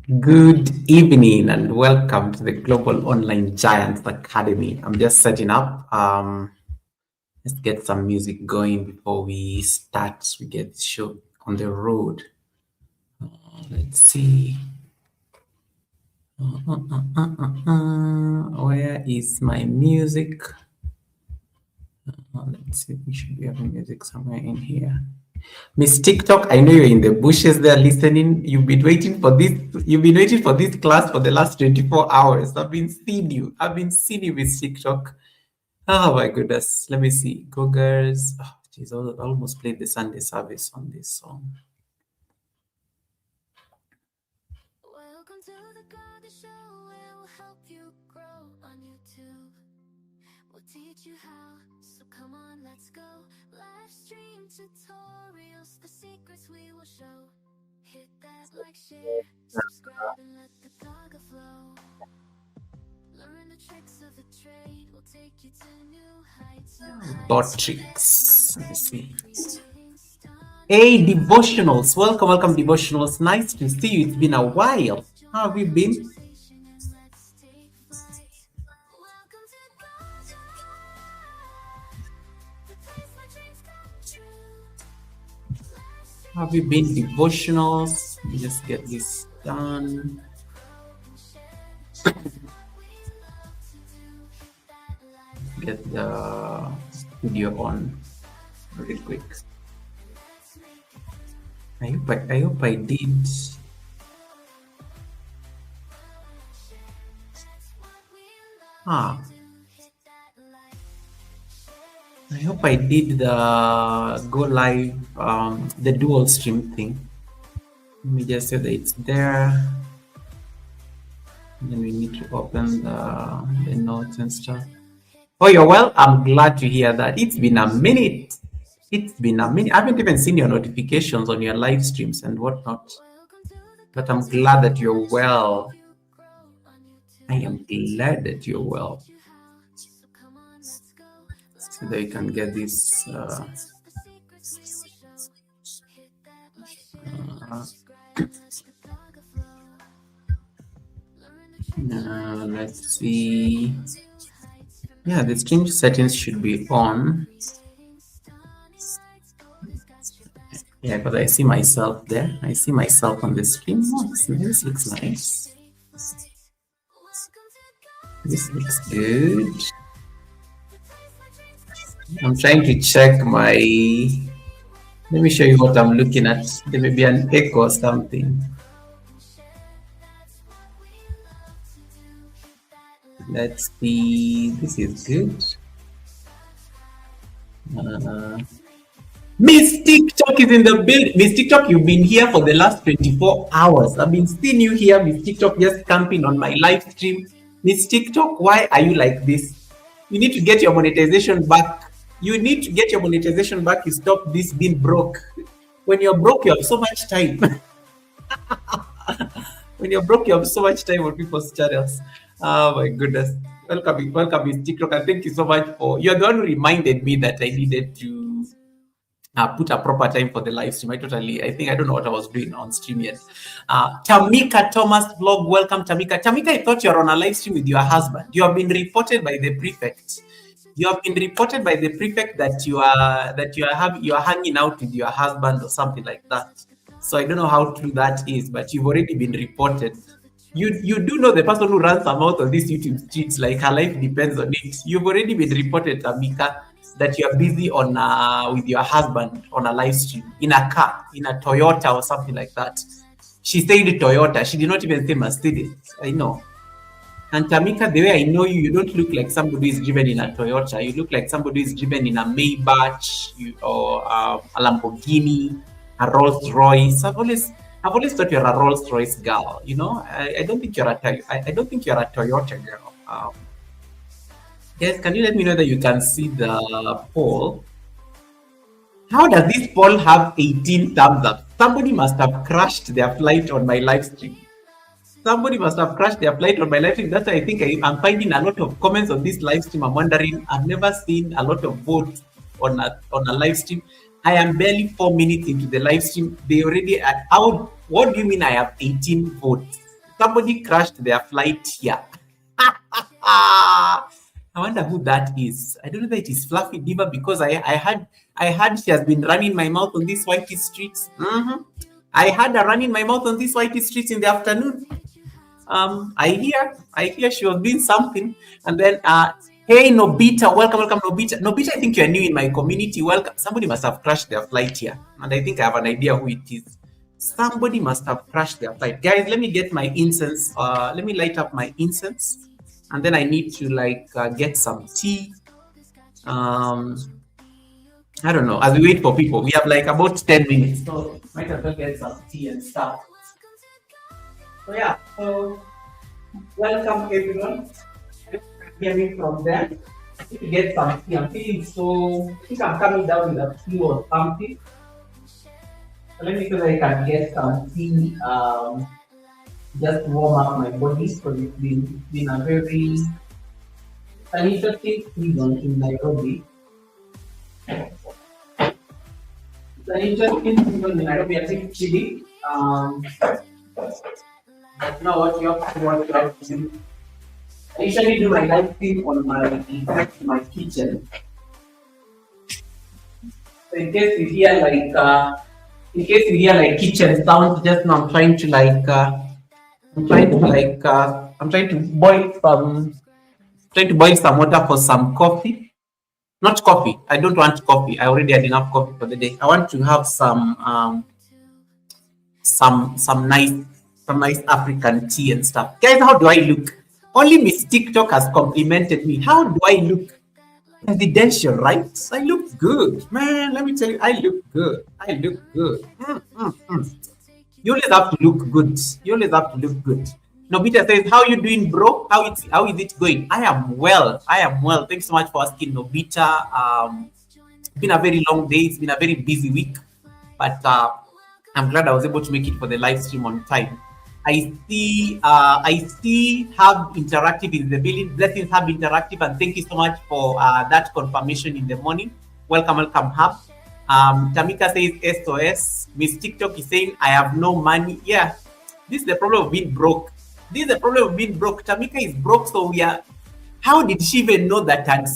Good evening and welcome to the Global Online Giants Academy. I'm just setting up. Let's get some music going before we start. We get the show on the road. Let's see. Where is my music? Let's see. We should be having music somewhere in here. Miss TikTok, I know you're in the bushes there listening. You've been waiting for this. You've been waiting for this class for the last 24 hours. I've been seeing you. Miss TikTok. Oh my goodness. Let me see. Go girls. Oh, geez, I almost played the Sunday service on this song. Welcome to the God Show. We'll help you grow on YouTube. We'll teach you how. So come on, let's go. Live stream tutorials, the secrets we will show. Hit that like, share, subscribe, and let the blogger flow. Learn the tricks of the trade. We'll take you to new heights. Bot tricks. Let me see. Hey, devotionals. Welcome, devotionals. Nice to see you. It's been a while. How have you been? Have you been devotionals? Let me just get this done. Get the video on real quick. I hope I did. I hope I did the go live, the dual stream thing. Let me just say that it's there. And then we need to open the notes and stuff. Oh, you're well. I'm glad to hear that. It's been a minute. I haven't even seen your notifications on your live streams and whatnot. But I'm glad that you're well. I am glad that you're well. So that you can get this. Let's see. Yeah, the stream settings should be on. Yeah, because I see myself there. I see myself on the stream. Oh, this looks nice. This looks good. I'm trying to check my... Let me show you what I'm looking at. There may be an echo or something. Let's see. This is good. Miss TikTok is in the building. Miss TikTok, you've been here for the last 24 hours. I've been seeing you here, Miss TikTok, just camping on my live stream. Miss TikTok, why are you like this? You need to get your monetization back. You need to get your monetization back. You stop this being broke. When you're broke, you have so much time. When you're broke, you have so much time on people's channels. Oh my goodness. Welcome, Miss TikTok. And thank you so much for... You're the one who reminded me that I needed to put a proper time for the live stream. I don't know what I was doing on stream yet. Tamika Thomas vlog, welcome Tamika. Tamika, I thought you're on a live stream with your husband. You have been reported by the prefect. That you are hanging out with your husband or something like that. So I don't know how true that is, but you've already been reported. You do know the person who runs some out of these YouTube streets, like her life depends on it. You've already been reported, Tamika, that you are busy on with your husband on a live stream in a car, in a Toyota or something like that. She said Toyota. She did not even say Mercedes. I know. And Tamika, the way I know you, you don't look like somebody who is driven in a Toyota. You look like somebody who is driven in a Maybach or a Lamborghini, a Rolls Royce. I've always thought you're a Rolls Royce girl. You know, I don't think you're a Toyota girl. Guys, can you let me know that you can see the poll? How does this poll have 18 thumbs up? Somebody must have crashed their flight on my live stream. That's why I think I'm finding a lot of comments on this live stream. I'm wondering, I've never seen a lot of votes on a live stream. I am barely 4 minutes into the live stream. They already what do you mean I have 18 votes? Somebody crashed their flight here. I wonder who that is. I don't know that it is Fluffy Diva because I had she has been running my mouth on these whitey streets. I had her running my mouth on these whitey streets in the afternoon. I hear she was doing something, and then hey Nobita, welcome Nobita. Nobita, I think you are new in my community. Welcome. Somebody must have crashed their flight here, and I think I have an idea who it is. Somebody must have crashed their flight. Guys, let me get my incense. Let me light up my incense, and then I need to get some tea. I don't know. As we wait for people, we have like about 10 minutes, so might as well get some tea and stuff. So yeah, so welcome everyone. Hear me from there. To get some tea. I'm feeling so. I think I'm coming down with a flu or something. So let me see if I can get some tea. Just to warm up my body because it's been a very an interesting season in Nairobi. It's an interesting season in Nairobi. I think chilly. But now what you have to do. I usually do my live stream on my kitchen. So in case you hear like kitchen sounds, just now I'm trying to boil some water for some coffee. Not coffee. I don't want coffee. I already had enough coffee for the day. I want to have some nice African tea and stuff. Guys, how do I look? Only Miss TikTok has complimented me. How do I look? Presidential, right? I look good, man. Let me tell you, I look good. You always have to look good. Nobita says, "How you doing, bro? How is it going?" I am well. Thanks so much for asking, Nobita. It's been a very long day. It's been a very busy week, but I'm glad I was able to make it for the live stream on time. I see Hub Interactive in the building. Blessings Hub Interactive, and thank you so much for that confirmation in the morning. Welcome, Hub. Tamika says SOS. Miss TikTok is saying I have no money. Yeah, this is the problem of being broke. Tamika is broke, so we are. How did she even know that I'd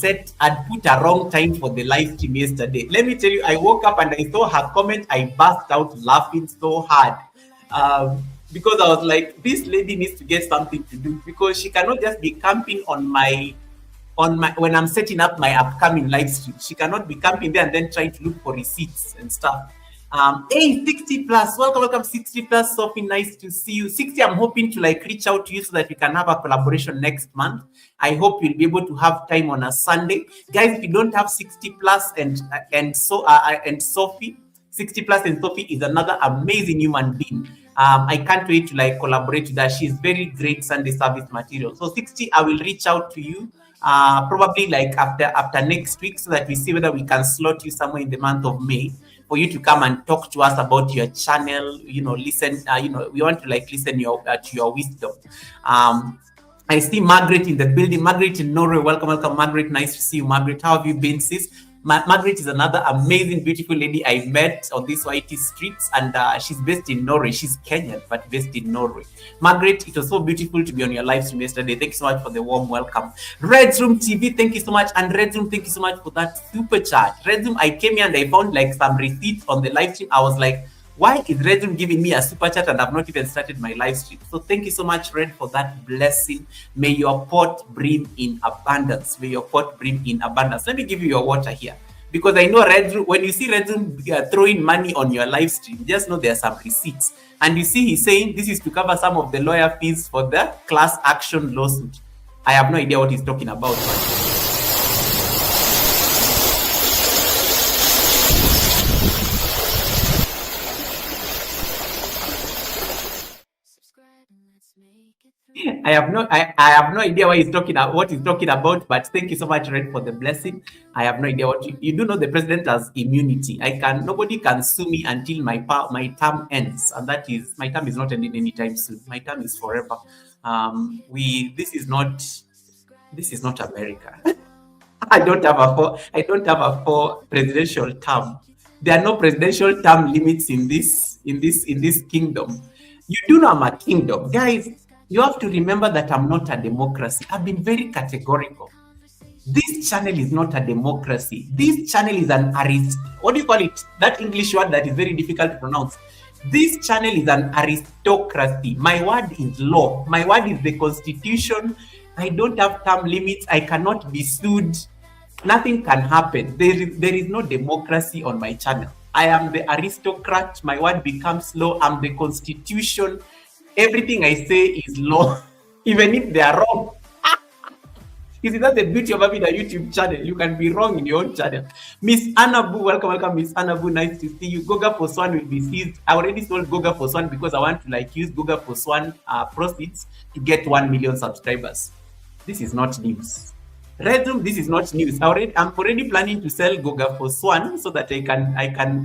put a wrong time for the live stream yesterday? Let me tell you, I woke up and I saw her comment. I burst out laughing so hard. Because I was like, this lady needs to get something to do because she cannot just be camping on my when I'm setting up my upcoming live stream. She cannot be camping there and then trying to look for receipts and stuff. Hey, 60 plus, welcome 60 plus, Sophie, nice to see you. 60, I'm hoping to reach out to you so that we can have a collaboration next month. I hope you'll be able to have time on a Sunday. Guys, if you don't have 60 plus and Sophie, 60 plus and Sophie is another amazing human being. I can't wait to collaborate with her. She's very great Sunday service material. So 60, I will reach out to you probably after next week so that we see whether we can slot you somewhere in the month of May for you to come and talk to us about your channel. Listen. We want to listen to your wisdom. I see Margaret in the building. Margaret in Norway. Welcome, Margaret. Nice to see you, Margaret. How have you been, sis? Margaret is another amazing, beautiful lady I met on these YT streets, and she's based in Norway. She's Kenyan, but based in Norway. Margaret, it was so beautiful to be on your live stream yesterday. Thank you so much for the warm welcome. Red Room TV, thank you so much. And Red Room, thank you so much for that super chat. Red Room, I came here and I found some receipts on the live stream. I was like, why is Red Room giving me a super chat and I've not even started my live stream? So thank you so much, Red, for that blessing. May your pot brim in abundance. May your pot brim in abundance. Let me give you your water here. Because I know Red Room, when you see Red Room throwing money on your live stream, just know there are some receipts. And you see he's saying this is to cover some of the lawyer fees for the class action lawsuit. I have no idea what he's talking about. I have no idea what he's talking about, but thank you so much, Red, for the blessing. I have no idea what you do know. The president has immunity. Nobody can sue me until my term ends, and that is my term is not ending anytime soon. My term is forever. This is not America. I don't have a four presidential term. There are no presidential term limits in this kingdom. You do know I'm a kingdom, guys. You have to remember that I'm not a democracy. I've been very categorical. This channel is not a democracy. This channel is an what do you call it? That English word that is very difficult to pronounce. This channel is an aristocracy. My word is law. My word is the constitution. I don't have term limits. I cannot be sued. Nothing can happen. There is no democracy on my channel. I am the aristocrat. My word becomes law. I'm the constitution. Everything I say is law, even if they are wrong. Is that the beauty of having a YouTube channel? You can be wrong in your own channel. Miss Anabu, welcome, Miss Anabu. Nice to see you. Goga for Swan will be seized. I already sold Goga for Swan because I want to use Goga for Swan proceeds to get 1 million subscribers. This is not news. Redroom, this is not news. I'm already planning to sell Goga for Swan so that I can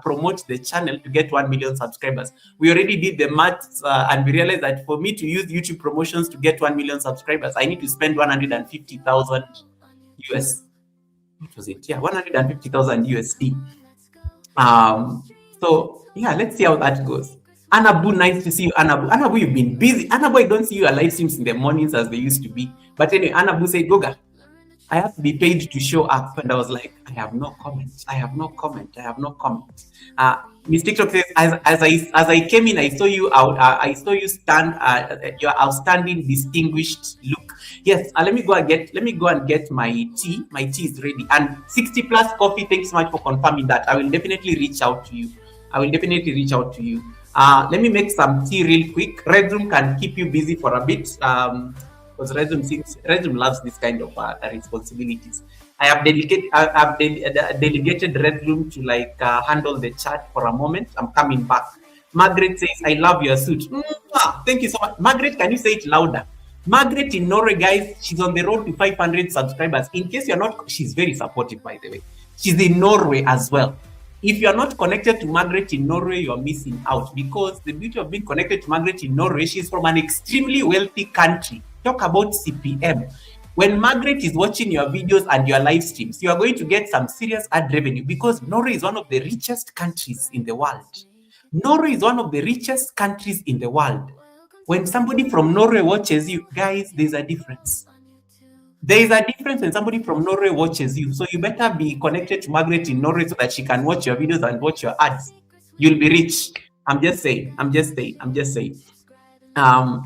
promote the channel to get 1 million subscribers. We already did the maths and we realized that for me to use YouTube promotions to get 1 million subscribers, I need to spend 150,000 US. What was it? Yeah, 150,000 USD. So yeah, let's see how that goes. Anabu, nice to see you, Anabu. Anabu, you've been busy. Anabu, I don't see you at live streams in the mornings as they used to be. But anyway, Anabu said, Goga, I have to be paid to show up. And I was like, I have no comment. I have no comment. I have no comment. Miss TikTok says, as I came in, I saw you out. I saw you stand. Your outstanding, distinguished look. Yes. Let me go and get my tea. My tea is ready. And 60 plus coffee. Thanks so much for confirming that. I will definitely reach out to you. Let me make some tea real quick. Red Room can keep you busy for a bit. Because Red Room loves this kind of responsibilities. I have delegated Red Room to handle the chat for a moment. I'm coming back. Margaret says, I love your suit. Thank you so much. Margaret, can you say it louder? Margaret in Norway, guys, she's on the road to 500 subscribers. In case you're not, she's very supportive, by the way. She's in Norway as well. If you're not connected to Margaret in Norway, you're missing out, because the beauty of being connected to Margaret in Norway, she's from an extremely wealthy country. Talk about CPM. When Margaret is watching your videos and your live streams, you are going to get some serious ad revenue, because Norway is one of the richest countries in the world. Norway is one of the richest countries in the world. When somebody from Norway watches you, guys, there's a difference. There is a difference when somebody from Norway watches you. So you better be connected to Margaret in Norway so that she can watch your videos and watch your ads. You'll be rich. I'm just saying.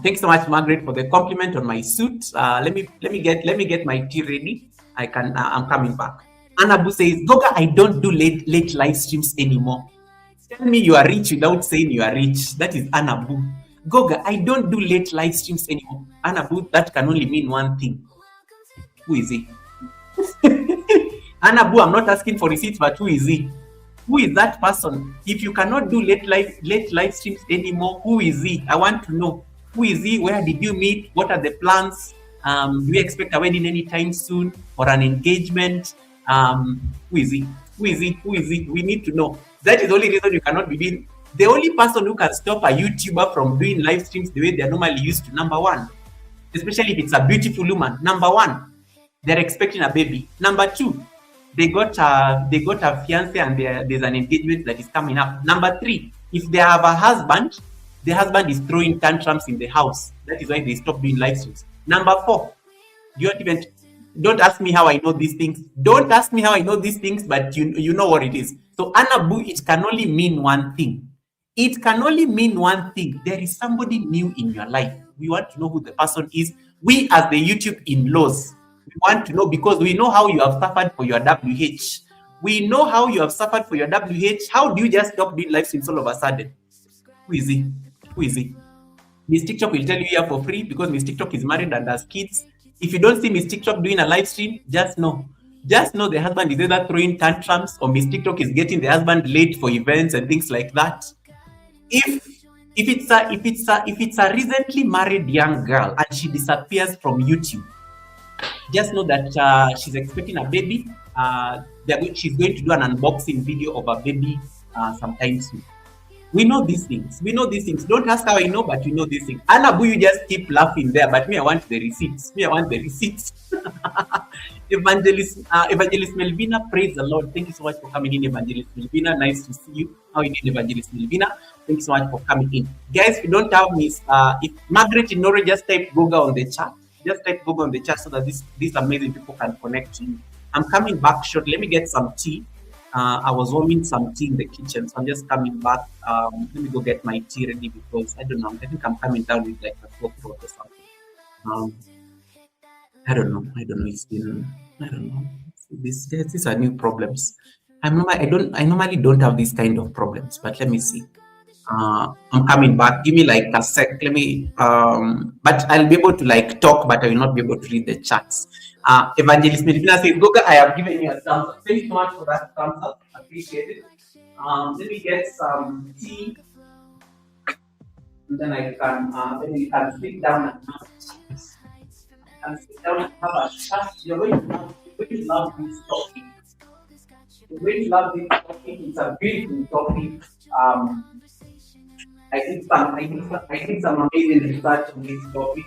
Thanks so much, Margaret, for the compliment on my suit. Let me get my tea ready. I'm coming back. Anabu says, Goga, I don't do late live streams anymore. Tell me you are rich without saying you are rich. That is Anabu. Goga, I don't do late live streams anymore. Anabu, that can only mean one thing. Who is he? Anabu, I'm not asking for receipts, but who is he? Who is that person? If you cannot do late live streams anymore, who is he? I want to know. Who is he? Where did you meet? What are the plans? Do you expect a wedding anytime soon or an engagement? Who is he? We need to know. That is the only reason you cannot be doing. The only person who can stop a YouTuber from doing live streams the way they're normally used to, number one, especially if it's a beautiful woman, number one, they're expecting a baby. Number two, they got a fiance and there's an engagement that is coming up. Number three, if they have a husband, the husband is throwing tantrums in the house. That is why they stop doing live streams. Number four, don't ask me how I know these things. Don't ask me how I know these things, but you know what it is. So Anabu, it can only mean one thing. It can only mean one thing. There is somebody new in your life. We want to know who the person is. We as the YouTube in-laws, we want to know, because we know how you have suffered for your WH. We know how you have suffered for your WH. How do you just stop doing live streams all of a sudden? Who is he? Miss TikTok will tell you here for free, because Miss TikTok is married and has kids. If you don't see Miss TikTok doing a live stream, just know the husband is either throwing tantrums or Miss TikTok is getting the husband late for events and things like that. If it's a recently married young girl and she disappears from YouTube, just know that she's expecting a baby. She's going to do an unboxing video of a baby sometime soon. We know these things. We know these things. Don't ask how I know, but we know these things. Anabu, you just keep laughing there, but me, I want the receipts. Me, I want the receipts. Evangelist Melvina, praise the Lord. Thank you so much for coming in, Evangelist Melvina. Nice to see you. How are you doing, Evangelist Melvina? Thank you so much for coming in. Guys, if you don't have Miss, if Margaret Inore, just type Google on the chat. Just type Google on the chat so that these amazing people can connect to you. I'm coming back shortly. Let me get some tea. I was warming some tea in the kitchen, so I'm just coming back. Let me go get my tea ready because I don't know. I think I'm coming down with like a sore throat or something. I don't know. I don't know. It's been. I don't know. These are new problems. I normally don't have these kind of problems, but let me see. I'm coming back. Give me like a sec. Let me. But I'll be able to like talk, but I will not be able to read the chats. Evangelist Medina says, Goga, I have given you a thumbs up. Thank you so much for that thumbs up. Appreciate it. Let me get some tea. And then I can then you can sit down and sit down and have a chat. You're going to love this topic. You're going to love this topic. It's a beautiful topic. I did some amazing research on this topic.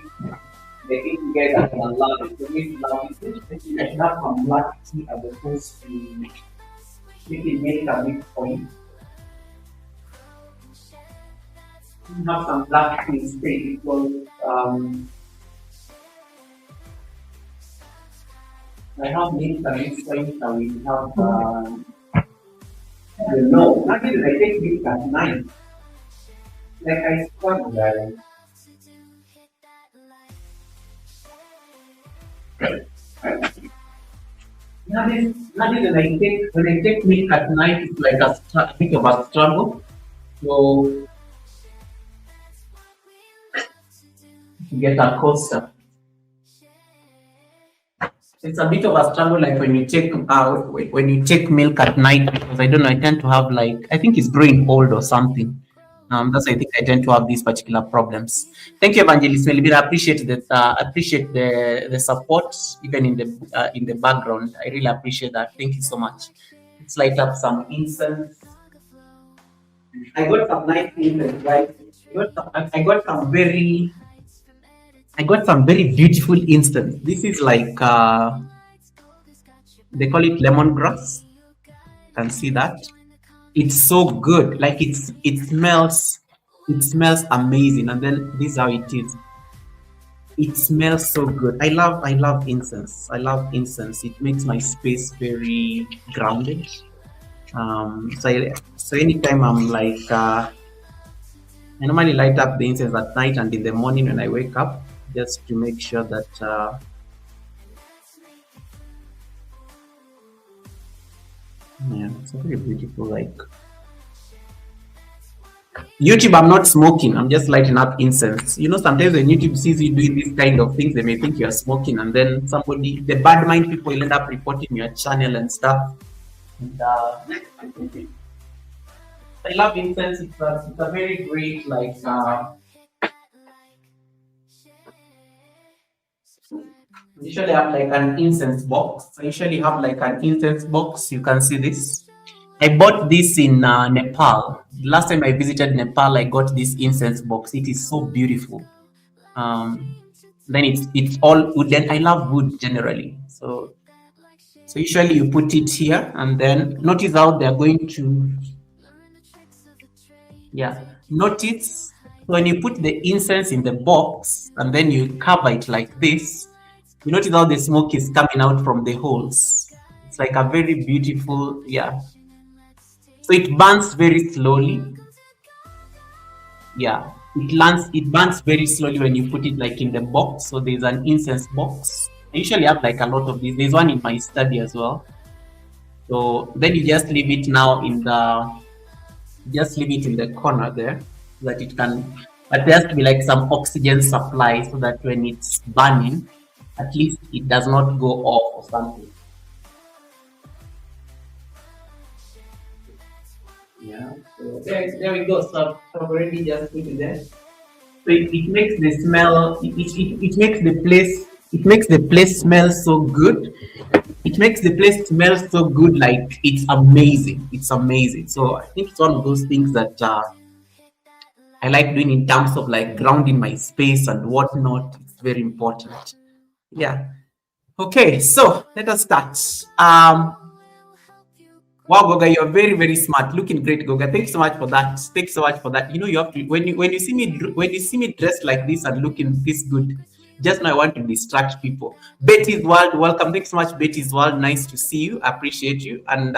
I think you guys are gonna love it. You're going to love it. I think I should have some black tea as opposed to maybe make a big point. Have some black tea instead because I have milk and mixed point and we have I don't know. Not even I take milk at night. Like I struggle that. Not even when I take milk at night, it's like a bit of a struggle. So to get a coaster. It's a bit of a struggle, like when you take milk at night, because I don't know, I tend to have like I think it's growing old or something. That's I think I tend to have these particular problems. Thank you, Evangelist Melvin. I appreciate that. Appreciate the support even in the background. I really appreciate that. Thank you so much. Let's light up some incense. I got some nice incense, right? I got some very beautiful incense. This is like they call it lemongrass. You can see that. It's so good. Like it smells amazing. And then this is how it is. It smells so good. I love incense. I love incense. It makes my space very grounded. So anytime I'm like I normally light up the incense at night and in the morning when I wake up, just to make sure that yeah, it's very beautiful. Like YouTube, I'm not smoking. I'm just lighting up incense. You know, sometimes when YouTube sees you doing these kind of things, they may think you're smoking, and then the bad mind people will end up reporting your channel and stuff. And I love incense. It's a very great like. Usually have like an incense box. I usually have like an incense box. You can see this. I bought this in Nepal. Last time I visited Nepal, I got this incense box. It is so beautiful. Then it's all wood. Then I love wood generally. So usually you put it here, and then notice how they're going to. Yeah, notice when you put the incense in the box and then you cover it like this. You notice how the smoke is coming out from the holes. It's like a very beautiful, yeah. So it burns very slowly. Yeah, it burns very slowly when you put it like in the box. So there's an incense box. I usually have like a lot of these. There's one in my study as well. So then you just leave it now in the corner there so that it can, but there has to be like some oxygen supply so that when it's burning, at least it does not go off or something. Yeah, so there we go. So I've already just put it there. So it makes the smell, it makes the place smell so good. It makes the place smell so good, like it's amazing. It's amazing. So I think it's one of those things that I like doing in terms of like grounding my space and whatnot. It's very important. Yeah. Okay, so let us start. Wow, Goga, you're very, very smart. Looking great, Goga. Thank you so much for that. Thanks so much for that. You know, you have to when you see me dressed like this and looking this good, just now I want to distract people. Betty's World, welcome. Thanks so much, Betty's World. Nice to see you. Appreciate you. And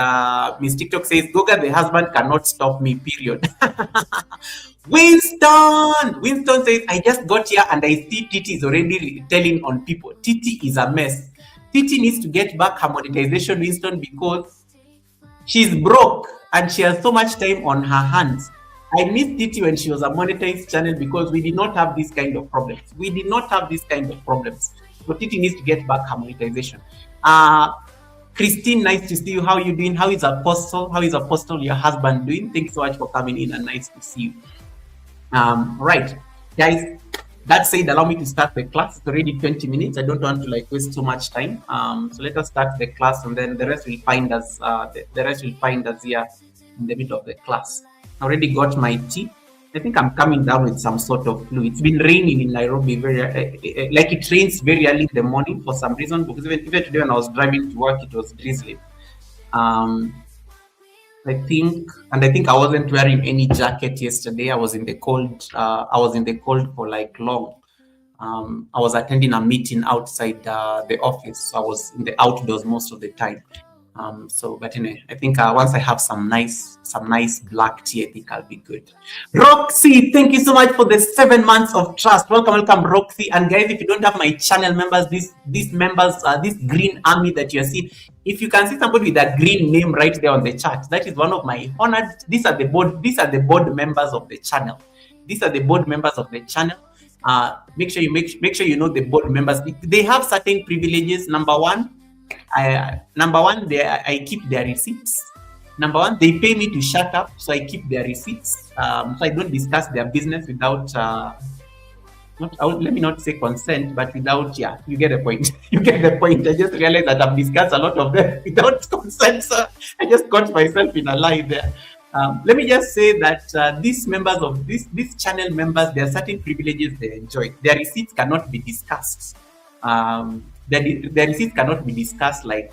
Miss TikTok says, Goga, the husband cannot stop me, period. Winston says, I just got here and I see Titi is already telling on people. Titi is a mess. Titi needs to get back her monetization, Winston, because she's broke and she has so much time on her hands. I missed Titi when she was a monetized channel because we did not have this kind of problems. We did not have this kind of problems. So Titi needs to get back her monetization. Christine, nice to see you. How are you doing? How is Apostle? How is Apostle, your husband, doing? Thanks so much for coming in and nice to see you. Right, guys, that said, allow me to start the class. It's already 20 minutes. I don't want to like waste too much time. So let us start the class, and then the rest will find us. The rest will find us here in the middle of the class. I already got my tea. I think I'm coming down with some sort of flu. It's been raining in Nairobi like it rains very early in the morning for some reason. Because even today when I was driving to work, it was drizzling. I think I wasn't wearing any jacket yesterday. I was in the cold. I was in the cold for like long. I was attending a meeting outside the office. So I was in the outdoors most of the time. But anyway, I think once I have some nice black tea, I think I'll be good. Roxy, thank you so much for the 7 months of trust. Welcome, Roxy. And guys, if you don't have my channel members, these members, this green army that you're seeing, if you can see somebody with that green name right there on the chat, that is one of my honored. These are the board members of the channel. These are the board members of the channel. Make sure you know the board members. They have certain privileges. Number one, I keep their receipts. Number one, they pay me to shut up, so I keep their receipts. So I don't discuss their business without, let me not say consent, but without, yeah, you get the point. You get the point. I just realized that I've discussed a lot of them without consent, so I just caught myself in a lie there. Let me just say that these members of these channel members, there are certain privileges they enjoy. Their receipts cannot be discussed. The receipts cannot be discussed like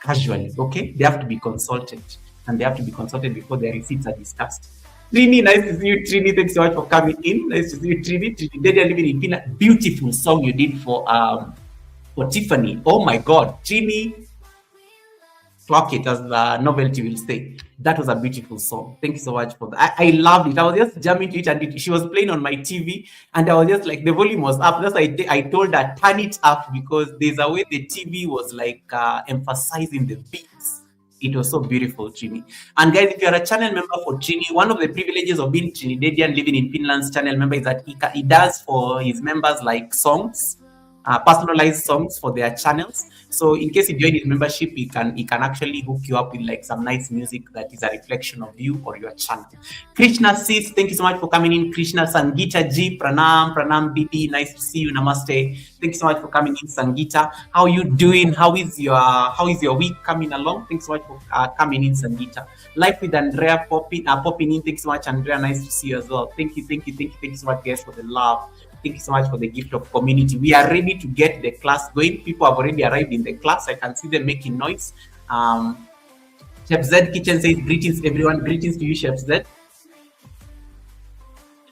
casually, okay? They have to be consulted, and they have to be consulted before their receipts are discussed. Trini, nice to see you, Trini. Thanks so much for coming in. Nice to see you, Trini. Trini, living in Pina. Beautiful song you did for Tiffany. Oh my God, Trini, clock it, as the novelty will say. That was a beautiful song. Thank you so much for that. I loved it. I was just jamming to it, and she was playing on my TV, and I was just like, the volume was up. That's why I told her, turn it up, because there's a way the TV was like emphasizing the beats. It was so beautiful, Trini. And guys, if you're a channel member for Trini, one of the privileges of being Trinidadian living in Finland's channel member is that he does for his members like songs, personalized songs for their channels. So in case you join his membership, he can actually hook you up with like some nice music that is a reflection of you or your channel. Krishna Sis, thank you so much for coming in. Krishna Sangita Ji, Pranam Bibi, nice to see you. Namaste. Thank you so much for coming in, Sangita. How are you doing? How is your week coming along? Thanks so much for coming in, Sangita. Life with Andrea popping in. Thanks so much, Andrea. Nice to see you as well. Thank you so much, guys, for the love. Thank you so much for the gift of community. We are ready to get the class going. People have already arrived in the class. I can see them making noise. Chef Z Kitchen says, greetings everyone. Greetings to you, Chef Z.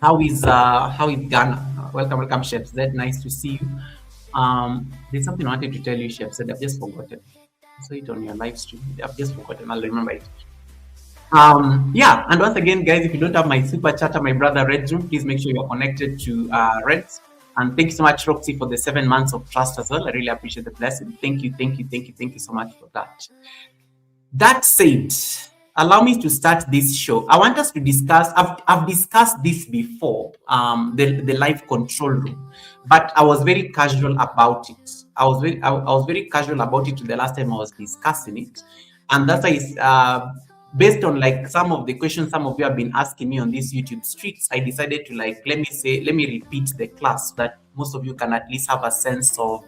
How is Ghana? Welcome, Chef Z. Nice to see you. There's something I wanted to tell you, Chef Z. I've just forgotten. I saw it on your live stream. I've just forgotten. I'll remember it. Yeah, and once again, guys, if you don't have my super chatter, my brother Red Room, please make sure you're connected to Reds. And thank you so much, Roxy, for the 7 months of trust as well. I really appreciate the blessing. Thank you so much for that. That said, allow me to start this show. I want us to discuss. I've discussed this before, the live control room, but I was very casual about it. I was very casual about it the last time I was discussing it, and that's why based on like some of the questions some of you have been asking me on these YouTube streets, I decided to like, let me repeat the class so that most of you can at least have a sense of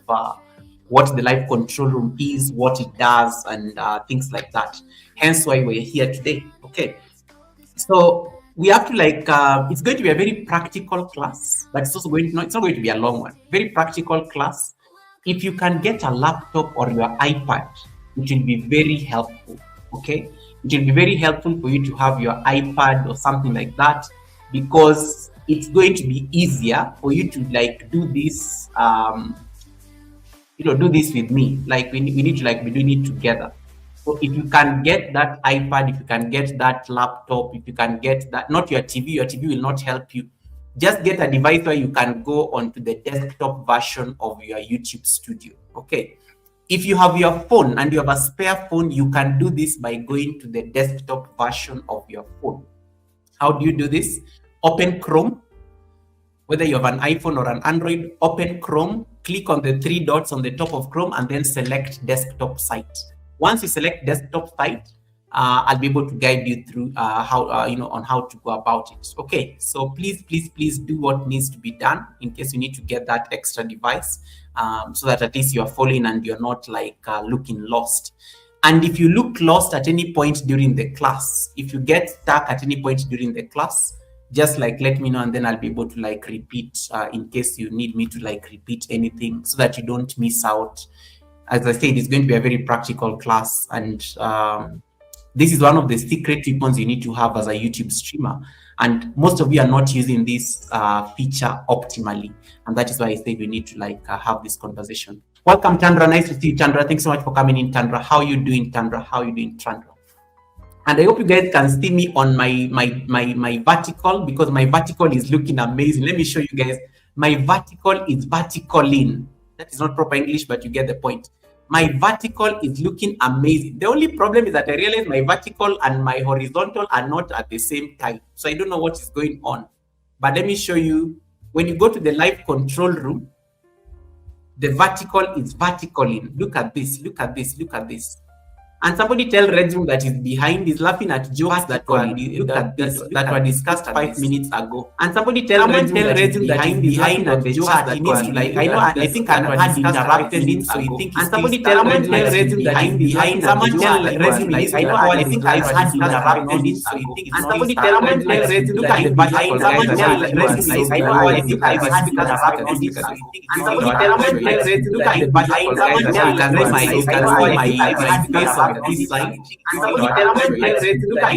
what the live control room is, what it does, and things like that. Hence why we're here today. Okay. So we have to like it's going to be a very practical class, but it's also going to it's not going to be a long one. Very practical class. If you can get a laptop or your iPad, it will be very helpful. Okay, it will be very helpful for you to have your iPad or something like that, because it's going to be easier for you to like do this do this with me. Like we need to like be doing it together. So if you can get that iPad, if you can get that laptop, if you can get that, not your TV will not help you. Just get a device where you can go onto the desktop version of your YouTube studio. Okay. If you have your phone and you have a spare phone, you can do this by going to the desktop version of your phone. How do you do this? Open Chrome. Whether you have an iPhone or an Android, open Chrome, click on the three dots on the top of Chrome, and then select desktop site. Once you select desktop site, I'll be able to guide you through how on how to go about it. Okay, so please do what needs to be done in case you need to get that extra device, so that at least you're following and you're not like looking lost. And if you look lost at any point during the class, if you get stuck at any point during the class, just like let me know, and then I'll be able to like repeat in case you need me to like repeat anything, so that you don't miss out. As I said, it's going to be a very practical class, and this is one of the secret weapons you need to have as a YouTube streamer. And most of you are not using this feature optimally, and that is why I said we need to like have this conversation. Welcome, Chandra. Nice to see you, Chandra. Thanks so much for coming in, Chandra. How are you doing, Chandra? How are you doing, Chandra? And I hope you guys can see me on my vertical, because my vertical is looking amazing. Let me show you guys. My vertical is verticaling. That is not proper English, but you get the point. My vertical is looking amazing. The only problem is that I realize my vertical and my horizontal are not at the same time. So I don't know what is going on. But let me show you. When you go to the live control room, the vertical is verticaling. Look at this. Look at this. Look at this. And somebody tell Redzum that is behind is laughing at jokes that were discussed 5 minutes ago. And somebody tell Redzum that is behind at the chat. He needs to like, I think I had interrupted him, so he think and somebody tell Redzum that is behind. Someone tell Redzum like, I think I had interrupted him, so he think and somebody tell Redzum look at the behind. Someone tell Redzum like, I think I had interrupted him, so he think and somebody tell Redzum look at the behind. Someone tell Redzum like, I had interrupted this side. Somebody tell me, look at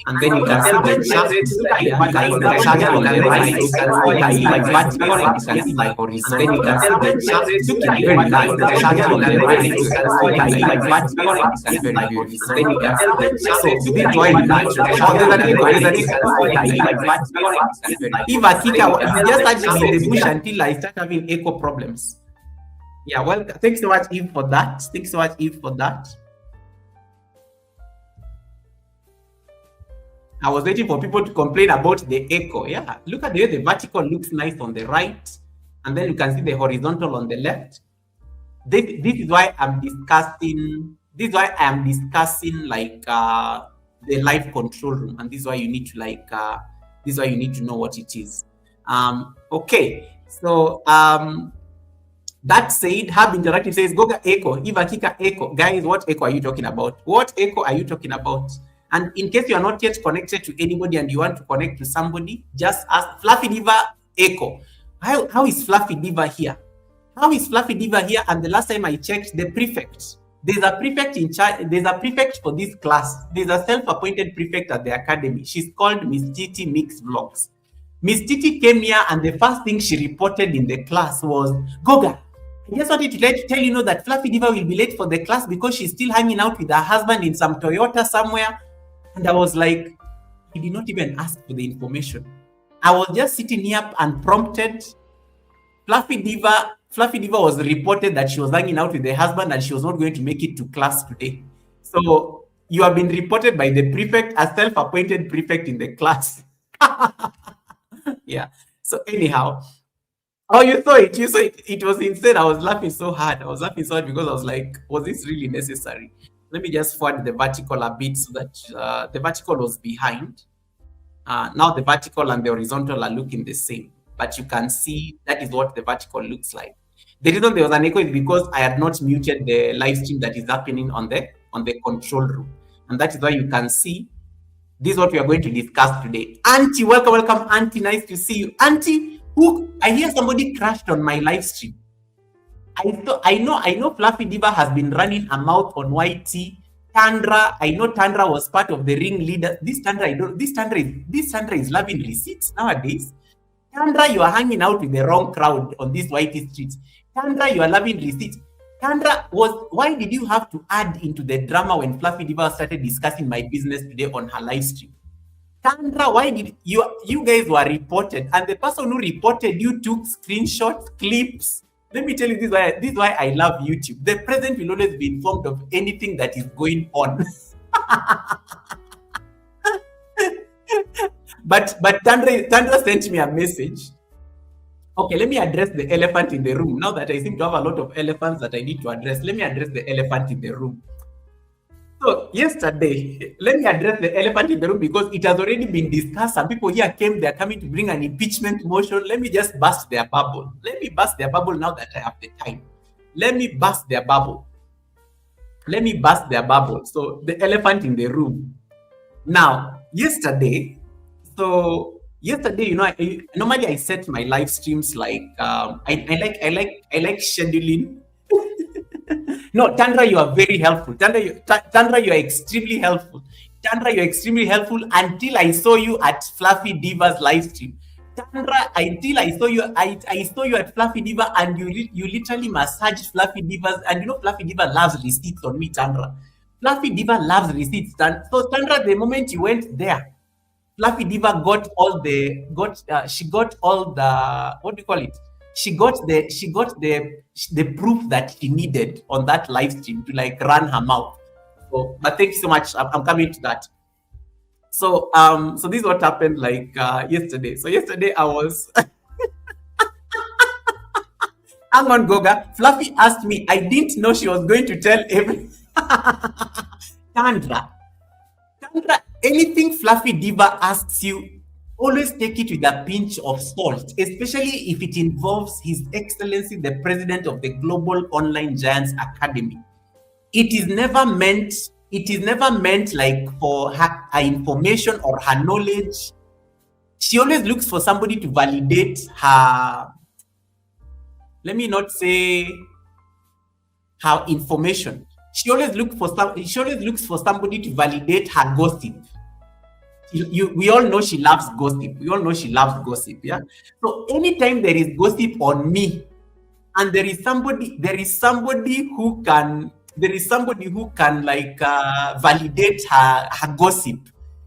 and then you can see the chart. The chart on the right. You can see my vertical, you can see my horizontal. Then you can see the chart looking very nice. The chart on the right. You can see my vertical, you can see very beautiful. Then you can see the chart. So you did join if I think I just actually in the bush until I start having echo problems. Yeah, well, thanks so much, Eve, for that. Thanks so much, Eve, for that. I was waiting for people to complain about the echo. Yeah, look at the way the vertical looks nice on the right, and then you can see the horizontal on the left. This is why I'm discussing. This is why I'm discussing like the live control room, and this is why you need to like. This is why you need to know what it is. Okay, so that said, Hub Interactive says, Goga echo, Ivakika echo. Guys, what echo are you talking about? What echo are you talking about? And in case you are not yet connected to anybody and you want to connect to somebody, just ask Fluffy Diva echo. How is Fluffy Diva here? How is Fluffy Diva here? And the last time I checked, the prefect. There's a prefect in charge. There's a prefect for this class. There's a self-appointed prefect at the academy. She's called Miss Titi Mix Vlogs. Miss Titi came here and the first thing she reported in the class was, Goga, I just wanted to tell you know that Fluffy Diva will be late for the class because she's still hanging out with her husband in some Toyota somewhere. And I was like, he did not even ask for the information. I was just sitting here and prompted. Fluffy Diva was reported that she was hanging out with her husband and she was not going to make it to class today. So you have been reported by the prefect, a self-appointed prefect in the class. Yeah. So anyhow, oh, you saw it. You saw it. It was insane. I was laughing so hard. I was laughing so hard because I was like, was this really necessary? Let me just forward the vertical a bit so that the vertical was behind. Now the vertical and the horizontal are looking the same, but you can see that is what the vertical looks like. The reason there was an echo is because I had not muted the live stream that is happening on the control room. And that is why you can see this is what we are going to discuss today. Auntie, welcome, Auntie. Nice to see you. Auntie, who I hear somebody crashed on my live stream. I know Fluffy Diva has been running a mouth on YT. Tandra, I know Tandra was part of the ring leader. This Tandra is loving receipts nowadays. Tandra, you are hanging out with the wrong crowd on these YT streets. Tandra, you are loving receipts. Tandra, why did you have to add into the drama when Fluffy Diva started discussing my business today on her live stream? Tandra, why did you guys were reported, and the person who reported you took screenshots, clips? Let me tell you, this is why I love YouTube. The president will always be informed of anything that is going on. But Tandra sent me a message. Okay, let me address the elephant in the room. Now that I seem to have a lot of elephants that I need to address, let me address the elephant in the room. So yesterday, let me address the elephant in the room because it has already been discussed. Some people here they're coming to bring an impeachment motion. Let me just burst their bubble. Let me burst their bubble now that I have the time. Let me burst their bubble. So the elephant in the room. Now, yesterday, normally I set my live streams like I like scheduling. No, Tandra, you are very helpful. Tandra, you are extremely helpful. Tandra, you're extremely helpful until I saw you at Fluffy Diva's live stream. Tandra, until I saw you, I saw you at Fluffy Diva, and you literally massaged Fluffy Divas, and you know Fluffy Diva loves receipts on me, Tandra. Fluffy Diva loves receipts, so Tandra, the moment you went there, Fluffy Diva got all the what do you call it? She got the proof that she needed on that live stream to like run her mouth. So, but thank you so much. I'm coming to that. So so this is what happened like yesterday. So yesterday I was hang on, Goga. Fluffy asked me. I didn't know she was going to tell every Tandra, anything Fluffy Diva asks you, always take it with a pinch of salt, especially if it involves His Excellency, the President of the Global Online Giants Academy. It is never meant like for her information or her knowledge. She always looks for somebody to validate her, let me not say her information. She always looks for somebody to validate her gossip. We all know she loves gossip. Yeah. So anytime there is gossip on me, and there is somebody who can like validate her gossip,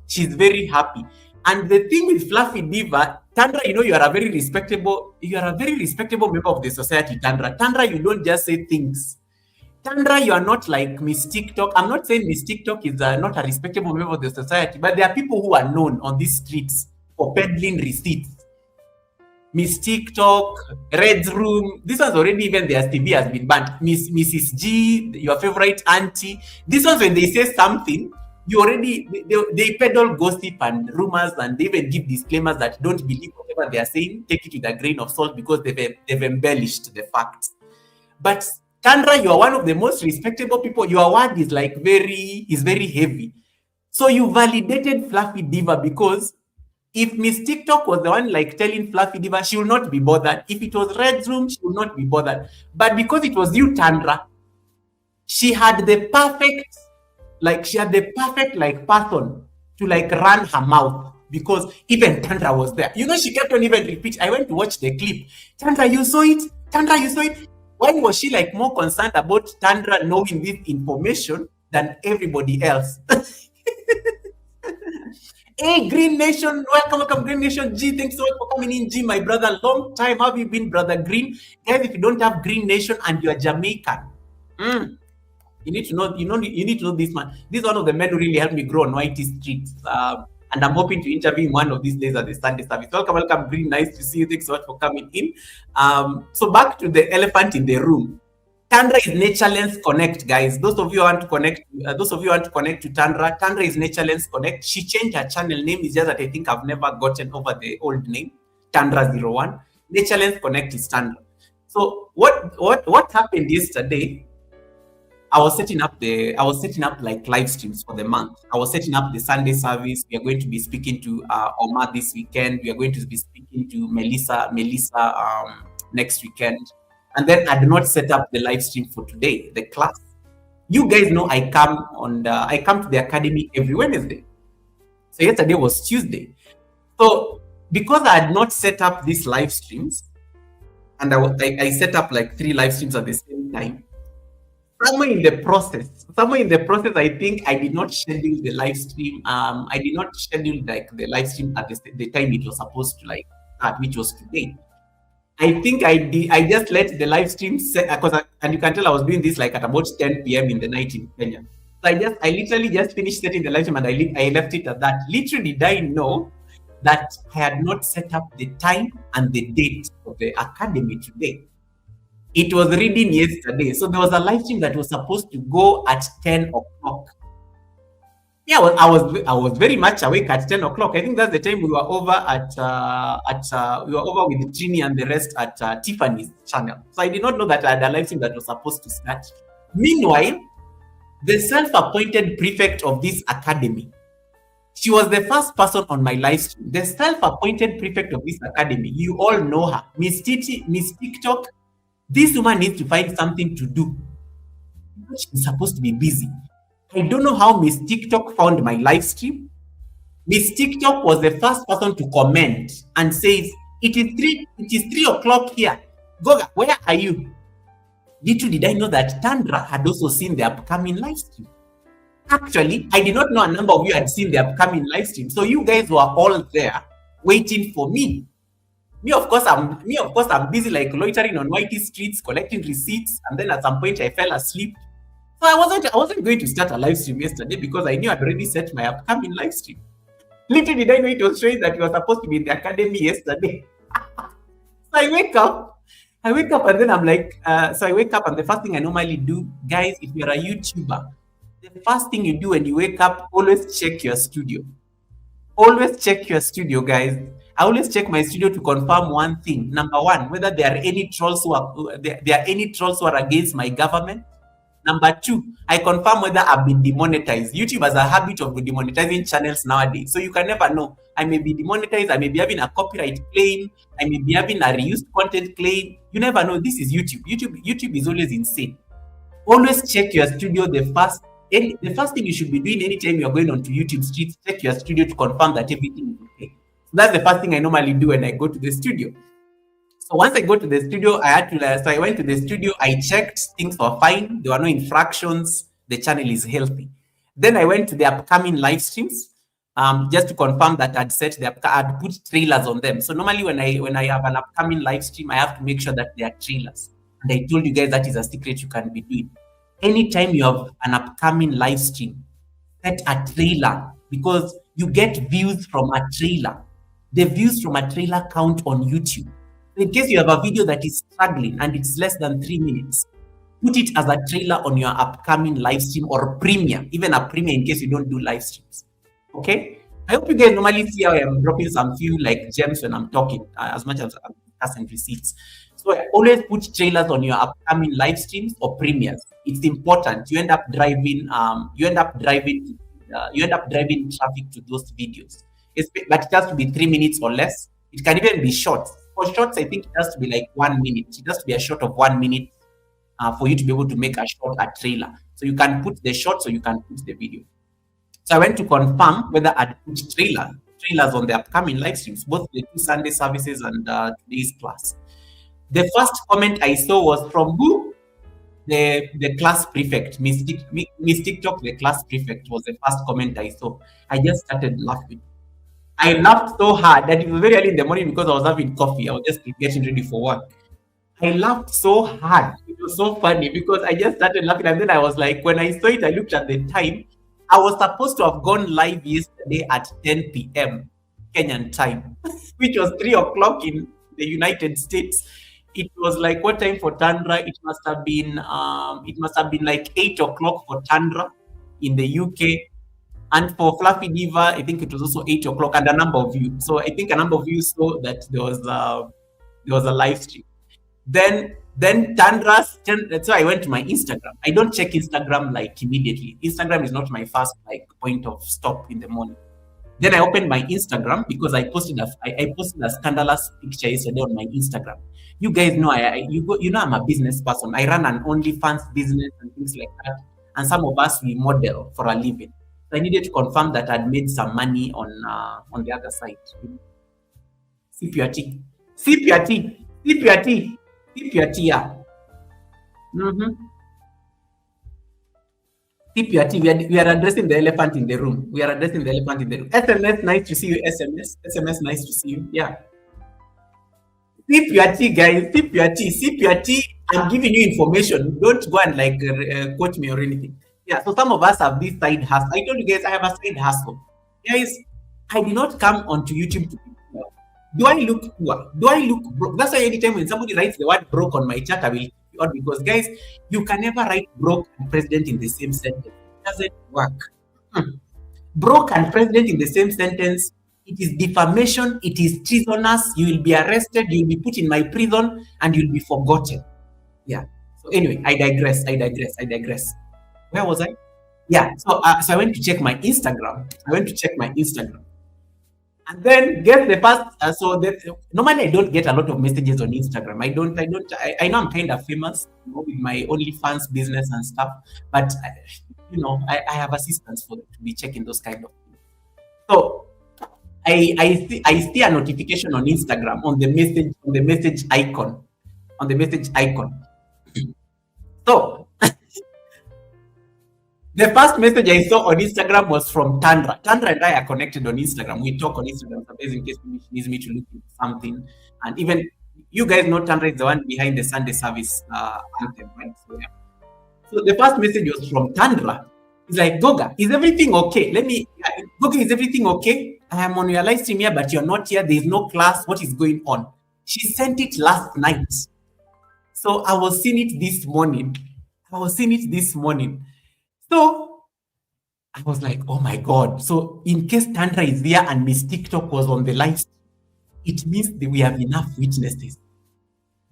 she's very happy. And the thing with Fluffy Diva, Tandra, you know you are a very respectable member of the society. Tandra, you don't just say things. Tandra, you are not like Miss TikTok. I'm not saying Miss TikTok is not a respectable member of the society, but there are people who are known on these streets for peddling receipts. Miss TikTok, Red's Room, this one's already, even their TV has been banned. Mrs. G, your favorite auntie. This one's when they say something, they peddle gossip and rumors, and they even give disclaimers that don't believe whatever they are saying, take it with a grain of salt because they've embellished the facts. But Tandra, you are one of the most respectable people. Your word is like very heavy. So you validated Fluffy Diva because if Miss TikTok was the one like telling Fluffy Diva, she will not be bothered. If it was Red's Room, she will not be bothered. But because it was you, Tandra, she had the perfect person to like run her mouth, because even Tandra was there. You know, she kept on even repeat. I went to watch the clip. Tandra, you saw it? Tandra, you saw it? Why was she like more concerned about Tandra knowing this information than everybody else? Hey, Green Nation, welcome, Green Nation. G, thanks so much for coming in. G, my brother, long time. How have you been, brother Green? Guys, if you don't have Green Nation and you are Jamaican, you need to know this man. This is one of the men who really helped me grow on YT streets. And I'm hoping to interview him one of these days at the Sunday service. Welcome, Green. Nice to see you. Thanks so much for coming in. So back to the elephant in the room. Tandra is Nature Lens Connect, guys. Those of you who want to connect to Tandra, Tandra is Nature Lens Connect. She changed her channel name. It's just that I think I've never gotten over the old name, Tandra01. Nature Lens Connect is Tandra. So what happened yesterday? I was setting up like live streams for the month. I was setting up the Sunday service. We are going to be speaking to Omar this weekend. We are going to be speaking to Melissa next weekend. And then I did not set up the live stream for today, the class. You guys know I come to the academy every Wednesday. So yesterday was Tuesday. So because I had not set up these live streams, and I set up like 3 live streams at the same time. Somewhere in the process, I think I did not schedule the live stream. I did not schedule like the live stream at the time it was supposed to like start, which was today. I think I did. I just let the live stream set because, and you can tell I was doing this like at about 10 p.m. in the night in Kenya. So I literally just finished setting the live stream and I left it at that. Literally, did I know that I had not set up the time and the date of the academy today? It was reading yesterday. So there was a live stream that was supposed to go at 10 o'clock. Yeah, well, I was very much awake at 10 o'clock. I think that's the time we were over we were over with Ginny and the rest at Tiffany's channel. So I did not know that I had a live stream that was supposed to start. Meanwhile, the self-appointed prefect of this academy, she was the first person on my live stream. The self-appointed prefect of this academy, you all know her, Miss TikTok. This woman needs to find something to do. She's supposed to be busy. I don't know how Miss TikTok found my live stream. Miss TikTok was the first person to comment and says, it is 3 o'clock here. Goga, where are you? Little did I know that Tandra had also seen the upcoming live stream. Actually, I did not know a number of you had seen the upcoming live stream. So you guys were all there waiting for me. Me, of course, I'm busy like loitering on Whitey streets, collecting receipts, and then at some point I fell asleep. So I wasn't going to start a live stream yesterday because I knew I'd already set my upcoming live stream. Little did I know it was showing that you were supposed to be in the academy yesterday. So I wake up and then I'm like, so I wake up and the first thing I normally do, guys, if you're a YouTuber, the first thing you do when you wake up, always check your studio. Always check your studio, guys. I always check my studio to confirm one thing. Number one, whether there are any trolls who are against my government. Number two, I confirm whether I've been demonetized. YouTube has a habit of demonetizing channels nowadays. So you can never know. I may be demonetized. I may be having a copyright claim. I may be having a reused content claim. You never know. This is YouTube. YouTube is always insane. Always check your studio. The first thing you should be doing anytime you're going onto YouTube streets, check your studio to confirm that everything is okay. So that's the first thing I normally do when I go to the studio. So once I go to the studio, so I went to the studio, I checked, things were fine, there were no infractions, the channel is healthy. Then I went to the upcoming live streams, just to confirm that I'd put trailers on them. So normally when I have an upcoming live stream, I have to make sure that there are trailers. And I told you guys that is a secret you can be doing. Anytime you have an upcoming live stream, set a trailer because you get views from a trailer. The views from a trailer count on YouTube. In case you have a video that is struggling and it's less than 3 minutes, put it as a trailer on your upcoming live stream or premiere, even a premiere in case you don't do live streams. Okay? I hope you guys normally see how I'm dropping some few like gems when I'm talking, as much as I'm passing receipts. So I always put trailers on your upcoming live streams or premieres. It's important. You end up driving traffic to those videos. But it has to be 3 minutes or less. It can even be short. For shorts, I think it has to be like 1 minute. It has to be a short of 1 minute for you to be able to make a trailer. So you can put the short, so you can put the video. So I went to confirm whether I'd put trailers on the upcoming live streams, both the 2 Sunday services and today's class. The first comment I saw was from who? The class prefect, Miss TikTok, the class prefect was the first comment I saw. I just started laughing. I laughed so hard that it was very early in the morning because I was having coffee. I was just getting ready for work. I laughed so hard. It was so funny because I just started laughing. And then I was like, when I saw it, I looked at the time. I was supposed to have gone live yesterday at 10 p.m. Kenyan time, which was 3 o'clock in the United States. It was like, what time for Tandra? It must have been like 8 o'clock for Tandra in the UK. And for Fluffy Diva, I think it was also 8 o'clock, and a number of you. So I think a number of you saw that there was a live stream. Then Then so I went to my Instagram. I don't check Instagram like immediately. Instagram is not my first like point of stop in the morning. Then I opened my Instagram because I posted a scandalous picture yesterday on my Instagram. You guys know I'm a business person. I run an OnlyFans business and things like that. And some of us we model for a living. So I needed to confirm that I'd made some money on the other side. Sip your tea. Sip your tea. Sip your tea. Sip your tea. Yeah. Sip your tea. We are addressing the elephant in the room. We are addressing the elephant in the room. SMS, nice to see you. SMS, nice to see you. Yeah. Sip your tea, guys. Sip your tea. Sip your tea. I'm giving you information. Don't go and like quote me or anything. Yeah. So some of us have this side hustle. I told you guys I have a side hustle. Guys, I did not come onto YouTube to be poor. Do I look poor? Do I look broke? That's why anytime when somebody writes the word broke on my chat, I will keep it on because guys, you can never write broke and president in the same sentence. It doesn't work. Broke and president in the same sentence. It is defamation. It is treasonous. You will be arrested. You will be put in my prison, and you'll be forgotten. Yeah. So anyway, I digress. Where was I? Yeah. So I went to check my Instagram. And then get the first. Normally I don't get a lot of messages on Instagram. I know I'm kind of famous, with my OnlyFans business and stuff, but I have assistants to be checking those kind of things. So I see a notification on Instagram on the message icon. So the first message I saw on Instagram was from Tandra. Tandra and I are connected on Instagram. We talk on Instagram sometimes in case she needs me to look into something. And even you guys know Tandra is the one behind the Sunday service anthem, right? So the first message was from Tandra. It's like, Goga, is everything okay? Goga, is everything okay? I am on your live stream here, but you're not here. There is no class. What is going on? She sent it last night. So I was seeing it this morning. So I was like, oh my God. So in case Tandra is there and Miss TikTok was on the live stream, it means that we have enough witnesses.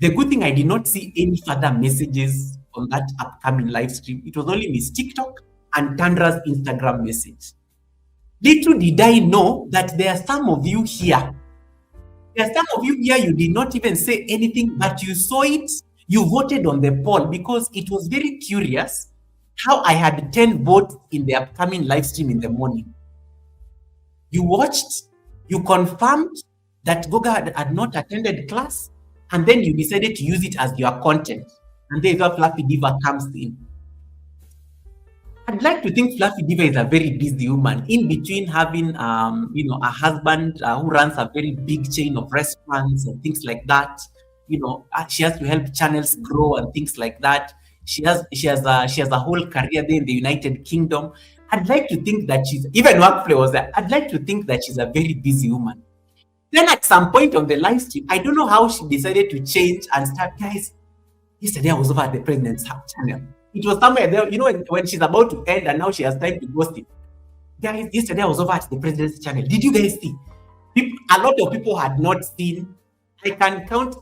The good thing I did not see any further messages on that upcoming live stream. It was only Miss TikTok and Tandra's Instagram message. Little did I know that there are some of you here. You did not even say anything, but you saw it. You voted on the poll because it was very curious how I had 10 votes in the upcoming live stream in the morning. You watched, you confirmed that Goga had not attended class, and then you decided to use it as your content. And there is where Fluffy Diva comes in. I'd like to think Fluffy Diva is a very busy woman. In between having, a husband who runs a very big chain of restaurants and things like that. She has to help channels grow and things like that. She has a whole career there in the United Kingdom. I'd like to think that even workplay was there. I'd like to think that she's a very busy woman. Then at some point on the live stream, I don't know how she decided to change and start, guys. Yesterday I was over at the president's channel. It was somewhere there, when she's about to end and now she has time to ghost it. Guys, yesterday I was over at the president's channel. Did you guys see? A lot of people had not seen. I can count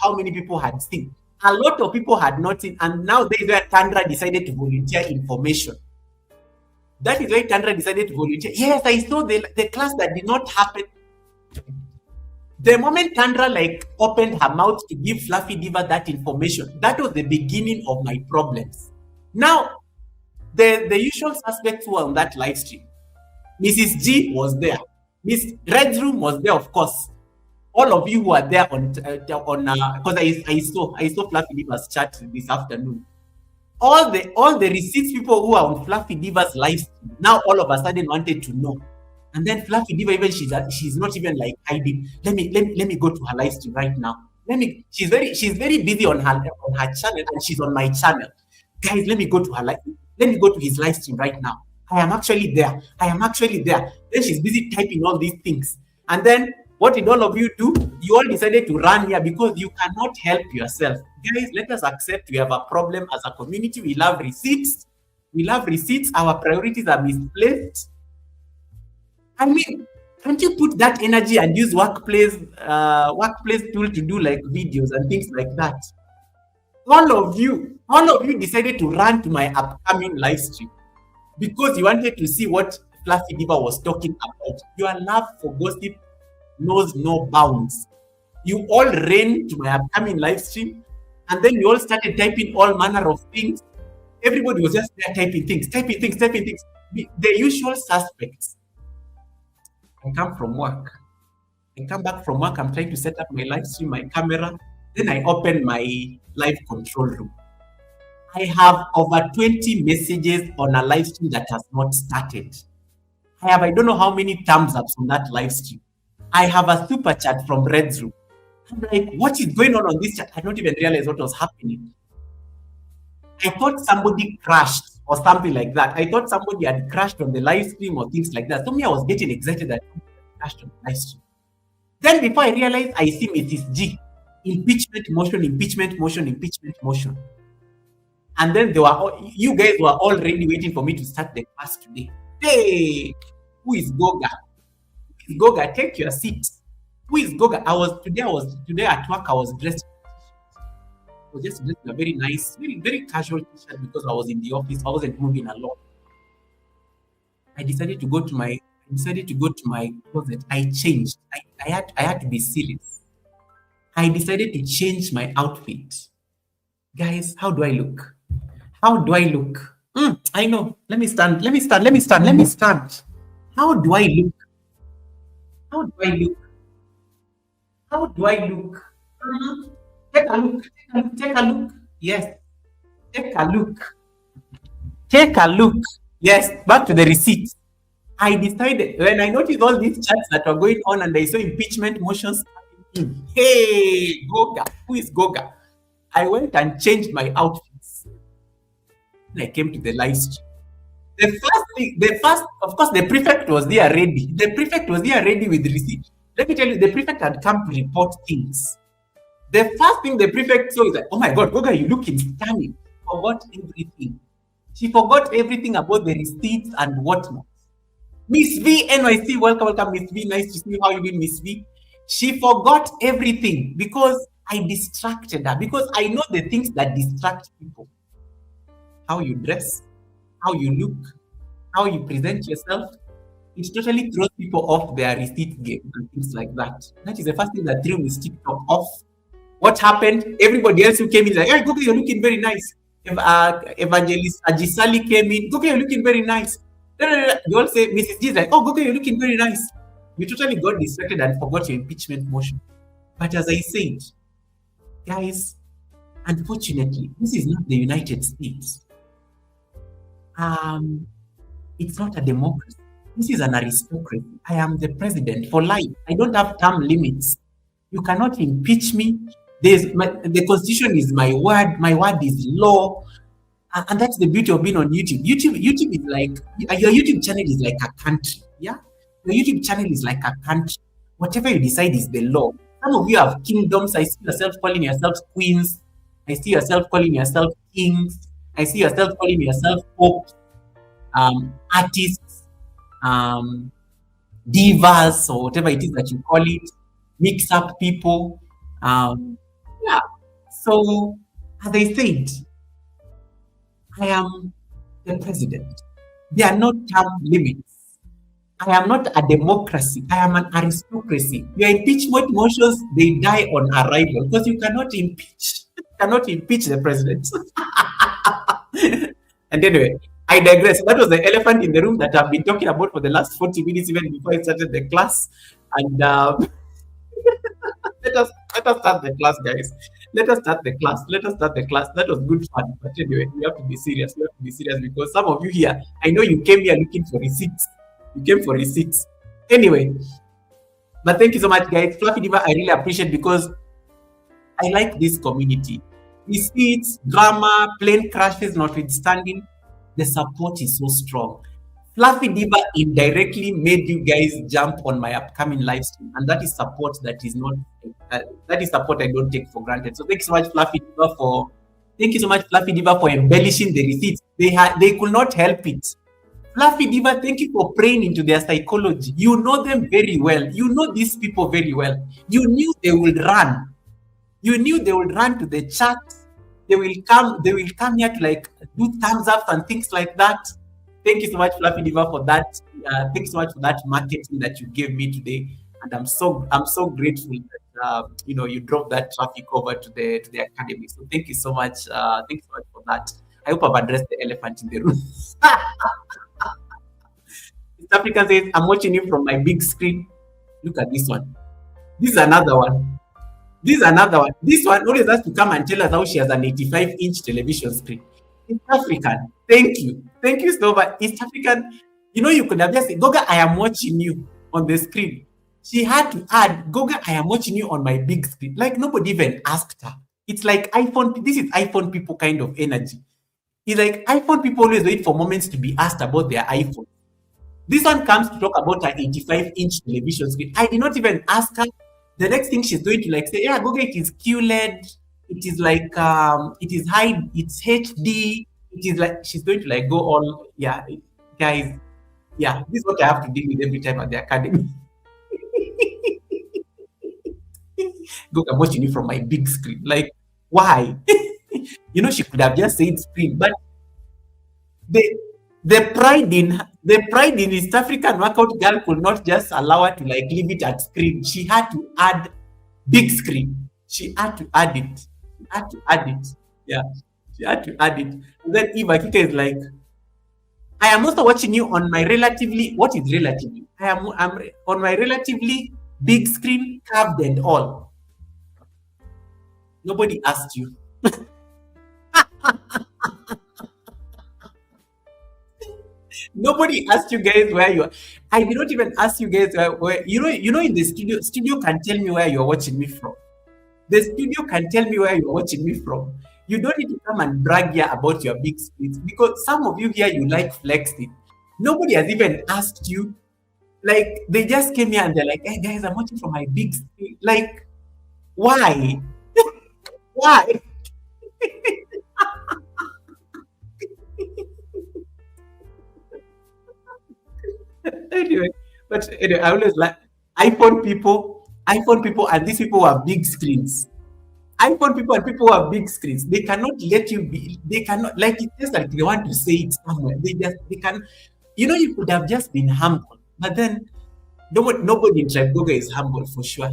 how many people had seen. A lot of people had not seen, and now there is where Tandra decided to volunteer information. That is why Tandra decided to volunteer. Yes, I saw the class that did not happen. The moment Tandra opened her mouth to give Fluffy Diva that information, that was the beginning of my problems. Now, the usual suspects were on that live stream. Mrs. G was there. Miss Red's Room was there, of course. All of you who are there because I saw Fluffy Diva's chat this afternoon. All the receipts people who are on Fluffy Diva's live stream now all of a sudden wanted to know. And then Fluffy Diva, even she's not even hiding. Let me go to her live stream right now. She's very busy on her channel, and she's on my channel. Guys, let me go to his live stream right now. I am actually there. Then she's busy typing all these things. And then what did all of you do? You all decided to run here because you cannot help yourself. Guys, let us accept we have a problem as a community. We love receipts. Our priorities are misplaced. I mean, can't you put that energy and use workplace tool to do videos and things like that? All of you decided to run to my upcoming live stream because you wanted to see what Fluffy Diva was talking about. Your love for gossip knows no bounds. You all ran to my upcoming live stream, and then you all started typing all manner of things. Everybody was just there typing things, typing things, typing things. The usual suspects. I come from work. I come back from work. I'm trying to set up my live stream, my camera. Then I open my live control room. I have over 20 messages on a live stream that has not started. I don't know how many thumbs ups on that live stream. I have a super chat from Red's room. I'm like, what is going on this chat? I don't even realize what was happening. I thought somebody crashed or something like that. I thought somebody had crashed on the live stream or things like that. So me, I was getting excited that somebody crashed on the live stream. Then before I realized, I see Mrs. G. Impeachment motion, impeachment motion, impeachment motion. And then you guys were already waiting for me to start the class today. Hey, who is Goga? Who is Goga? Take your seat. Who is Goga? Today at work. I was dressed. I was just dressed in a very nice, very, very casual t-shirt because I was in the office. I wasn't moving a lot. I decided to go to my closet. I changed. I had to be serious. I decided to change my outfit. Guys, how do I look? How do I look? I know. Let me stand. How do I look? How do I look? How do I look? Take a look. Take a look. Yes. Take a look. Take a look. Yes. Back to the receipt. I decided when I noticed all these chats that were going on and I saw impeachment motions coming in. Hey, Goga. Who is Goga? I went and changed my outfits. I came to the live stream. Of course, the prefect was there ready. The prefect was there ready with receipt. Let me tell you, the prefect had come to report things. The first thing the prefect saw is like, oh my God, Goga, you looking stunning. Forgot everything. She forgot everything about the receipts and whatnot. Miss V, NYC, welcome, Miss V. Nice to see you. How you doing, Miss V? She forgot everything because I distracted her. Because I know the things that distract people. How you dress, how you look, how you present yourself. It totally throws people off their receipt game and things like that. That is the first thing that threw Miss TikTok off. What happened? Everybody else who came in like, hey, Gogo, you're looking very nice. Evangelist Ajisali came in. Gogo, you're looking very nice. You all say, Mrs. G is like, oh, Gogo, you're looking very nice. You totally got distracted and forgot your impeachment motion. But as I said, guys, unfortunately, this is not the United States. It's not a democracy. This is an aristocracy. I am the president for life. I don't have term limits. You cannot impeach me. The constitution is my word. My word is law. And that's the beauty of being on YouTube. YouTube is like, your YouTube channel is like a country. Yeah? Your YouTube channel is like a country. Whatever you decide is the law. Some of you have kingdoms. I see yourself calling yourselves queens. I see yourself calling yourself kings. I see yourself calling yourself popes, artists, divas, or whatever it is that you call it, mix up people. Yeah. So, as I said, I am the president. There are no term limits. I am not a democracy. I am an aristocracy. Your impeachment motions, they die on arrival because you cannot impeach. You cannot impeach the president. And anyway, I digress. That was the elephant in the room that I've been talking about for the last 40 minutes, even before I started the class. And let us start the class, guys. Let us start the class. That was good fun. But anyway, we have to be serious. Because some of you here, I know you came here looking for receipts. Anyway, but thank you so much, guys. Fluffy Diva, I really appreciate because I like this community. Receipts, drama, plane crashes notwithstanding, the support is so strong. Fluffy Diva indirectly made you guys jump on my upcoming live stream, and that is support that is not that is support I don't take for granted. So thank you so much, Fluffy Diva, for embellishing the receipts. They could not help it. Fluffy Diva, thank you for praying into their psychology. You know them very well. You know these people very well. You knew they would run. You knew they would run to the chat They will come here to like do thumbs up and things like that. Thank you so much, Fluffy Diva, for that. Thanks so much for that marketing that you gave me today, and I'm so grateful that you drove that traffic over to the academy. So thank you so much. Thank you so much for that. I hope I've addressed the elephant in the room. East African says, "I'm watching you from my big screen. Look at this one. This is another one. This is another one. This one always has to come and tell us how she has an 85-inch television screen. East African. Thank you. Thank you so much. East African. You could have just said, Goga, I am watching you on the screen. She had to add, Goga, I am watching you on my big screen. Like nobody even asked her. It's like iPhone. This is iPhone people kind of energy. It's like iPhone people always wait for moments to be asked about their iPhone. This one comes to talk about her 85-inch television screen. I did not even ask her. The next thing she's going to like say, yeah, Google, it is QLED. It is like it is high, it's HD. It is like she's going to like go all, yeah, guys. Yeah, this is what I have to deal with every time at the academy. Go, I'm watching you from my big screen. Like, why? She could have just said screen, but the the pride in East African workout girl could not just allow her to like leave it at screen. She had to add big screen. She had to add it. She had to add it. Yeah, she had to add it. And then Eva Kika is like, I am also watching you on my relatively, what is relatively? I'm on my relatively big screen, curved and all. Nobody asked you. Nobody asked you guys where you are. I did not even ask you guys where in the studio can tell me where you're watching me from. The studio can tell me where you're watching me from. You don't need to come and brag here about your big screens because some of you here you like flexing. Nobody has even asked you. Like they just came here and they're like, hey guys, I'm watching from my big screen. Like, why? Why? Anyway, I always like iPhone people, and these people who have big screens. iPhone people and people who have big screens, they cannot let you be. They cannot like it's just like they want to say it somewhere. They can. You could have just been humble, but then nobody in Tribe Goga is humble for sure.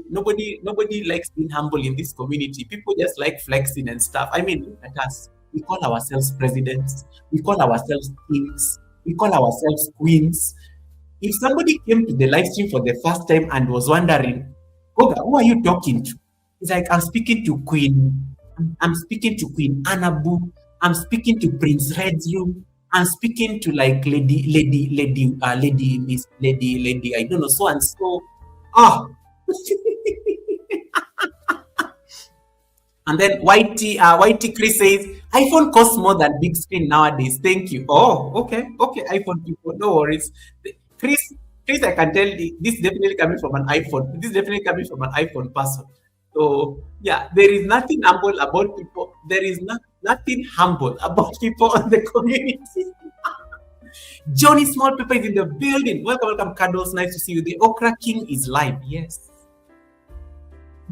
Nobody likes being humble in this community. People just like flexing and stuff. I mean, look at us. We call ourselves presidents. We call ourselves kings. We call ourselves queens. If somebody came to the live stream for the first time and was wondering, Goga, who are you talking to? It's like, I'm speaking to I'm speaking to Queen Anabu. I'm speaking to Prince Redroom. I'm speaking to like lady, I don't know, so and so. Oh. And then YT Chris says, iPhone costs more than big screen nowadays. Thank you. Oh, okay, iPhone people, no worries. Chris, I can tell you, this is definitely coming from an iPhone. This is definitely coming from an iPhone person. So yeah, there is nothing humble about people. There is nothing humble about people on the community. Johnny Small Pepper is in the building. Welcome, Candles. Nice to see you. The Okra King is live. Yes.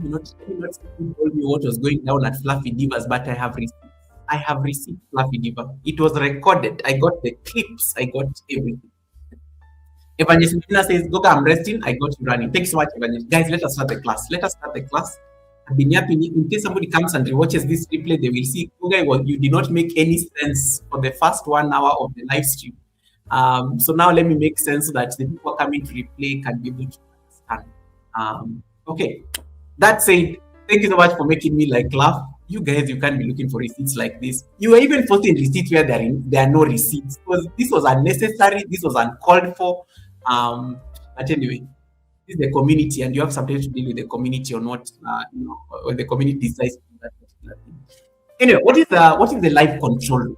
You not told me what was going down at Fluffy Divas, but I have received Fluffy Diva. It was recorded. I got the clips. I got everything. Evangelist Nina says, Goga, I'm resting. I got you running. Thanks so much, Evangelist. Guys, let us start the class. I've been yapping. In case somebody comes and watches this replay, they will see, Goga, you did not make any sense for the first 1 hour of the live stream. So now let me make sense so that the people coming to replay can be able to understand. Okay. That said, thank you so much for making me like laugh. You guys, you can't be looking for receipts like this. You were even posting receipts where there are no receipts. This was unnecessary. This was uncalled for. But anyway, this is the community, and you have sometimes to deal with the community or not. When the community decides to do that particular thing. Anyway, what is the live control room?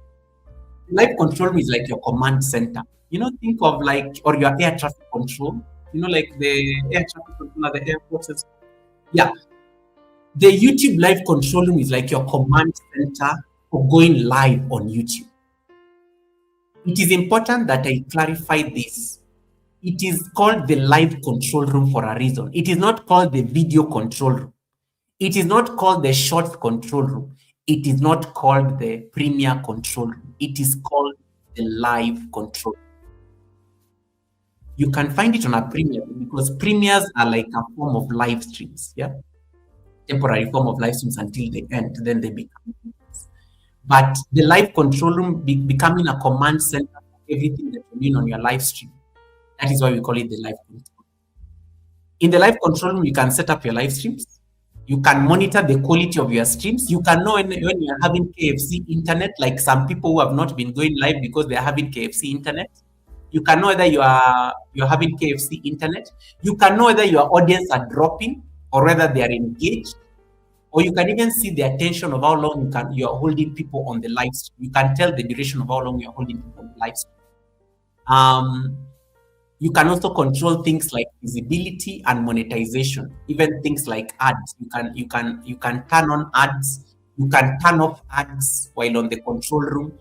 Live control room is like your command center. Think of like or your air traffic control. Like the air traffic control at the airports. Yeah. The YouTube live control room is like your command center for going live on YouTube. It is important that I clarify this. It is called the live control room for a reason. It is not called the video control room. It is not called the short control room. It is not called the Premier Control Room. It is called the Live Control. You can find it on a Premier because Premiers are like a form of live streams, yeah, temporary form of live streams until they end, then they become. But the live control room becoming a command center for everything that you're doing on your live stream. That is why we call it the live control. In the live control room, you can set up your live streams. You can monitor the quality of your streams. You can know when you're having KFC internet, like some people who have not been going live because they're having KFC internet. You can know whether you're having KFC internet. You can know whether your audience are dropping or whether they are engaged. Or you can even see the attention of how long you're holding people on the live stream. You can tell the duration of how long you're holding people on the live stream. You can also control things like visibility and monetization, even things like ads. You can turn on ads, you can turn off ads while on the control room.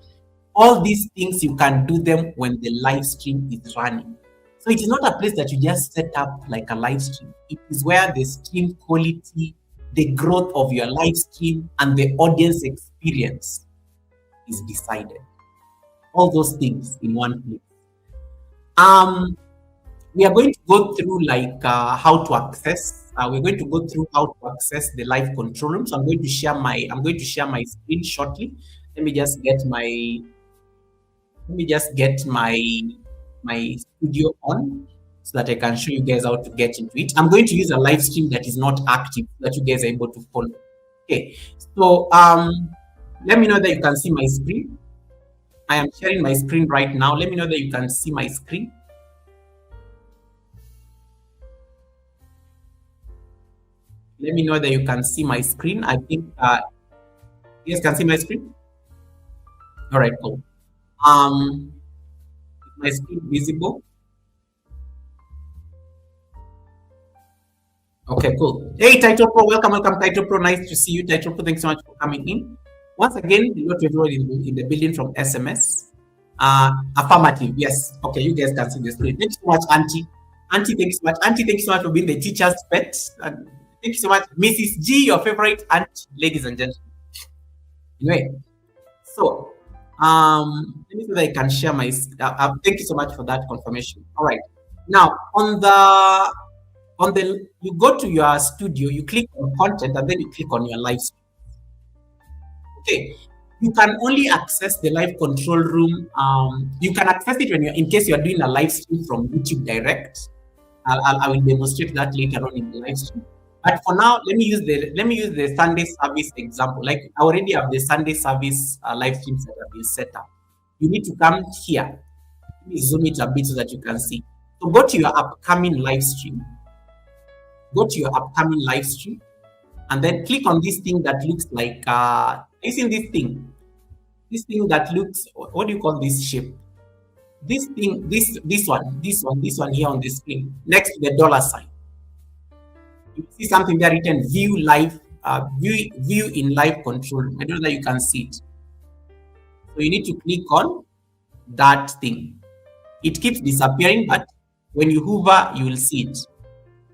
All these things you can do them when the live stream is running. So it is not a place that you just set up like a live stream. It is where the stream quality, the growth of your live stream, and the audience experience is decided. All those things in one place. We are going to go through like how to access. We're going to go through how to access the live control room. So I'm going to share my screen shortly. Let me just get my studio on so that I can show you guys how to get into it. I'm going to use a live stream that is not active so that you guys are able to follow. Okay, so let me know that you can see my screen. I am sharing my screen right now. Let me know that you can see my screen. Let me know that you can see my screen. I think you guys can see my screen. All right, cool. Is my screen visible? Okay, cool. Hey, Title Pro, welcome, Title Pro. Nice to see you, Title Pro. Thanks so much for coming in. Once again, you know to everyone in the building from SMS. Affirmative, yes. Okay, you guys can see the screen. Thank you so much, Auntie. Auntie, thank you so much. Auntie, thank you so much for being the teacher's pet. And thank you so much, Mrs. G, your favorite aunt, ladies and gentlemen. Anyway, so let me see that I can share my. Thank you so much for that confirmation. All right, now on the you go to your studio, you click on content, and then you click on your live stream. Okay, you can only access the live control room. You can access it when in case you're doing a live stream from YouTube Direct. I will demonstrate that later on in the live stream. But for now, let me use the Sunday service example. Like I already have the Sunday service live streams that have been set up. You need to come here. Let me zoom it a bit so that you can see. So go to your upcoming live stream. Go to your upcoming live stream, and then click on this thing that looks like. You see this thing? This thing that looks. What do you call this shape? This thing. This one here on the screen next to the dollar sign. You see something there written view live, view in live control. I don't know that you can see it. So you need to click on that thing. It keeps disappearing, but when you hover, you will see it.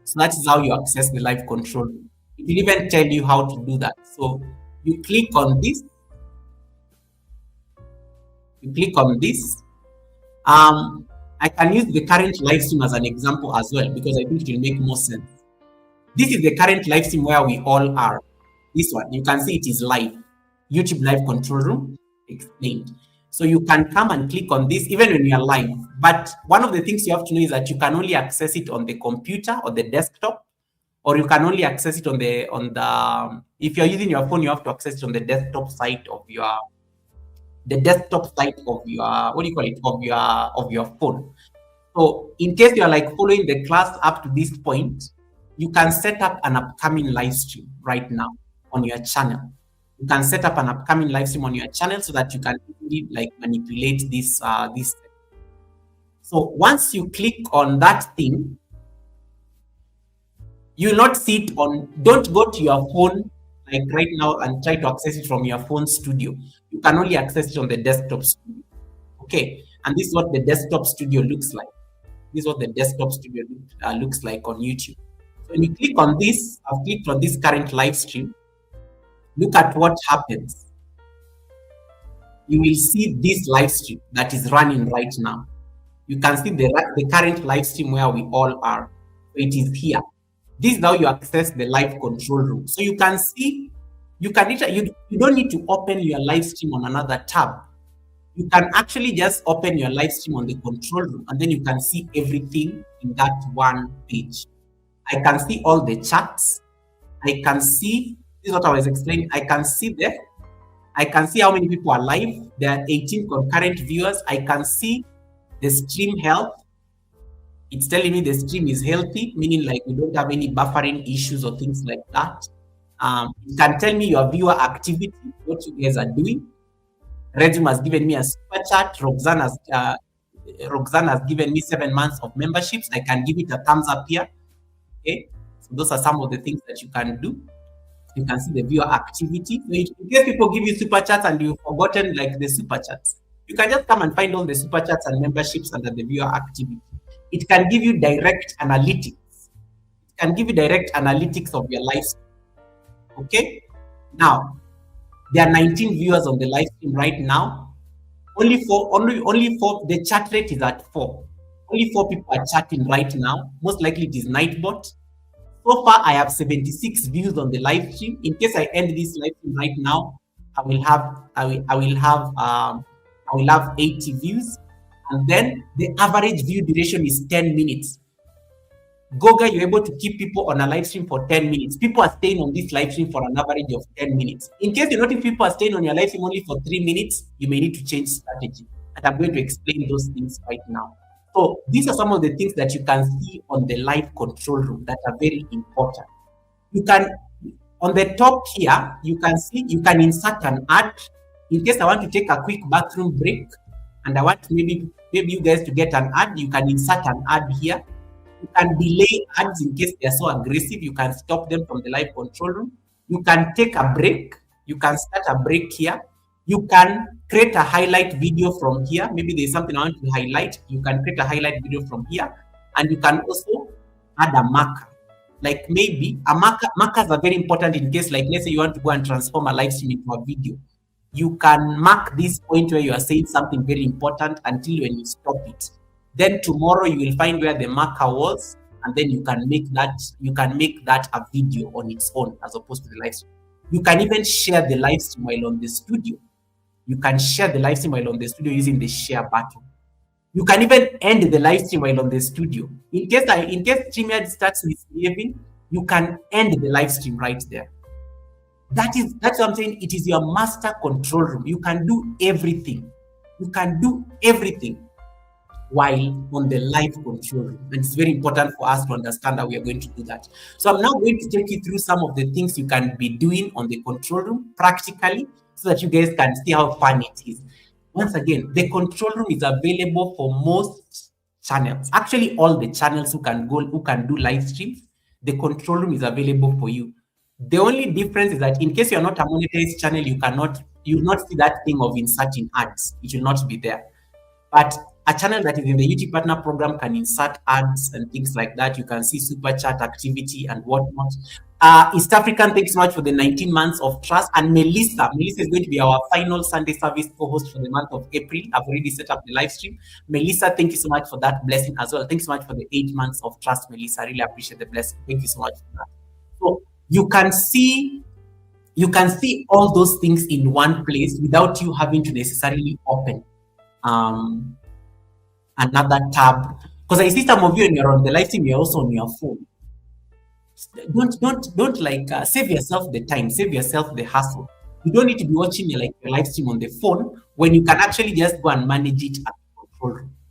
So that is how you access the live control. It will even tell you how to do that. So you click on this. You click on this. I can use the current live stream as an example as well because I think it will make more sense. This is the current live stream where we all are. This one, you can see it is live. YouTube live control room explained. So you can come and click on this even when you are live. But one of the things you have to know is that you can only access it on the computer or the desktop, or you can only access it on the if you're using your phone, you have to access it on the desktop side of your what do you call it, of your phone. So in case you're like following the class up to this point, you can set up an upcoming live stream right now on your channel. You can set up an upcoming live stream on your channel so that you can really like manipulate this. So once you click on that thing, you will not see it on. Don't go to your phone like right now and try to access it from your phone studio. You can only access it on the desktop studio. Okay, and this is what the desktop studio looks like. This is what the desktop studio looks like on YouTube. So when you click on this, I've clicked on this current live stream. Look at what happens. You will see this live stream that is running right now. You can see the current live stream where we all are. So it is here. This is how you access the live control room. So you can see, you don't need to open your live stream on another tab. You can actually just open your live stream on the control room, and then you can see everything in that one page. I can see all the chats. I can see, this is what I was explaining. I can see how many people are live. There are 18 concurrent viewers. I can see the stream health. It's telling me the stream is healthy, meaning like we don't have any buffering issues or things like that. It can tell me your viewer activity, what you guys are doing. Regime has given me a super chat. Roxanne has given me 7 months of memberships. I can give it a thumbs up here. Okay, so those are some of the things that you can do. You can see the viewer activity. So in case people give you super chats and you've forgotten like the super chats, you can just come and find all the super chats and memberships under the viewer activity. It can give you direct analytics. It can give you direct analytics of your live stream. Okay, now there are 19 viewers on the live stream right now. Only four, the chat rate is at 4. Only 4 people are chatting right now. Most likely it is Nightbot. So far, I have 76 views on the live stream. In case I end this live stream right now, I will have 80 views, and then the average view duration is 10 minutes. Goga, you're able to keep people on a live stream for 10 minutes. People are staying on this live stream for an average of 10 minutes. In case you notice people are staying on your live stream only for 3 minutes, you may need to change strategy. And I'm going to explain those things right now. So these are some of the things that you can see on the live control room that are very important. You can, on the top here, you can see, you can insert an ad. In case I want to take a quick bathroom break and I want maybe you guys to get an ad, you can insert an ad here. You can delay ads in case they're so aggressive. You can stop them from the live control room. You can take a break. You can start a break here. You can create a highlight video from here. Maybe there's something I want to highlight. You can create a highlight video from here. And you can also add a marker. Like maybe a marker. Markers are very important in case, like, let's say you want to go and transform a live stream into a video. You can mark this point where you are saying something very important until when you stop it. Then tomorrow you will find where the marker was, and then you can make that a video on its own as opposed to the live stream. You can even share the live stream while on the studio. You can share the live stream while on the studio using the share button. You can even end the live stream while on the studio. In case StreamYard starts misbehaving, you can end the live stream right there. That's what I'm saying. It is your master control room. You can do everything. You can do everything while on the live control room. And it's very important for us to understand that we are going to do that. So I'm now going to take you through some of the things you can be doing on the control room practically so that you guys can see how fun it is. Once again, the control room is available for most channels. Actually, all the channels who can do live streams, the control room is available for you. The only difference is that in case you're not a monetized channel, you will not see that thing of inserting ads. It will not be there. But a channel that is in the YouTube Partner Program can insert ads and things like that. You can see super chat activity and whatnot. East African, thanks so much for the 19 months of trust. And Melissa is going to be our final Sunday service co-host for the month of April. I've already set up the live stream. Melissa, thank you so much for that blessing as well. Thanks so much for the 8 months of trust, Melissa. I really appreciate the blessing. Thank you so much for that. So you can see all those things in one place without you having to necessarily open another tab, because I see some of you when you're on the live stream, you're also on your phone. Don't save yourself the time, save yourself the hassle. You don't need to be watching your live stream on the phone when you can actually just go and manage it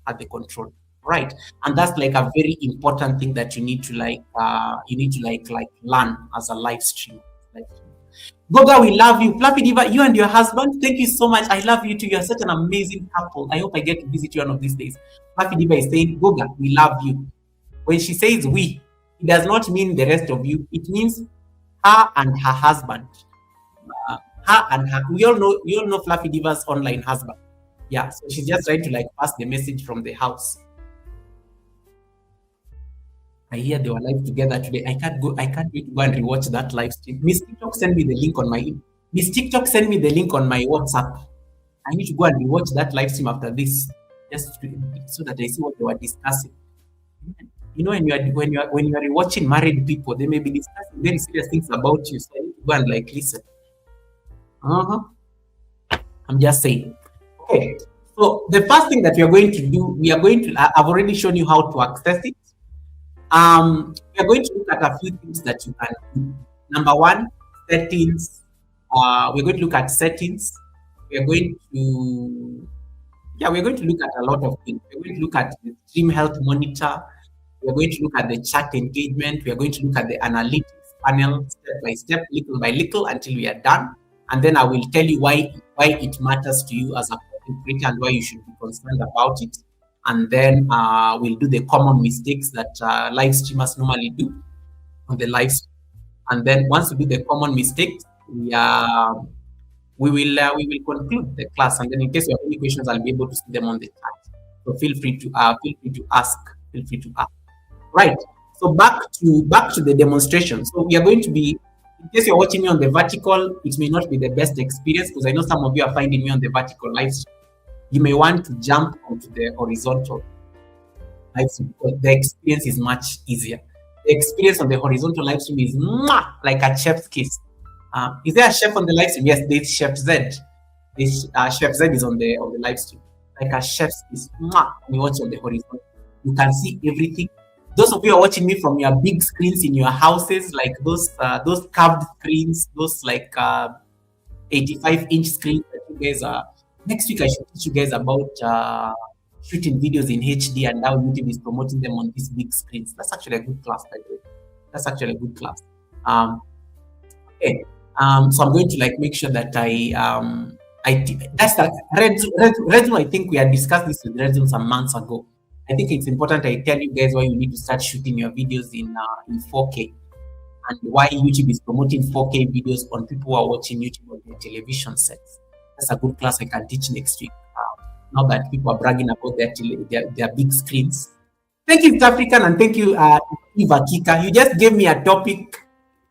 at the control, right? And that's like a very important thing that you need to learn as a live stream. Goga, we love you. Fluffy Diva, you and your husband, thank you so much. I love you too. You're such an amazing couple. I hope I get to visit you one of these days. Fluffy Diva is saying, Goga, we love you. When she says we, it does not mean the rest of you. It means her and her husband. We all know Fluffy Diva's online husband. Yeah, so she's just trying to pass the message from the house. I hear they were live together today. I can't wait to go and rewatch that live stream. Miss TikTok, send me the link on my Miss TikTok send me the link on my WhatsApp. I need to go and rewatch that live stream after this, so that I see what they were discussing. You know, when you are rewatching married people, they may be discussing very serious things about you. So I need to go and like listen. Uh-huh. I'm just saying. Okay. So the first thing that we are going to do, we are going to. I've already shown you how to access it. We are going to look at a few things that you can do. Number one, settings. We're going to look at settings. We are going to, yeah, we're going to look at a lot of things. We're going to look at the stream health monitor. We're going to look at the chat engagement. We are going to look at the analytics panel step by step, little by little, until we are done. And then I will tell you why it matters to you as a content creator and why you should be concerned about it. And then we'll do the common mistakes that live streamers normally do on the live stream. And then once we do the common mistakes, we will conclude the class. And then in case you have any questions, I'll be able to see them on the chat. So feel free to ask. Feel free to ask. Right. So back to the demonstration. So we are going to be, in case you're watching me on the vertical, it may not be the best experience because I know some of you are finding me on the vertical live stream. You may want to jump onto the horizontal live stream because the experience is much easier. The experience on the horizontal live stream is like a chef's kiss. Is there a chef on the live stream? Yes, there's Chef Z. This Chef Z is on the live stream. Like a chef's kiss. When you watch on the horizontal, you can see everything. Those of you are watching me from your big screens in your houses, like those curved screens, those like 85-inch screens that you guys are. Next week I should teach you guys about shooting videos in HD and how YouTube is promoting them on these big screens. That's actually a good class, by the way. That's actually a good class. Okay. So I'm going to like make sure that that's that Redzoom. I think we had discussed this with Redzoom some months ago. I think it's important I tell you guys why you need to start shooting your videos in 4K and why YouTube is promoting 4K videos on people who are watching YouTube on their television sets. That's a good class I can teach next week. Now that people are bragging about their big screens. Thank you, South African, and thank you, Eva Kika. You just gave me a topic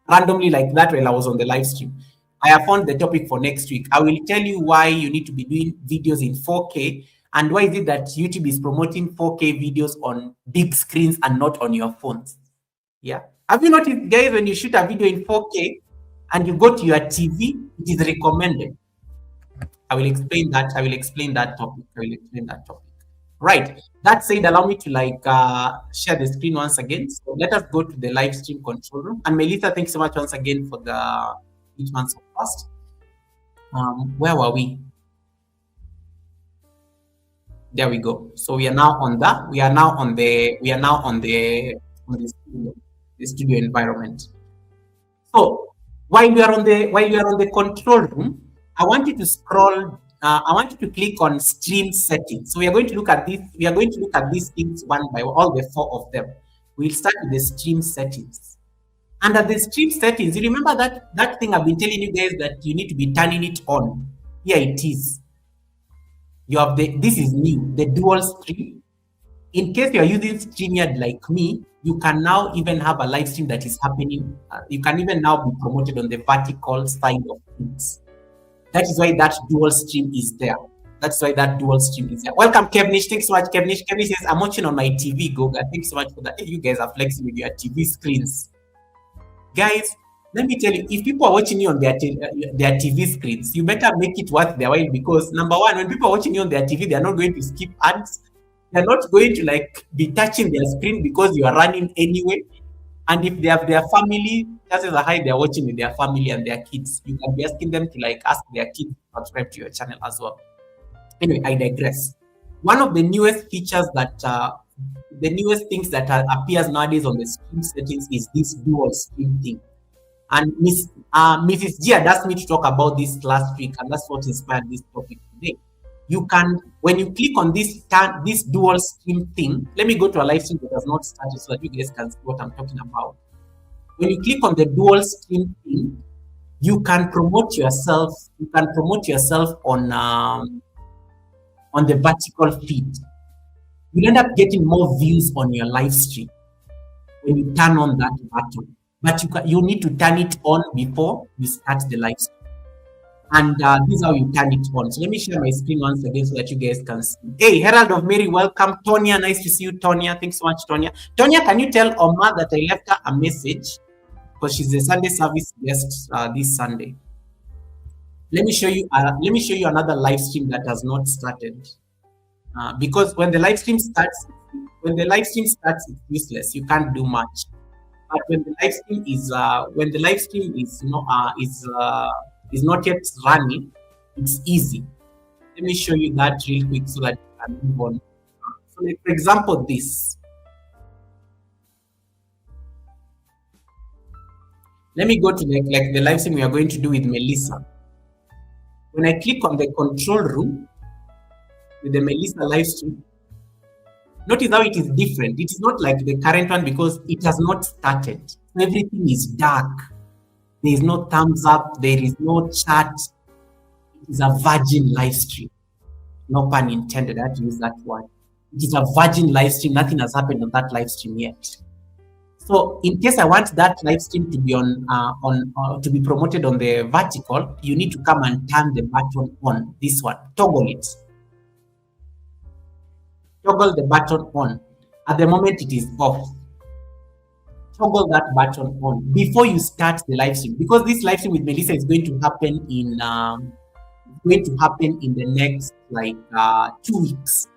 randomly like that while I was on the live stream. I have found the topic for next week. I will tell you why you need to be doing videos in 4K and why is it that YouTube is promoting 4K videos on big screens and not on your phones. Yeah. Have you noticed, guys, when you shoot a video in 4K and you go to your TV, it is recommended. I will explain that. I will explain that topic. Right. That said, allow me to like share the screen once again. So let us go to the live stream control room. And Melissa, thanks so much once again for the each month so fast. Where were we? There we go. So we are now on the studio environment. So while you are on the control room, I want you to scroll. I want you to click on stream settings. So we are going to look at this. We are going to look at these things one by one, all the 4 of them. We'll start with the stream settings. Under the stream settings, you remember that thing I've been telling you guys that you need to be turning it on. Here it is. You have this is new, the dual stream. In case you are using StreamYard like me, you can now even have a live stream that is happening. You can even now be promoted on the vertical side of things. That is why that dual stream is there. Welcome, Kevnish. Thanks so much, Kevnish. Kevnish says, I'm watching on my TV, Goga. Thanks so much for that. You guys are flexing with your TV screens. Guys, let me tell you, if people are watching you on their TV screens, you better make it worth their while because number one, when people are watching you on their TV, they're not going to skip ads. They're not going to like be touching their screen because you are running anyway. And if they have their family, chances are high they're watching with their family and their kids. You can be asking them to like ask their kids to subscribe to your channel as well. Anyway, I digress. One of the newest features that, the newest things that appears nowadays on the stream settings is this dual stream thing. And Mrs. G had asked me to talk about this last week, and that's what inspired this topic today. You can, when you click on this dual stream thing, let me go to a live stream that has not started so that you guys can see what I'm talking about. When you click on the dual stream thing, you can promote yourself. You can promote yourself on the vertical feed. You'll end up getting more views on your live stream when you turn on that button. But you need to turn it on before you start the live stream. And this is how you turn it on. So let me share my screen once again so that you guys can see. Hey, Herald of Mary, welcome. Tonya, nice to see you, Tonya. Thanks so much, Tonya. Tonya, can you tell Oma that I left her a message because she's a Sunday service guest this Sunday? Let me show you. Let me show you another live stream that has not started. Because when the live stream starts, it's useless. You can't do much. But when the live stream is not yet running, it's easy. Let me show you that real quick so that you can move on. So, like, for example, this. Let me go to like the live stream we are going to do with Melissa. When I click on the control room with the Melissa live stream, notice how it is different. It is not like the current one because it has not started. Everything is dark. There is no thumbs up. There is no chat. It is a virgin live stream. No pun intended. I had to use that word. It is a virgin live stream. Nothing has happened on that live stream yet. So, in case I want that live stream to be to be promoted on the vertical, you need to come and turn the button on. This one, toggle it. Toggle the button on. At the moment, it is off. Toggle that button on before you start the live stream, because this live stream with Melissa is going to happen in the next 2 weeks.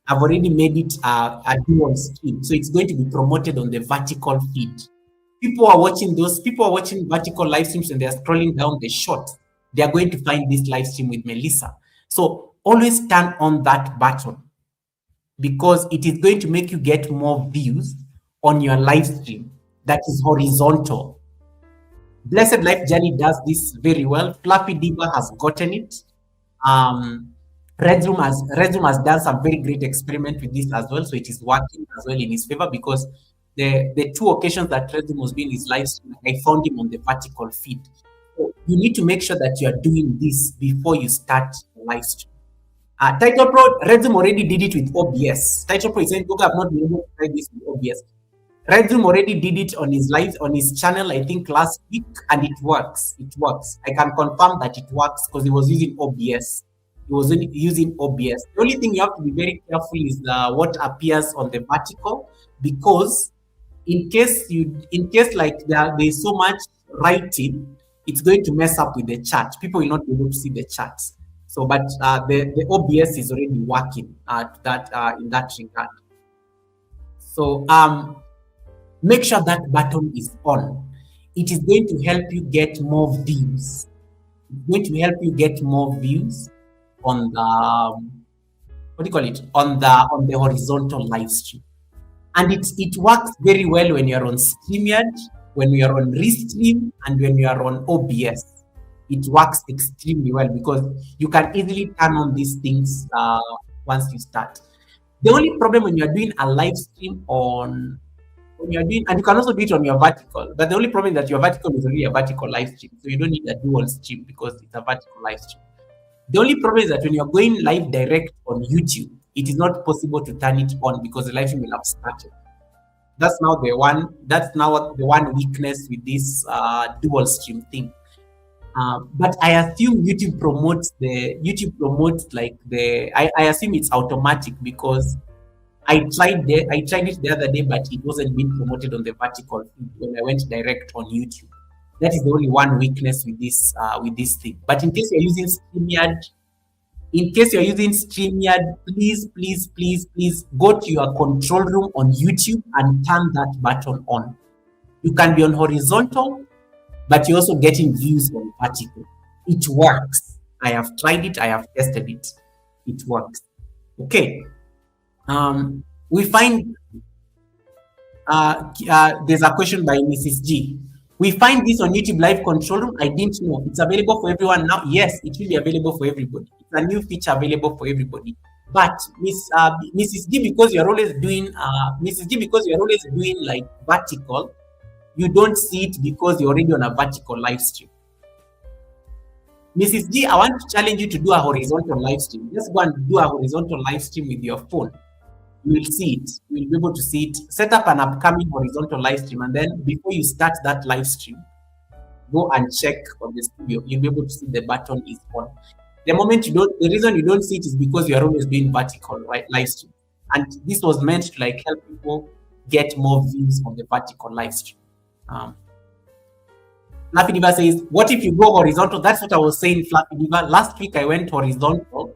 I've already made it a dual stream, so it's going to be promoted on the vertical feed. People are watching vertical live streams and they are scrolling down the short. They are going to find this live stream with Melissa. So always turn on that button because it is going to make you get more views on your live stream that is horizontal. Blessed Life Journey does this very well. Flappy Diva has gotten it. Red Room has done some very great experiment with this as well, so it is working as well in his favor because the 2 occasions that Red Room was doing his live stream, I found him on the vertical feed. So you need to make sure that you are doing this before you start the live stream. Title Pro, Red Room already did it with OBS. Title Pro is saying, "Look, I've not been able to try this with OBS." Red Room already did it on his channel, I think last week, and it works. It works. I can confirm that it works because he was using OBS. He was using OBS. The only thing you have to be very careful is what appears on the vertical, because in case like there is so much writing, it's going to mess up with the chat. People will not be able to see the chat. So, but the OBS is already working in that regard. So make sure that button is on. It is going to help you get more views. It's going to help you get more views on the on the horizontal live stream. And it works very well when you're on StreamYard, when you're on Restream, and when you're on OBS. It works extremely well because you can easily turn on these things once you start. The only problem when you're doing a live stream and you can also do it on your vertical, but the only problem is that your vertical is already a vertical live stream, so you don't need a dual stream because it's a vertical live stream. The only problem is that when you're going live direct on YouTube, it is not possible to turn it on because the live stream will have started. That's now the one weakness with this dual stream thing. But I assume YouTube promotes I assume it's automatic because I tried it the other day, but it wasn't being promoted on the vertical feed when I went direct on YouTube. That is the only one weakness with this thing. But in case you're using StreamYard, please go to your control room on YouTube and turn that button on. You can be on horizontal, but you're also getting views on vertical. It works. I have tried it. I have tested it. It works. Okay. We find there's a question by Mrs. G. We find this on YouTube Live Control Room. I didn't know. It's available for everyone now. Yes, it will be available for everybody. It's a new feature available for everybody. But Mrs. G, because you're always doing like vertical, you don't see it because you're already on a vertical live stream. Mrs. G, I want to challenge you to do a horizontal live stream. Just go and do a horizontal live stream with your phone. You will see it. You will be able to see it. Set up an upcoming horizontal live stream, and then before you start that live stream, go and check on the studio, you'll be able to see the button is on. The moment you don't, the reason you don't see it is because you are always doing vertical, right, live stream. And this was meant to like help people get more views on the vertical live stream. Fluffy Diva says, what if you go horizontal? That's what I was saying, Fluffy Diva. Last week I went horizontal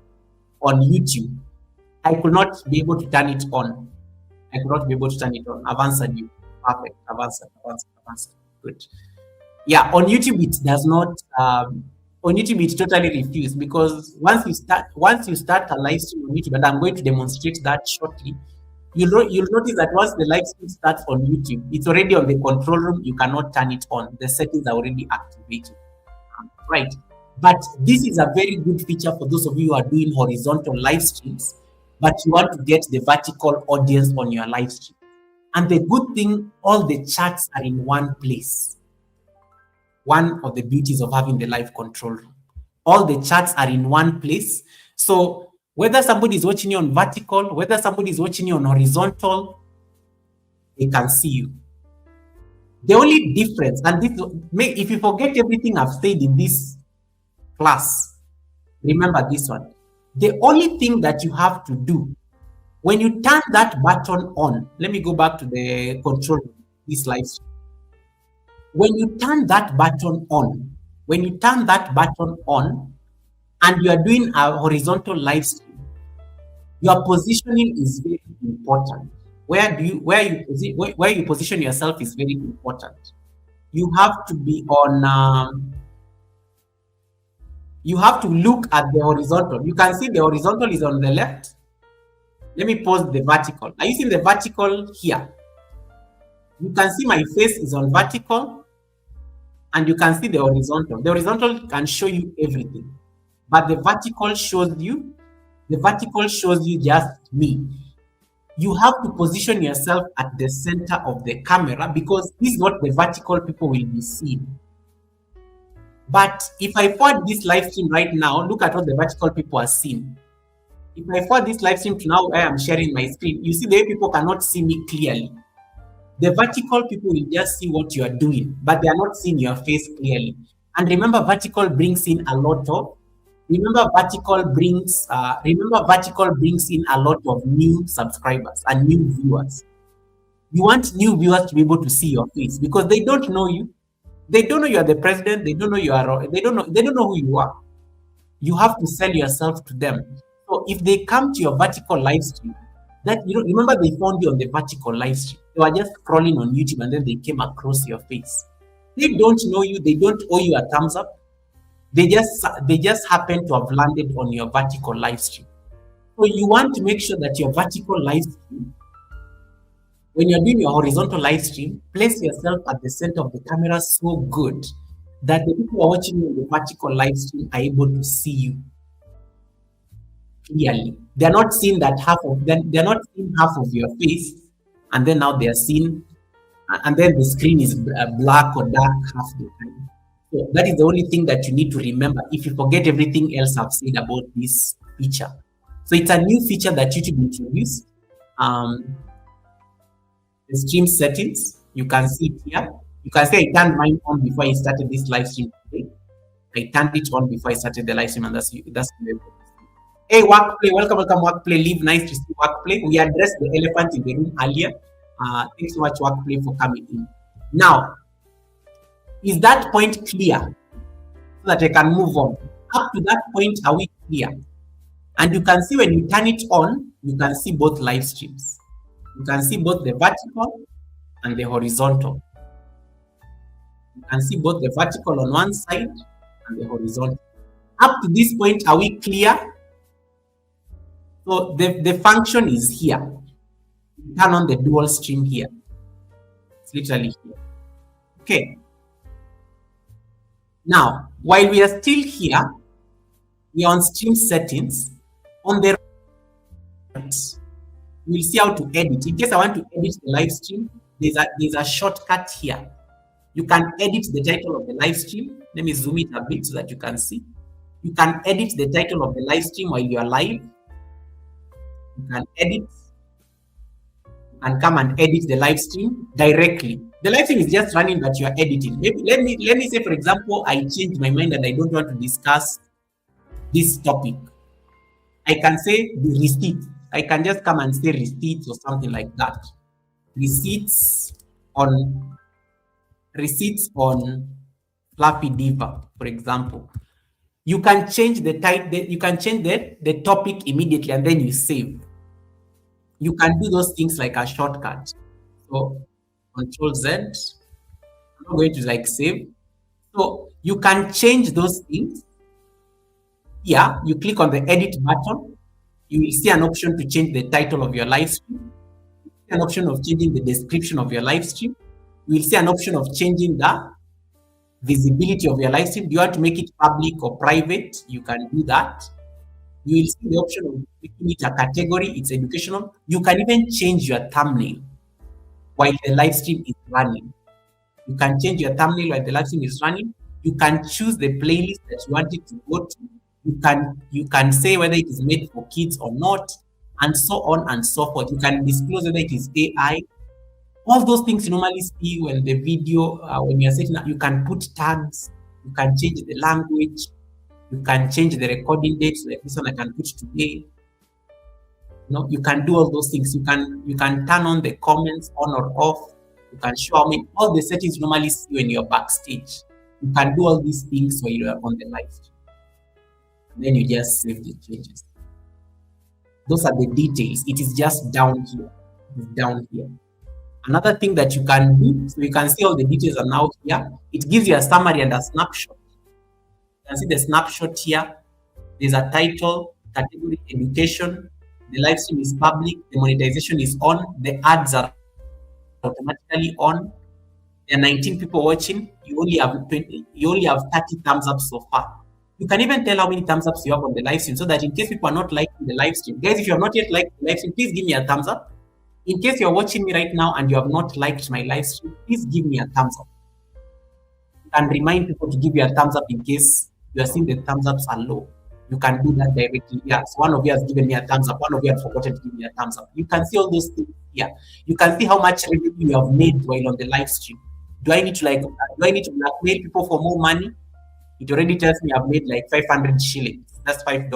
on YouTube. I could not be able to turn it on. I could not be able to turn it on. I've answered you. Perfect. I've answered. Good. Yeah, on YouTube it does not. On YouTube it totally refused, because once you start a live stream on YouTube, and I'm going to demonstrate that shortly, you'll notice that once the live stream starts on YouTube, it's already on the control room. You cannot turn it on. The settings are already activated. Right. But this is a very good feature for those of you who are doing horizontal live streams, but you want to get the vertical audience on your live stream. And the good thing, all the charts are in one place. One of the beauties of having the live control room. All the charts are in one place. So whether somebody is watching you on vertical, whether somebody is watching you on horizontal, they can see you. The only difference, and this, if you forget everything I've said in this class, remember this one. The only thing that you have to do when you turn that button on, let me go back to the control room, this live stream. When you turn that button on, and you are doing a horizontal live stream, your positioning is very important. Where you position yourself is very important. You have to be on. You have to look at the horizontal. You can see the horizontal is on the left. Let me pause the vertical. Are you seeing the vertical here? You can see my face is on vertical, and you can see the horizontal. The horizontal can show you everything, but the vertical shows you just me. You have to position yourself at the center of the camera, because this is what the vertical people will be seeing. But if I forward this live stream right now, look at what the vertical people are seeing. If I forward this live stream to now where I'm sharing my screen, you see the way people cannot see me clearly. The vertical people will just see what you are doing, but they are not seeing your face clearly. And remember, vertical brings in a lot of in a lot of new subscribers and new viewers. You want new viewers to be able to see your face, because they don't know you. They don't know you are the president. They don't know you are. They don't know who you are. You have to sell yourself to them. So if they come to your vertical live stream, that remember they found you on the vertical live stream. They were just scrolling on YouTube and then they came across your face. They don't know you. They don't owe you a thumbs up. They just happen to have landed on your vertical live stream. So you want to make sure that your vertical live stream, when you're doing your horizontal live stream, place yourself at the center of the camera so good that the people who are watching you on the vertical live stream are able to see you clearly. They're not seeing that they're not seeing half of your face, and then now they're seeing, and then the screen is black or dark half the time. So that is the only thing that you need to remember if you forget everything else I've said about this feature. So it's a new feature that YouTube introduced. The stream settings, you can see it here. You can see I turned mine on before I started this live stream today. I turned it on before I started the live stream, and that's hey, Workplay, welcome, Workplay. Live, nice to see Workplay. We addressed the elephant in the room earlier. Thanks so much, Workplay, for coming in. Now, is that point clear so that I can move on? Up to that point, are we clear? And you can see when you turn it on, you can see both live streams. You can see both the vertical and the horizontal. You can see both the vertical on one side and the horizontal. Up to this point, are we clear? So the function is here. You turn on the dual stream here. It's literally here. Okay. Now, while we are still here, we are on stream settings. On the right, we'll see how to edit. In case I want to edit the live stream, there's a shortcut here. You can edit the title of the live stream. Let me zoom it a bit so that you can see. You can edit the title of the live stream while you are live. You can edit and come and edit the live stream directly. The live stream is just running, but you are editing. Maybe let me say, for example, I change my mind and I don't want to discuss this topic. I can say the receipt. I can just come and say receipts or something like that. Receipts on receipts on Flappy Diva, for example. You can change the type. You can change the topic immediately, and then you save. You can do those things like a shortcut. So Control Z. I'm not going to like save. So you can change those things. Here, you click on the edit button. You will see an option to change the title of your live stream. You will see an option of changing the description of your live stream. You will see an option of changing the visibility of your live stream. Do you want to make it public or private? You can do that. You will see the option of making it a category. It's educational. You can even change your thumbnail while the live stream is running. You can change your thumbnail while the live stream is running. You can choose the playlist that you want it to go to. You can say whether it is made for kids or not, and so on and so forth. You can disclose whether it is AI. All those things you normally see when the video, when you're setting up, you can put tags, you can change the language, you can change the recording date, like this one I can put today. You can do all those things. You can turn on the comments on or off. You can show all the settings you normally see when you're backstage. You can do all these things while you're on the live stream. And then you just save the changes. Those are the details. It is just down here. It is down here. Another thing that you can do, so you can see all the details are now here. It gives you a summary and a snapshot. You can see the snapshot here. There's a title, category, education. The live stream is public. The monetization is on. The ads are automatically on. There are 19 people watching. You only have 20. You only have 30 thumbs up so far. You can even tell how many thumbs ups you have on the live stream, so that in case people are not liking the live stream, guys, if you have not yet liked the live stream, please give me a thumbs up. In case you're watching me right now and you have not liked my live stream, please give me a thumbs up. You can remind people to give you a thumbs up in case you are seeing the thumbs ups are low. You can do that directly here. So one of you has given me a thumbs up. One of you has forgotten to give me a thumbs up. You can see all those things here. You can see how much revenue you have made while on the live stream. Do I need to blackmail people for more money? It already tells me I've made like 500 shillings. That's $5.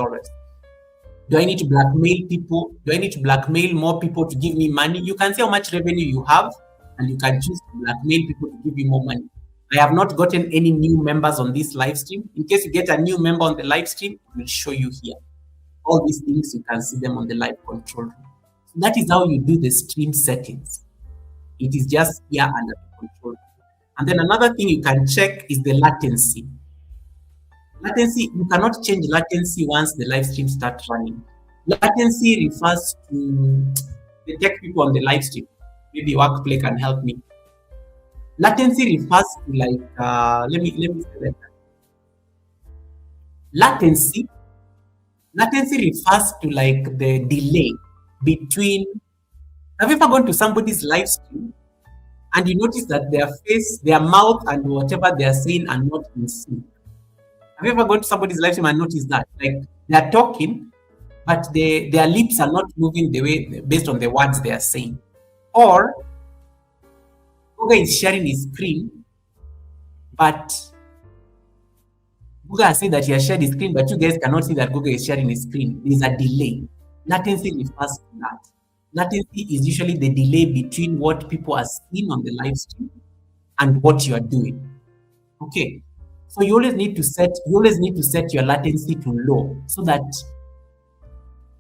Do I need to blackmail people? Do I need to blackmail more people to give me money? You can see how much revenue you have, and you can choose to blackmail people to give you more money. I have not gotten any new members on this live stream. In case you get a new member on the live stream, I will show you here. All these things, you can see them on the live control room. So that is how you do the stream settings. It is just here under the control room. And then another thing you can check is the latency. Latency, you cannot change latency once the live stream starts running. Latency refers to the tech people on the live stream. Maybe Workplay can help me. Latency refers to like, let me say that. Latency refers to like the delay between. Have you ever gone to somebody's live stream and you notice that their face, their mouth, and whatever they are saying are not in sync? Have you ever gone to somebody's live stream and noticed that? Like they are talking, but their lips are not moving the way based on the words they are saying. Or Google is sharing his screen, but Google has said that he has shared his screen, but you guys cannot see that Google is sharing his screen. There is a delay. Latency refers to that. Latency is usually the delay between what people are seeing on the live stream and what you are doing. Okay. So you always need to set your latency to low, so that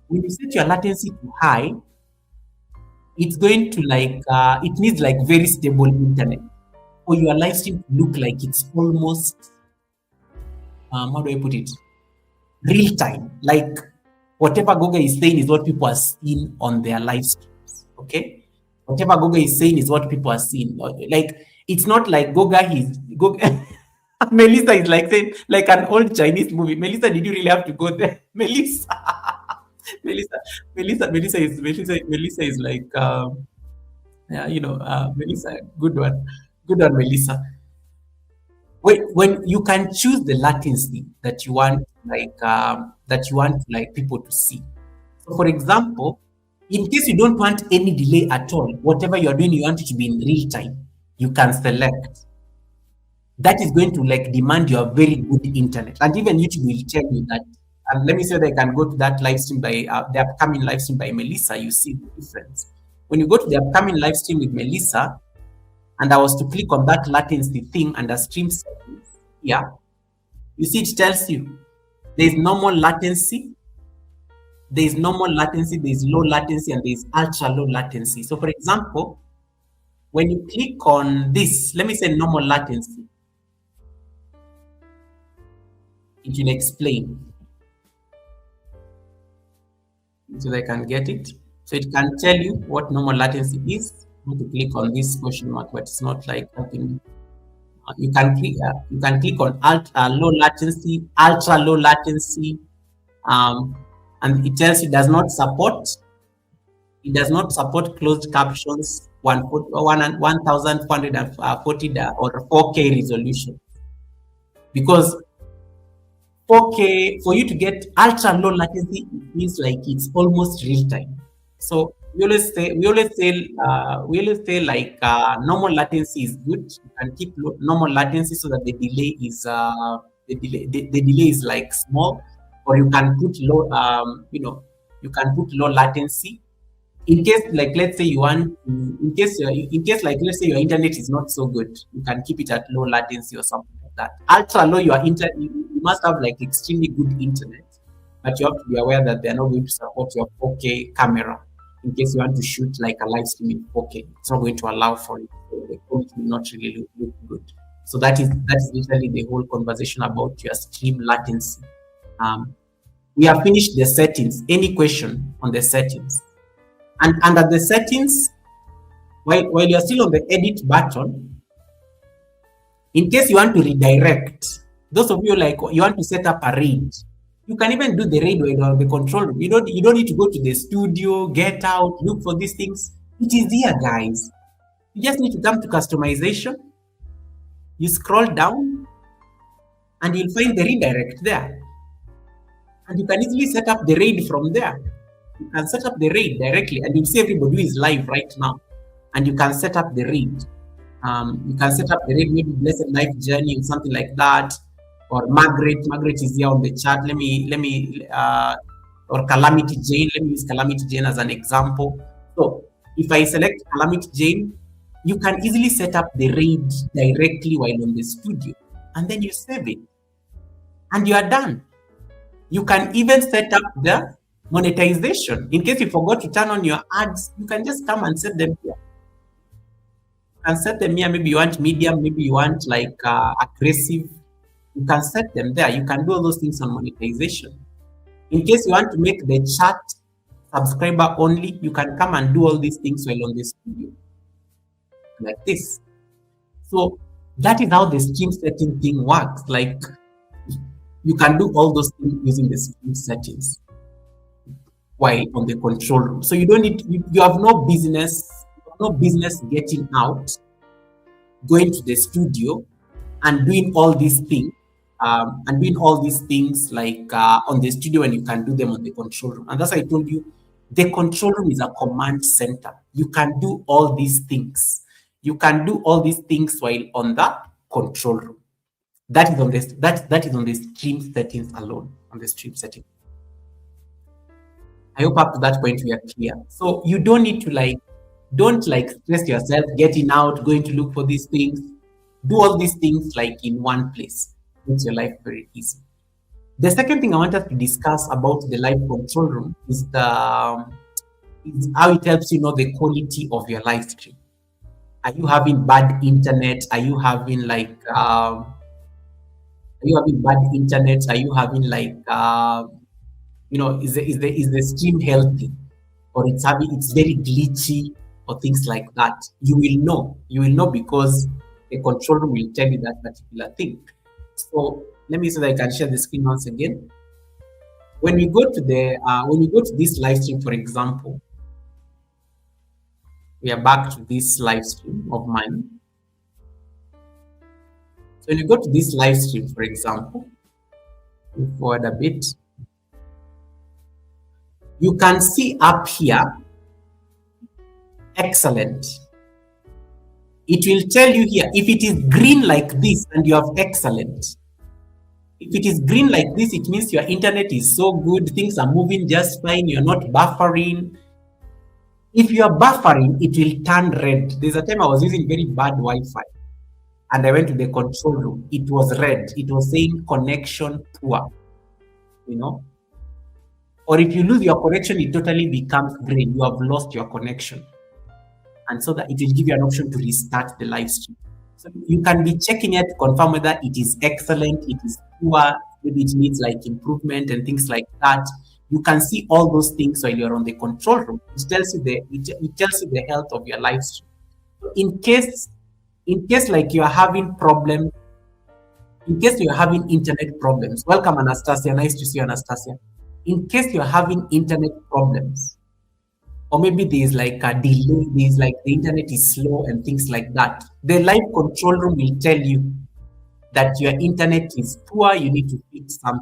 when you set your latency to high, it's going to it needs like very stable internet for your live stream to look like it's almost how do I put it? Real time. Like whatever Google is saying is what people are seeing on their live streams. Okay? Whatever Google is saying is what people are seeing. Like it's not like Google Melissa is like saying, like an old Chinese movie. Melissa, did you really have to go there? Melissa is like, Melissa, good one, Melissa. When you can choose the latency that you want, people to see. So, for example, in case you don't want any delay at all, whatever you are doing, you want it to be in real time. You can select. That is going to like demand your very good internet. And even YouTube will tell you that. And let me say they can go to that live stream by the upcoming live stream by Melissa. You see the difference. When you go to the upcoming live stream with Melissa, and I was to click on that latency thing under stream settings, yeah, you see it tells you there's normal latency, there's normal latency, there's low latency, and there's ultra low latency. So for example, when you click on this, let me say normal latency, it will explain so they can get it. So it can tell you what normal latency is. I'm going to click on this question mark, but it's not like helping. You can click on low latency, ultra low latency, and it tells you it does not support closed captions, 1440 or 4K resolution, because 4K, for you to get ultra low latency, it means like it's almost real time. So we always say like normal latency is good. You can keep normal latency so that the delay is like small, or you can put low latency. In case like let's say let's say your internet is not so good, you can keep it at low latency or something like that. Ultra low, you must have like extremely good internet, but you have to be aware that they're not going to support your 4K camera. In case you want to shoot like a live stream in 4K, it's not going to allow for it. The quality will not really look good. So that is literally the whole conversation about your stream latency. We have finished the settings. Any question on the settings? And under the settings, while you're still on the edit button, in case you want to redirect, those of you like you want to set up a raid, you can even do the raid while the control room. You don't need to go to the studio, get out, look for these things. It is here, guys. You just need to come to customization. You scroll down, and you'll find the redirect there. And you can easily set up the raid from there. You can set up the raid directly, and you'll see everybody who is live right now. And you can set up the raid. You can set up the raid, maybe Blessed Life Journey or something like that. Or Margaret is here on the chat. Or Calamity Jane. Let me use Calamity Jane as an example. So if I select Calamity Jane, you can easily set up the raid directly while on the studio, and then you save it, and you are done. You can even set up the monetization. In case you forgot to turn on your ads, you can just come and set them here. You can set them here. Maybe you want medium, maybe you want like aggressive. You can set them there. You can do all those things on monetization. In case you want to make the chat subscriber only, you can come and do all these things while on the studio, like this. So that is how the stream setting thing works. Like you can do all those things using the stream settings while on the control room. So you don't need, you have no business getting out, going to the studio and doing all these things. Like on the studio, and you can do them on the control room. And that's why I told you, the control room is a command center. You can do all these things. You can do all these things while on the control room. That is on this. That is on the stream settings alone. On the stream settings. I hope up to that point we are clear. So you don't need to don't stress yourself getting out, going to look for these things. Do all these things like in one place. Makes your life very easy. The second thing I want us to discuss about the live control room is how it helps you know the quality of your live stream. Are you having bad internet? Are you having bad internet? Are you having is the stream healthy, or it's very glitchy or things like that? You will know because the control room will tell you that particular thing. So let me see that I can share the screen once again. When we go to this live stream, for example, we are back to this live stream of mine. So when you go to this live stream, for example, move forward a bit, you can see up here, excellent. It will tell you here, if it is green like this and you have excellent. If it is green like this, it means your internet is so good, things are moving just fine, you're not buffering. If you are buffering, it will turn red. There's a time I was using very bad Wi-Fi and I went to the control room. It was red. It was saying connection poor, you know. Or if you lose your connection, it totally becomes green. You have lost your connection. And so that it will give you an option to restart the live stream. So you can be checking it to confirm whether it is excellent, it is poor, maybe it needs like improvement and things like that. You can see all those things while you're on the control room. It tells you it tells you the health of your live stream. In case like you are having problems, in case you're having internet problems, welcome Anastasia, nice to see you Anastasia. In case you're having internet problems, or maybe there's like a delay, there's like the internet is slow and things like that, the live control room will tell you that your internet is poor, you need to fix something.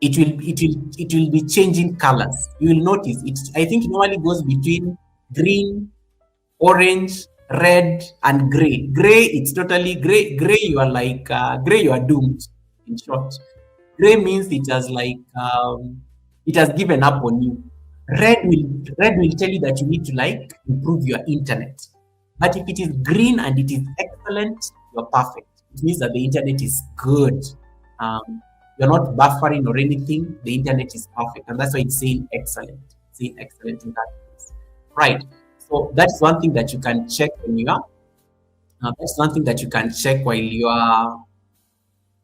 It will be changing colors. You will notice it. I think it normally goes between green, orange, red, and gray. Gray, it's totally gray. Gray, you are like gray, you are doomed. In short, gray means it has given up on you. Red will tell you that you need to like improve your internet. But if it is green and it is excellent, you're perfect. It means that the internet is good. You're not buffering or anything. The internet is perfect, and that's why it's saying excellent. It's saying excellent in that case, right? So that's one thing that you can check when you are. That's one thing that you can check while you are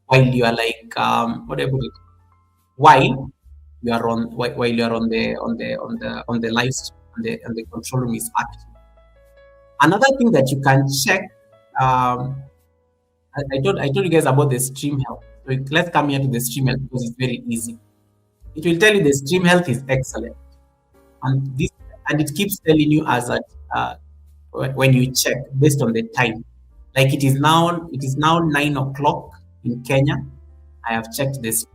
like what do I put it? While you are while you are on the live stream, and the control room is active. Another thing that you can check, I told you guys about the stream health. So let's come here to the stream health because it's very easy. It will tell you the stream health is excellent, and it keeps telling you as when you check based on the time. Like it is now 9 o'clock in Kenya. I have checked this.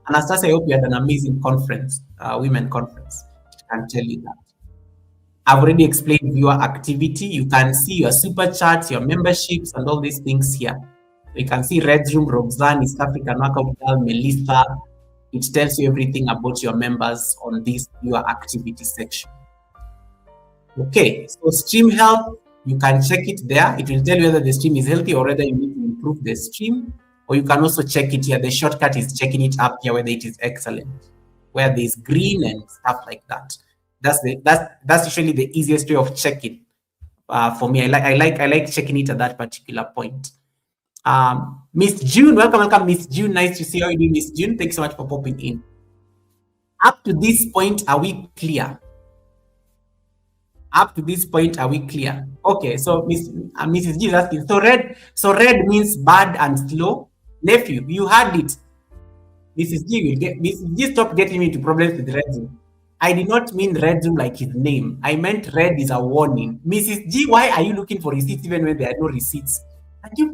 Anastasia, I hope you had an amazing conference, women conference. I can tell you that. I've already explained viewer activity. You can see your super chats, your memberships, and all these things here. You can see Red Room, Roxanne, East African Workout Girl, Melissa. It tells you everything about your members on this viewer activity section. Okay, so stream health, you can check it there. It will tell you whether the stream is healthy or whether you need to improve the stream. Or you can also check it here. The shortcut is checking it up here whether it is excellent, where there's green and stuff like that. That's usually the easiest way of checking. For me, I like checking it at that particular point. Miss June, welcome, Miss June. Nice to see you. How are you doing, Miss June? Thanks so much for popping in. Up to this point, are we clear? Up to this point, are we clear? Okay, so Mrs. G is asking. So red means bad and slow. Nephew, you heard it. Mrs. G, stop getting me into problems with Red Zoom. I did not mean Red Zoom like his name. I meant red is a warning. Mrs. G, why are you looking for receipts even when there are no receipts? Can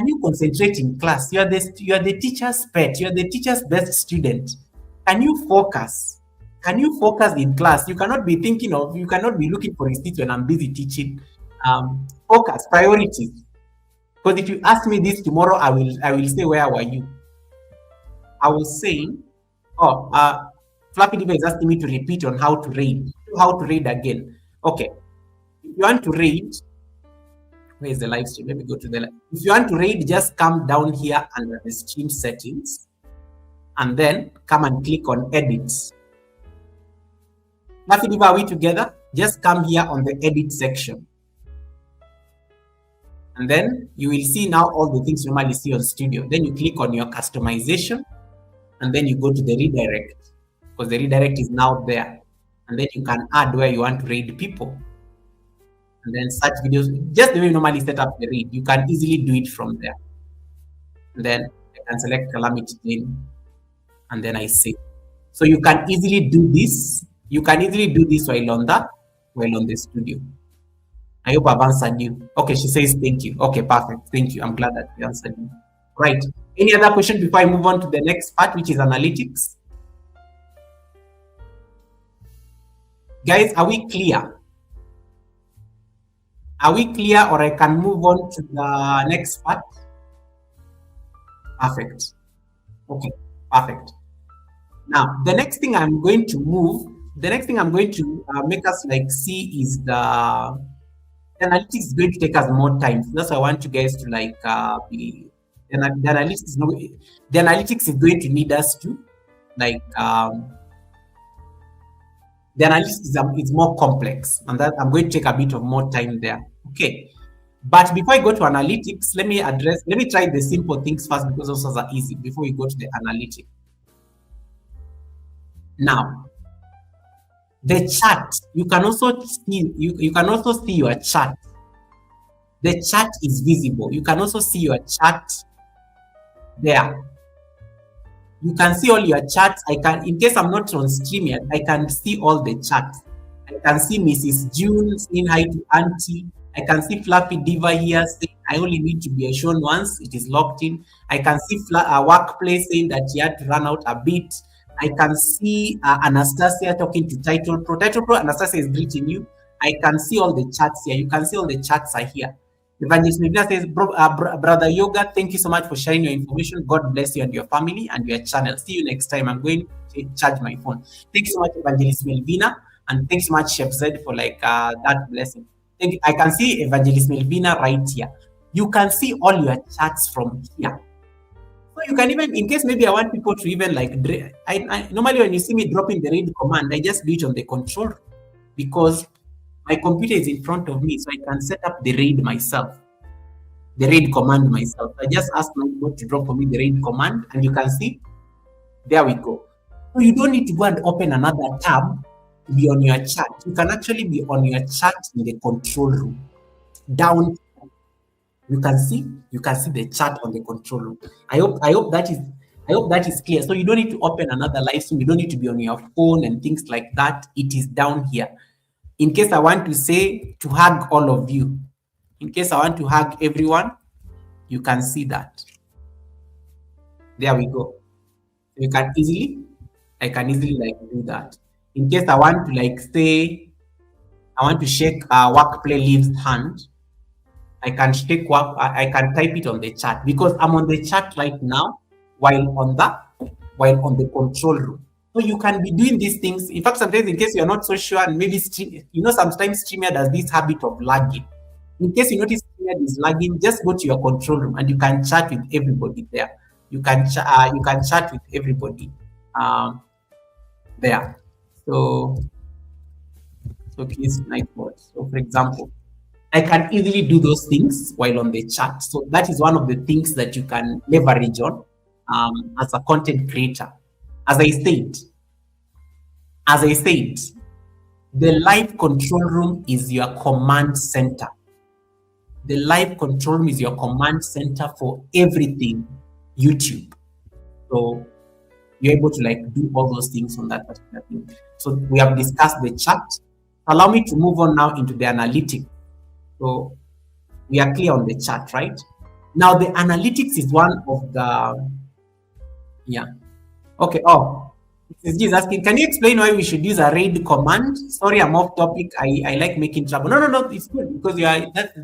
you concentrate in class? You are the teacher's pet. You are the teacher's best student. Can you focus? Can you focus in class? You cannot be looking for receipts when I'm busy teaching. Focus, priorities. Because if you ask me this tomorrow, I will say, where were you? I was saying, Flappy Diva is asking me to repeat on how to read. How to read again. Okay. If you want to read, where is the live stream? Let me go to the live. If you want to read, just come down here under the stream settings and then come and click on edits. Flappy Diva, are we together? Just come here on the edit section. And then you will see now all the things you normally see on Studio. Then you click on your customization and then you go to the redirect because the redirect is now there. And then you can add where you want to read people. And then search videos, just the way you normally set up the read. You can easily do it from there. And then I can select Calamity Jane and then I save. So you can easily do this. You can easily do this while on the Studio. I hope I've answered you. Okay, she says thank you. Okay, perfect. Thank you. I'm glad that we answered you. Right. Any other question before I move on to the next part, which is analytics? Guys, are we clear? Are we clear, or I can move on to the next part? Perfect. Okay, perfect. Now, the next thing I'm going to make us like see is the analytics is going to take us more time. So that's why I want you guys to like be the analytics is no, the analytics is going to need us to like the analysis is more complex, and that I'm going to take a bit of more time there. Okay. But before I go to analytics, let me try the simple things first because those are easy before we go to the analytics. Now, the chart, you can also see you can also see your chart. The chart is visible. You can also see your chart there. You can see all your charts. I can, in case I'm not on stream yet, I can see all the charts. I can see Mrs. June saying hi to Auntie. I can see Flappy Diva here saying I only need to be shown once. It is locked in. I can see Workplace saying that he had to run out a bit. I can see Anastasia talking to Title Pro. Title Pro, Anastasia is greeting you. I can see all the charts here. You can see all the charts are here. Evangelist Medina says, Brother Yoga, thank you so much for sharing your information. God bless you and your family and your channel. See you next time. I'm going to charge my phone. Thank you so much, Evangelist Melvina. And thanks so much, Chef Zed, for like that blessing. Thank you. I can see Evangelist Melvina right here. You can see all your charts from here. So you can even, in case maybe I want people to even like, I normally when you see me dropping the read command, I just do it on the control because my computer is in front of me, so I can set up the raid myself, the raid command myself. I just ask my bot to drop for me the raid command, and you can see, there we go. So you don't need to go and open another tab to be on your chat. You can actually be on your chat in the control room. Down, you can see the chat on the control room. I hope that is clear. So you don't need to open another live stream. You don't need to be on your phone and things like that. It is down here. In case I want to say to hug all of you, in case I want to hug everyone, you can see that. There we go. I can easily like do that. In case I want to like say, I want to shake Workplay Leaves hand, I can can type it on the chat because I'm on the chat right now while on the control room. So you can be doing these things. In fact, sometimes in case you're not so sure, and maybe sometimes StreamYard does this habit of lagging. In case you notice StreamYard is lagging, just go to your control room and you can chat with everybody there. You can chat with everybody there. So case Nightbot. So for example, I can easily do those things while on the chat. So that is one of the things that you can leverage on as a content creator. As I said, the live control room is your command center. The live control room is your command center for everything YouTube. So you're able to like do all those things on that particular thing. So we have discussed the chat. Allow me to move on now into the analytics. So we are clear on the chat, right? Now the analytics is one of the, yeah. Okay, Mrs. G is asking, can you explain why we should use a raid command? Sorry, I'm off topic. I like making trouble. No, it's good because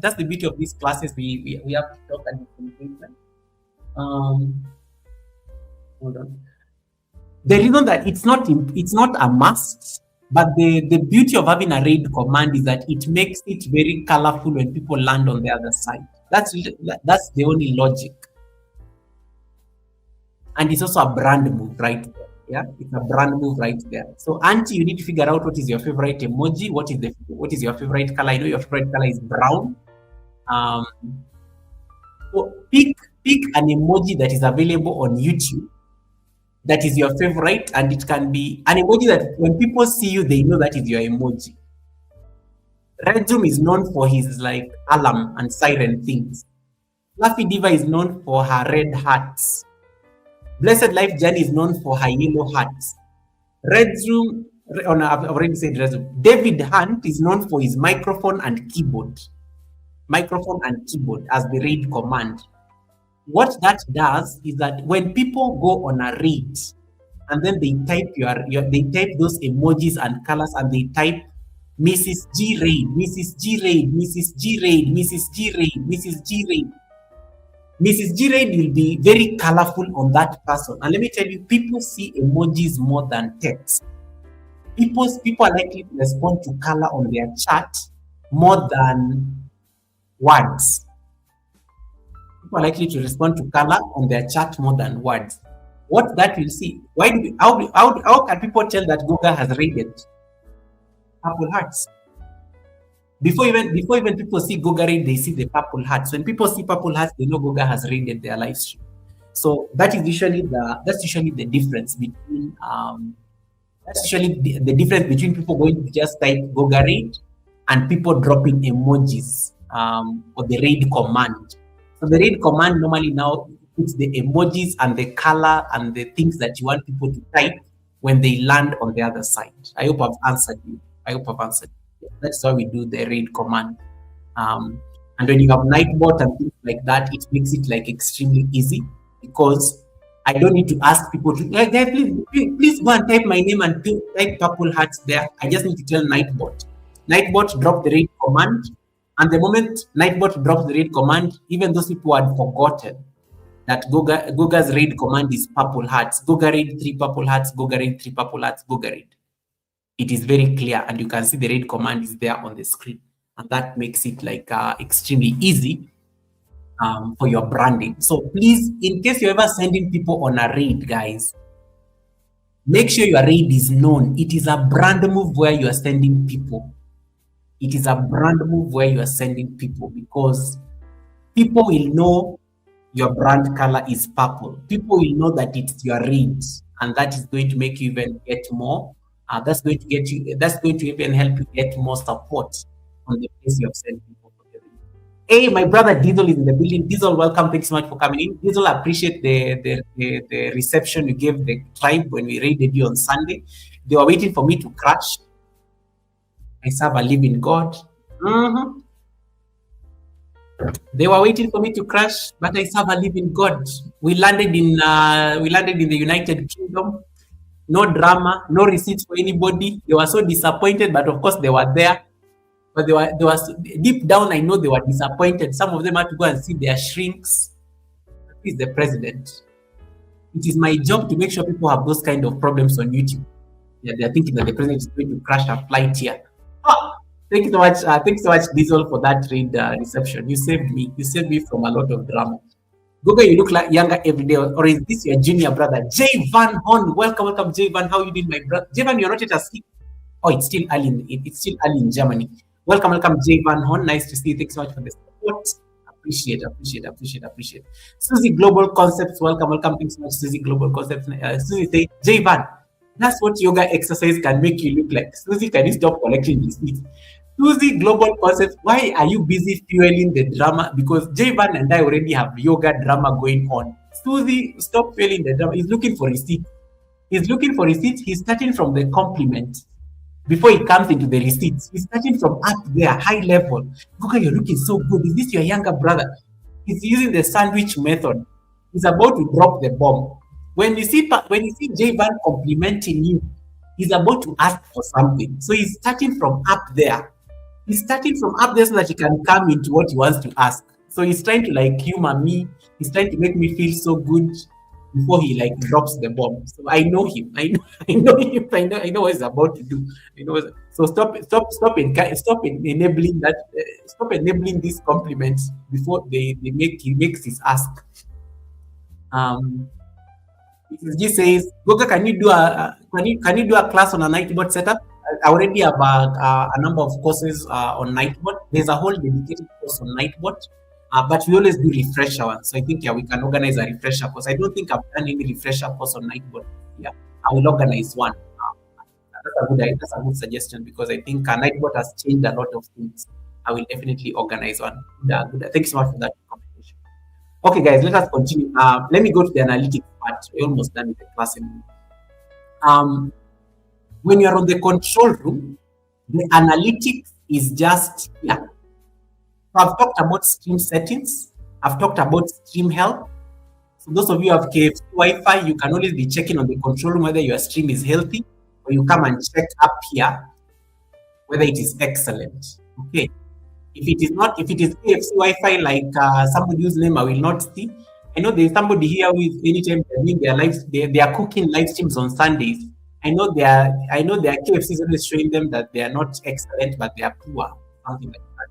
that's the beauty of these classes. We have to talk and communicate. Hold on. The reason that it's not a must, but the beauty of having a raid command is that it makes it very colorful when people land on the other side. That's the only logic. And it's also a brand move right there. Yeah, it's a brand move right there. So Auntie, you need to figure out what is your favorite emoji. What is your favorite color? I know your favorite color is brown. So pick an emoji that is available on YouTube that is your favorite, and it can be an emoji that when people see you, they know that is your emoji. Redzoom is known for his like alarm and siren things. Fluffy Diva is known for her red hats. Blessed Life Journey is known for her yellow hats. Redzoom, I've already said Redzoom. David Hunt is known for his microphone and keyboard. Microphone and keyboard as the raid command. What that does is that when people go on a raid and then they type they type those emojis and colors and they type Mrs. G Raid, Mrs. G Raid, Mrs. G Raid, Mrs. G Raid, Mrs. G Raid. Mrs. G Raid will be very colorful on that person. And let me tell you, people see emojis more than text. People are likely to respond to color on their chat more than words. People are likely to respond to color on their chat more than words. What that will see? How can people tell that Google has raided purple hearts? Before even people see Google raid, they see the purple hearts. When people see purple hearts, they know Google has raided their live stream. So that's usually the difference between the difference between people going to just type Google raid and people dropping emojis or the raid command. So the raid command normally now puts the emojis and the color and the things that you want people to type when they land on the other side. I hope I've answered you. That's how we do the raid command. And when you have Nightbot and things like that, it makes it like extremely easy because I don't need to ask people to please go and type my name and type purple hearts there. I just need to tell Nightbot. Nightbot drop the raid command, and the moment Nightbot drops the raid command, even those people had forgotten that Goga's raid command is purple hearts. Goga raid 3 purple hearts, Goga raid 3 purple hearts, Goga raid. It is very clear, and you can see the raid command is there on the screen, and that makes it like extremely easy for your branding. So please, in case you're ever sending people on a raid, guys, make sure your raid is known. It is a brand move where you are sending people. It is a brand move where you are sending people because people will know your brand color is purple. People will know that it's your raid, and that is going to make you even get more. That's going to even help you get more support on the place you have sent people. Hey, my brother Diesel is in the building. Diesel, welcome. Thanks so much for coming in. Diesel, I appreciate the reception you gave the tribe when we raided you on Sunday. They were waiting for me to crash. I serve a living God. They were waiting for me to crash, but I serve a living God. We landed in the United Kingdom. No drama, no receipts for anybody. They were so disappointed, but of course they were there. But they were deep down. I know they were disappointed. Some of them had to go and see their shrinks. He's the president. It is my job to make sure people have those kind of problems on YouTube. Yeah, they are thinking that the president is going to crash a flight here. Thank you so much. Thanks so much, Diesel, for that raid reception. You saved me. You saved me from a lot of drama. Google, you look like younger every day, or is this your junior brother? Jay Van Horn, welcome, Jay Van. How you doing, my brother? Jay Van, you're not yet asleep. Oh, it's still early. It's still early in Germany. Welcome, Jay Van Horn. Nice to see you. Thanks so much for the support. Appreciate. Susie Global Concepts, welcome. Thanks so much, Susie Global Concepts. Susie say, Jay Van, that's what yoga exercise can make you look like. Susie, can you stop collecting receipts? Susie Global Concepts, why are you busy fueling the drama? Because Jayvan and I already have yoga drama going on. Susie, stop fueling the drama. He's looking for receipts. He's starting from the compliment before he comes into the receipts. He's starting from up there, high level. Goga, you're looking so good. Is this your younger brother? He's using the sandwich method. He's about to drop the bomb. When you see Jayvan complimenting you, he's about to ask for something. So he's starting from up there. So that he can come into what he wants to ask. So he's trying to like humor me. He's trying to make me feel so good before he like drops the bomb. So I know him. I know him. I know what he's about to do. So stop enabling that. Stop enabling these compliments before he makes his ask. He says, Goga, can you do a class on a Nightbot setup? I already have a number of courses on Nightbot. There's a whole dedicated course on Nightbot, but we always do refresher ones. So I think we can organize a refresher course. I don't think I've done any refresher course on Nightbot. Yeah, I will organize one. That's a good suggestion because I think Nightbot has changed a lot of things. I will definitely organize one. Good. Thanks so much for that conversation. Okay, guys, let us continue. Let me go to the analytics part. We're almost done with the class. When you're on the control room, the analytics is just here. So I've talked about stream settings. I've talked about stream health. So those of you who have KFC Wi-Fi, you can always be checking on the control room whether your stream is healthy, or you come and check up here whether it is excellent. Okay. If it is not, if it is KFC Wi-Fi, like somebody whose name I will not see. I know there's somebody here with anytime they're doing their lives, they are cooking live streams on Sundays. I know their KFC is always showing them that they are not excellent, but they are poor, something like that.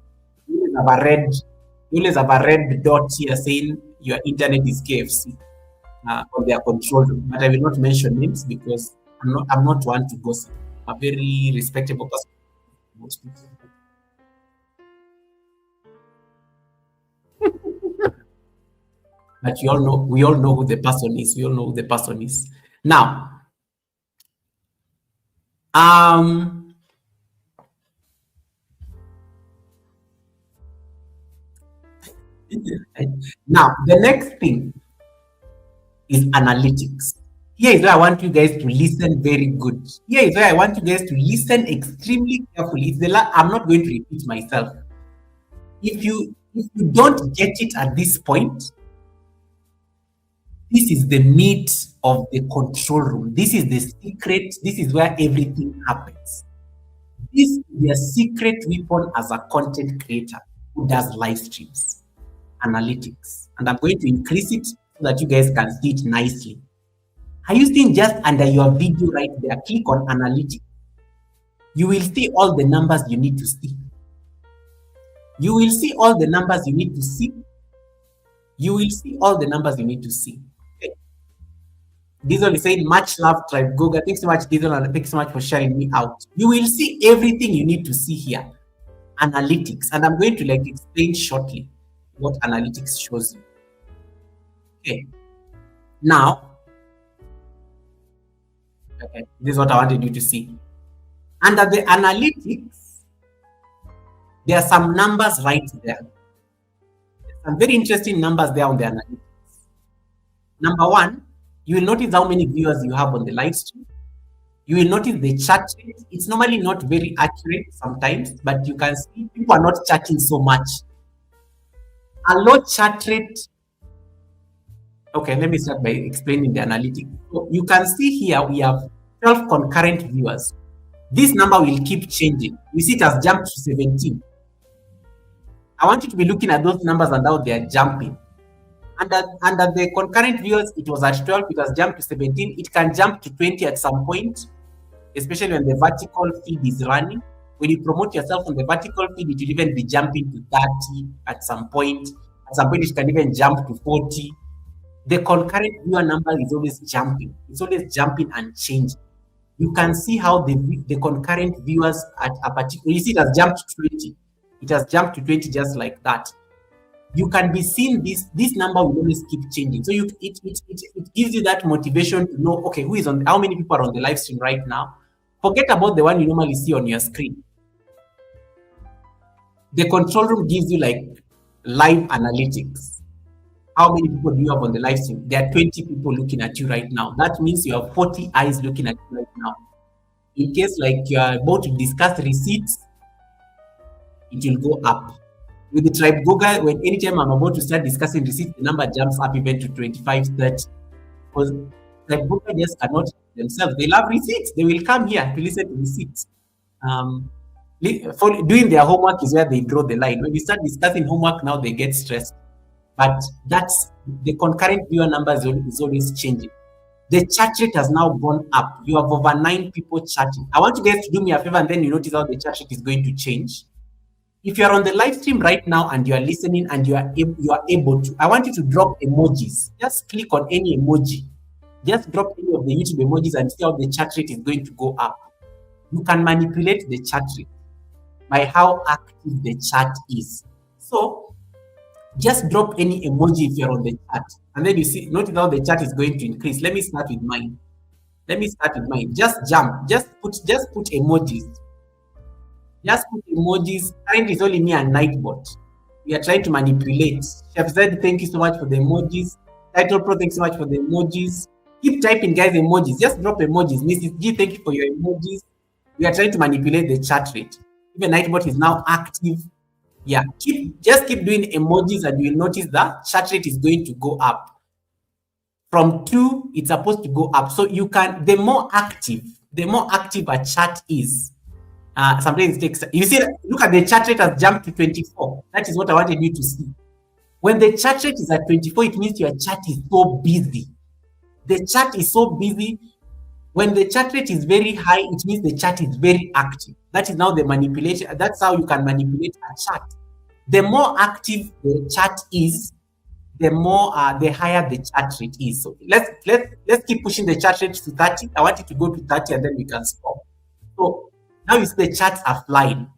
You always have a red, you always have a red dot here saying your internet is KFC on their control room. But I will not mention names because I'm not one to gossip. I'm a very respectable person. Most people. But we all know who the person is. We all know who the person is. Now, now the next thing is analytics. Here is where I want you guys to listen very good. Here is where I want you guys to listen extremely carefully. I'm not going to repeat myself. If you don't get it at this point, this is the meat of the control room. This is the secret. This is where everything happens. This is your secret weapon as a content creator who does live streams, analytics. And I'm going to increase it so that you guys can see it nicely. Are you seeing just under your video right there? Click on analytics. You will see all the numbers you need to see. You will see all the numbers you need to see. You will see all the numbers you need to see. Okay. Diesel is saying, much love, Tribe Goga. Thanks so much, Diesel, and thanks so much for sharing me out. You will see everything you need to see here. Analytics. And I'm going to explain shortly what analytics shows you. Okay. Now, okay, this is what I wanted you to see. Under the analytics, there are some numbers right there. There's some very interesting numbers there on the analytics. Number one, you will notice how many viewers you have on the live stream. You will notice the chat rate. It's normally not very accurate sometimes, but you can see people are not chatting so much. A low chat rate. Okay, let me start by explaining the analytics. So you can see here we have 12 concurrent viewers. This number will keep changing. You see it has jumped to 17. I want you to be looking at those numbers and how they are jumping. Under the concurrent viewers, it was at 12, it has jumped to 17. It can jump to 20 at some point, especially when the vertical feed is running. When you promote yourself on the vertical feed, it will even be jumping to 30 at some point. At some point, it can even jump to 40. The concurrent viewer number is always jumping. It's always jumping and changing. You can see how the concurrent viewers at a particular, you see it has jumped to 20. It has jumped to 20 just like that. You can be seeing this number will always keep changing. So it gives you that motivation to know, okay, who is on, how many people are on the live stream right now. Forget about the one you normally see on your screen. The control room gives you live analytics. How many people do you have on the live stream? There are 20 people looking at you right now. That means you have 40 eyes looking at you right now. In case you are about to discuss receipts, it will go up. With the Tribe Goga, when anytime I'm about to start discussing receipts, the number jumps up even to 25, 30. Because Tribe Goga just cannot themselves. They love receipts. They will come here to listen to receipts. Doing their homework is where they draw the line. When we start discussing homework now, they get stressed. But that's the concurrent viewer number is always changing. The chat rate has now gone up. You have over 9 people chatting. I want you guys to do me a favor, and then you notice how the chat rate is going to change. If you are on the live stream right now and you are listening and you are able to, I want you to drop emojis. Just click on any emoji. Just drop any of the YouTube emojis and see how the chat rate is going to go up. You can manipulate the chat rate by how active the chat is. So just drop any emoji if you're on the chat, and then you see, notice how the chat is going to increase. Let me start with mine. Just jump. Just put emojis. Just put emojis. Currently, it's only me and Nightbot. We are trying to manipulate. Chef Z, thank you so much for the emojis. Title Pro, thanks so much for the emojis. Keep typing, guys, emojis. Just drop emojis. Mrs. G, thank you for your emojis. We are trying to manipulate the chat rate. Even Nightbot is now active. Yeah, just keep doing emojis, and you will notice that chat rate is going to go up. From 2, it's supposed to go up. So you can, the more active a chat is, Sometimes it takes. You see, look at the chat rate has jumped to 24. That is what I wanted you to see. When the chat rate is at 24, it means your chat is so busy. The chat is so busy. When the chat rate is very high, it means the chat is very active. That is now the manipulation. That's how you can manipulate a chat. The more active the chat is, the higher the chat rate is. So let's keep pushing the chat rate to 30. I want it to go to 30 and then we can stop. So now you see the chats are flying.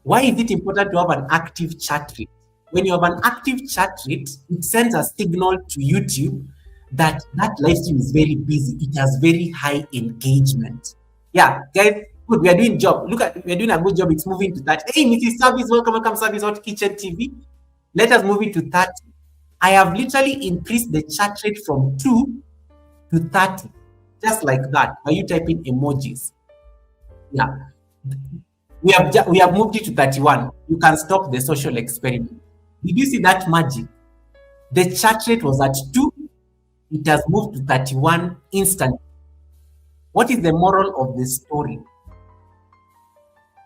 Why is it important to have an active chat rate? When you have an active chat rate, it sends a signal to YouTube that live stream is very busy. It has very high engagement. Yeah, guys, good. We are doing job. Look at, we are doing a good job. It's moving to that. Hey, Mrs. Service, welcome, Service Hot Kitchen TV. Let us move it to 30. I have literally increased the chat rate from 2 to 30, just like that. Are you typing emojis? Yeah. We have moved it to 31. You can stop the social experiment. Did you see that magic? The chat rate was at 2. It has moved to 31 instantly. What is the moral of the story?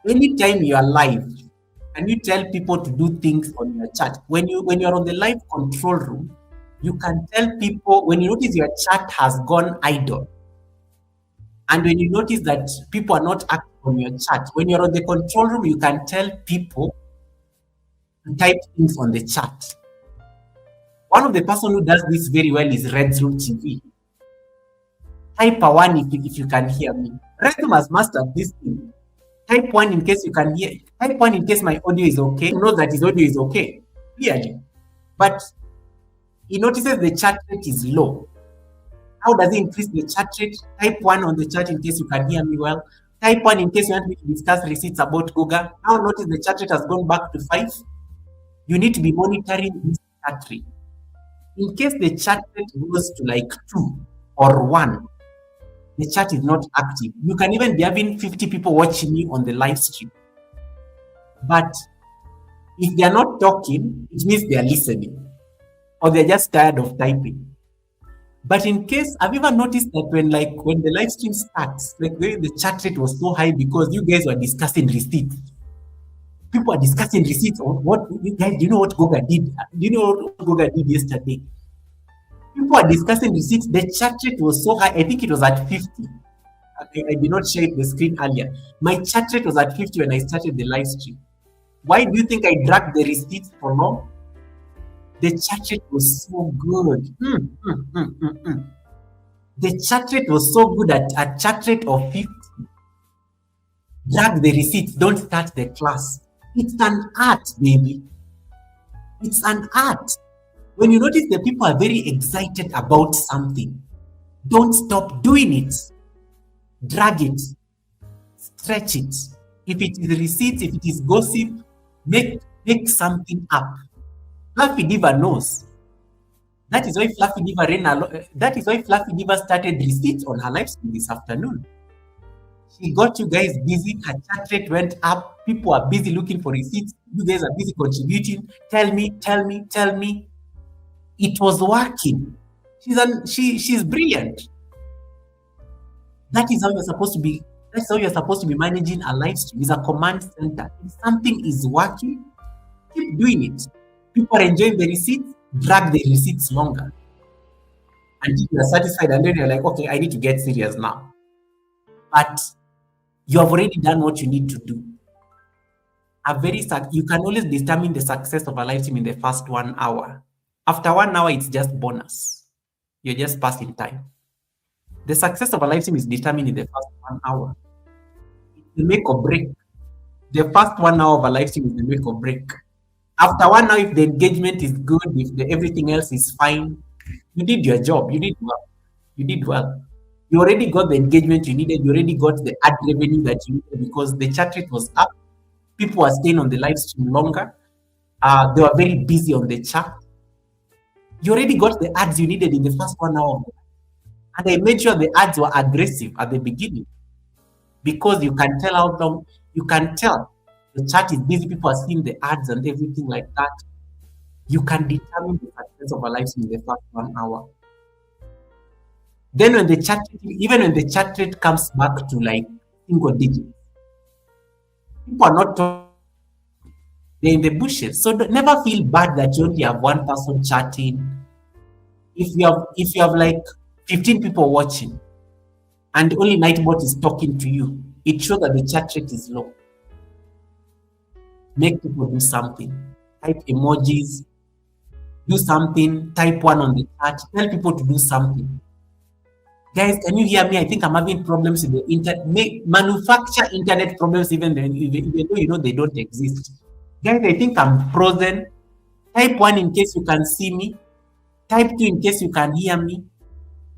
Anytime you are live, and you tell people to do things on your chat, when you're on the live control room, you can tell people, when you notice your chat has gone idle, and when you notice that people are not active on your chat, when you're on the control room, you can tell people to type things on the chat. One of the person who does this very well is Redroom TV. Type a 1 if you can hear me. Redroom has mastered this thing. Type 1 in case you can hear. Type 1 in case my audio is okay. He knows that his audio is okay, clearly. But he notices the chat rate is low. How does he increase the chat rate? Type 1 on the chat in case you can hear me well. Type 1 in case you want me to discuss receipts about Google. Now notice the chat rate has gone back to 5. You need to be monitoring this chat rate. In case the chat rate goes to like 2 or 1, the chat is not active. You can even be having 50 people watching you on the live stream. But if they are not talking, it means they are listening. Or they're just tired of typing. But in case, have you ever noticed that when the live stream starts, like the chat rate was so high because you guys were discussing receipts. People are discussing receipts on what you guys, do you know what Goga did? Do you know what Goga did yesterday? People are discussing receipts. The chat rate was so high. I think it was at 50. I did not share the screen earlier. My chat rate was at 50 when I started the live stream. Why do you think I dragged the receipts for long? The chat rate was so good. The chat rate was so good at a chat rate of 50. Drag the receipts. Don't start the class. It's an art, baby. It's an art. When you notice the people are very excited about something, don't stop doing it. Drag it. Stretch it. If it is receipts, if it is gossip, make something up. Fluffy Diva knows. That is why Fluffy Diva started receipts on her live stream this afternoon. She got you guys busy. Her chat rate went up. People are busy looking for receipts. You guys are busy contributing. Tell me. It was working. She's brilliant. That is how you're supposed to be. That's how you're supposed to be managing a live stream. It's a command center. If something is working, keep doing it. People are enjoying the receipts, drag the receipts longer. Until you're satisfied, and then you're like, okay, I need to get serious now. But you have already done what you need to do. You can always determine the success of a live stream in the first 1 hour. After 1 hour, it's just bonus. You're just passing time. The success of a live stream is determined in the first 1 hour. It's the make or break. The first 1 hour of a live stream is the make or break. After 1 hour, if the engagement is good, if everything else is fine, you did your job. You did well. You already got the engagement you needed. You already got the ad revenue that you needed because the chat rate was up. People were staying on the live stream longer. They were very busy on the chat. You already got the ads you needed in the first 1 hour. And I made sure the ads were aggressive at the beginning because you can tell how long, you can tell the chat is busy, people are seeing the ads and everything like that. You can determine the success of a live stream in the first 1 hour. Then when the chat, even when the chat rate comes back to like single digits, People are not talking, they're in the bushes. So never feel bad that you only have one person chatting. If you have like 15 people watching and only Nightbot is talking to you, it shows that the chat rate is low. Make people do something. Type emojis, do something, type one on the chat, tell people to do something. Guys, can you hear me? I think I'm having problems with the internet. Manufacture internet problems even though you know they don't exist. Guys, I think I'm frozen. Type one in case you can see me. Type two in case you can hear me.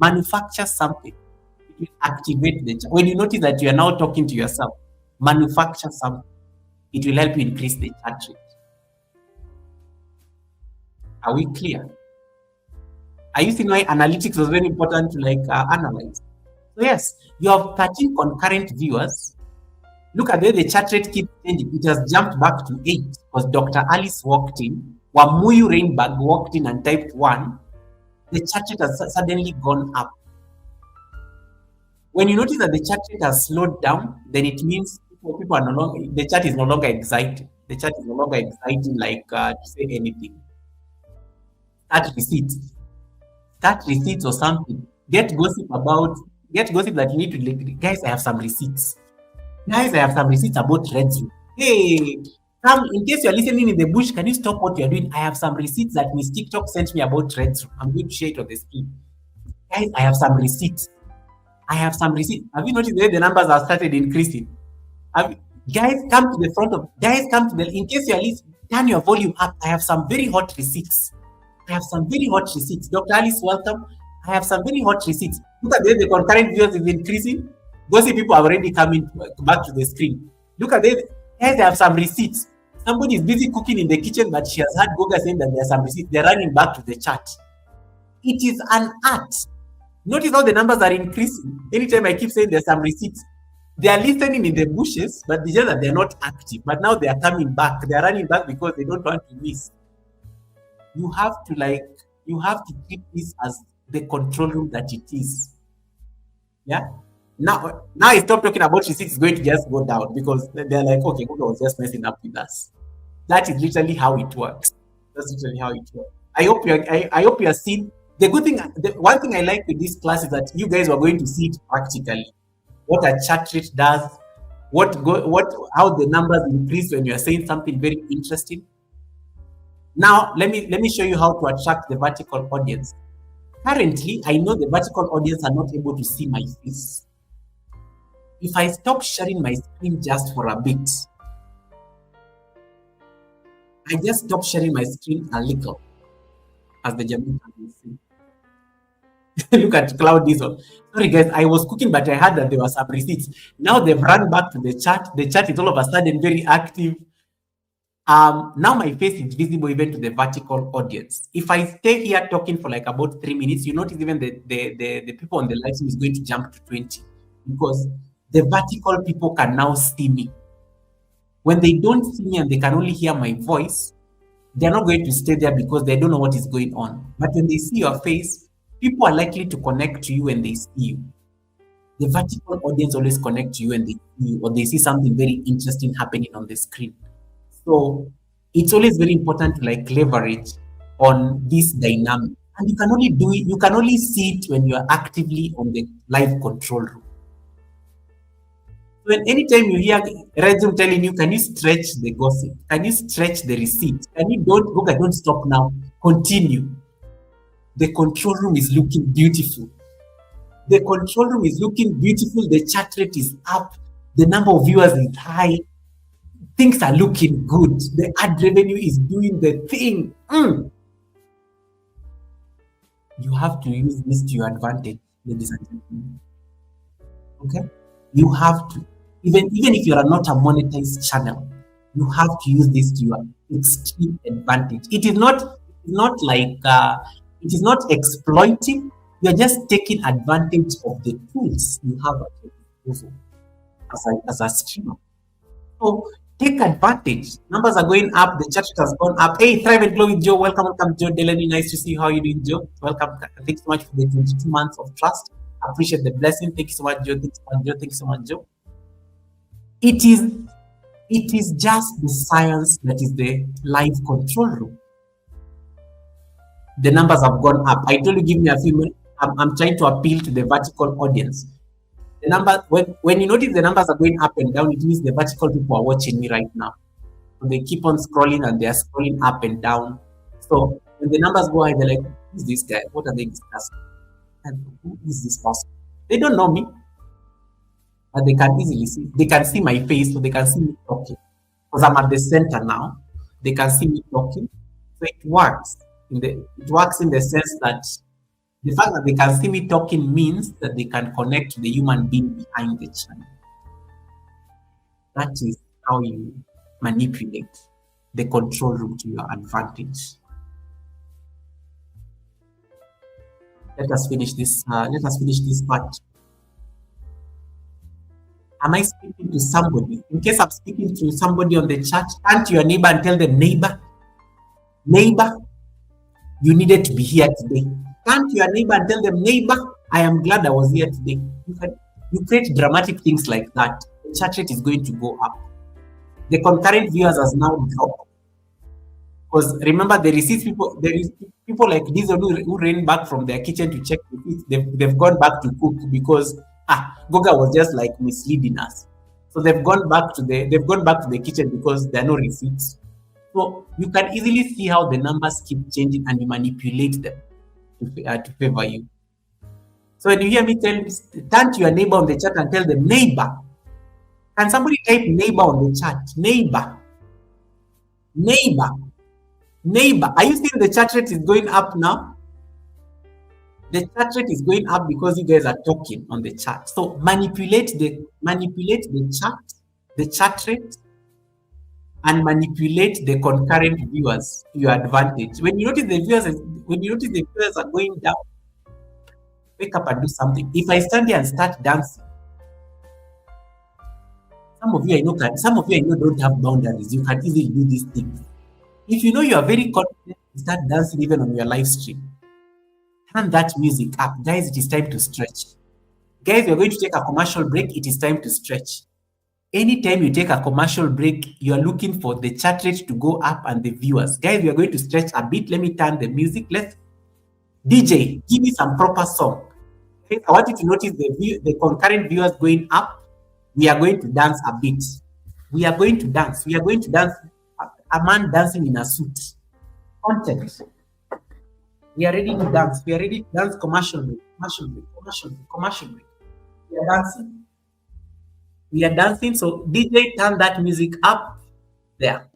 Manufacture something. It will activate the chat. When you notice that you are now talking to yourself, manufacture something. It will help you increase the chat rate. Are we clear? Are you seeing why analytics was very important to analyze? So yes, you have 13 concurrent viewers. Look at the chat rate keeps changing. It has jumped back to 8 because Dr. Alice walked in. Wamuyu Rainbag walked in and typed 1. The chat rate has suddenly gone up. When you notice that the chat rate has slowed down, then it means people are no longer, the chat is no longer exciting. The chat is no longer exciting to say anything. Start receipts or something. Get gossip that you need to, guys, I have some receipts. Guys, I have some receipts about Red Zoo. Hey, come, in case you're listening in the bush, can you stop what you're doing? I have some receipts that Miss TikTok sent me about Red Zoo. I'm going to share it on the screen. Guys, I have some receipts. Have you noticed the numbers have started increasing? Guys, come to the front of, in case you're listening, turn your volume up. I have some very hot receipts. Dr. Alice, welcome. I have some very hot receipts. Look at the concurrent viewers is increasing. Those people are already coming back to the screen. Look at this. Guys, I have some receipts. Somebody is busy cooking in the kitchen, but she has heard Goga saying that there are some receipts. They're running back to the chat. It is an art. Notice how the numbers are increasing. Anytime I keep saying there's some receipts, they are listening in the bushes, but it's just that they're not active. But now they are coming back. They are running back because they don't want to miss. You have to treat this as the control room that it is. Yeah. Now I stop talking about receipts. It's going to just go down because they're like, okay, Google was just messing up with us. That is literally how it works. I hope you are seeing. The good thing, the one thing I like with this class is that you guys are going to see it practically. What a chat rate does, how the numbers increase when you are saying something very interesting. Now, let me show you how to attract the vertical audience. Currently, I know the vertical audience are not able to see my face. If I stop sharing my screen just for a bit, I just stop sharing my screen a little, as the Jamaicans will say. Look at Cloud Diesel. Sorry guys, I was cooking, but I heard that there were some receipts. Now they've run back to the chat. The chat is all of a sudden very active. Now my face is visible even to the vertical audience. If I stay here talking for like about 3 minutes, you notice even the people on the live stream is going to jump to 20 because the vertical people can now see me. When they don't see me and they can only hear my voice, they're not going to stay there because they don't know what is going on. But when they see your face, people are likely to connect to you when they see you. The vertical audience always connect to you when they see you or they see something very interesting happening on the screen. So it's always very important to leverage on this dynamic. And you can only do it, you can only see it when you are actively on the live control room. When anytime you hear Red Zoom telling you, can you stretch the gossip? Can you stretch the receipt? Can you don't stop now? Continue. The control room is looking beautiful. The control room is looking beautiful. The chat rate is up. The number of viewers is high. Things are looking good. The ad revenue is doing the thing. You have to use this to your advantage, ladies and gentlemen. Okay? You have to. Even if you are not a monetized channel, you have to use this to your extreme advantage. It is not exploiting. You're just taking advantage of the tools you have at your disposal as a streamer. So take advantage. Numbers are going up. The chat has gone up. Hey, Thrive and Glow with Joe. Welcome, Joe Delaney. Nice to see you. How are you doing, Joe? Welcome. Thanks so much for the 22 months of trust. Appreciate the blessing. Thank you so much, Joe. Thank you so much, Joe. It is It is just the science that is the live control room. The numbers have gone up. I told you, give me a few minutes. I'm trying to appeal to the vertical audience. The number, when you notice the numbers are going up and down, it means the vertical people are watching me right now. So they keep on scrolling and they are scrolling up and down. So when the numbers go high, they're like, who's this guy? What are they discussing? And who is this person? They don't know me, but they can easily see. They can see my face, so they can see me talking. Because I'm at the center now, they can see me talking. So it works. It works in the sense that the fact that they can see me talking means that they can connect to the human being behind the channel. That is how you manipulate the control room to your advantage. Let us finish this part. Am I speaking to somebody? In case I'm speaking to somebody on the chat, turn to your neighbor and tell them, neighbor, you needed to be here today. Turn to your neighbor and tell them, neighbor, I am glad I was here today. You create dramatic things like that. The chat rate is going to go up. The concurrent viewers has now dropped. Because remember, there is people like these who ran back from their kitchen to check the food. They've gone back to cook because Goga was just like misleading us. So they've gone back to the kitchen because there are no receipts. So you can easily see how the numbers keep changing and you manipulate them to favor you. So when you hear me turn to your neighbor on the chat and tell them, neighbor. Can somebody type neighbor on the chat? Neighbor. Are you seeing the chat rate is going up now? The chat rate is going up because you guys are talking on the chat. So manipulate the chat rate, and manipulate the concurrent viewers to your advantage. When you notice the viewers are going down, wake up and do something. If I stand here and start dancing, some of you I know don't have boundaries. You can easily do these things. If you know you are very confident to start dancing even on your live stream, turn that music up. Guys, it is time to stretch. Guys, we are going to take a commercial break. It is time to stretch. Anytime you take a commercial break, you are looking for the chat rate to go up and the viewers. Guys, we are going to stretch a bit. Let me turn the music. DJ, give me some proper song. Okay, I want you to notice the concurrent viewers going up. We are going to dance a bit. We are going to dance. A man dancing in a suit. Content. We are ready to dance. We are ready to dance commercial break. We are dancing. So DJ, turn that music up there.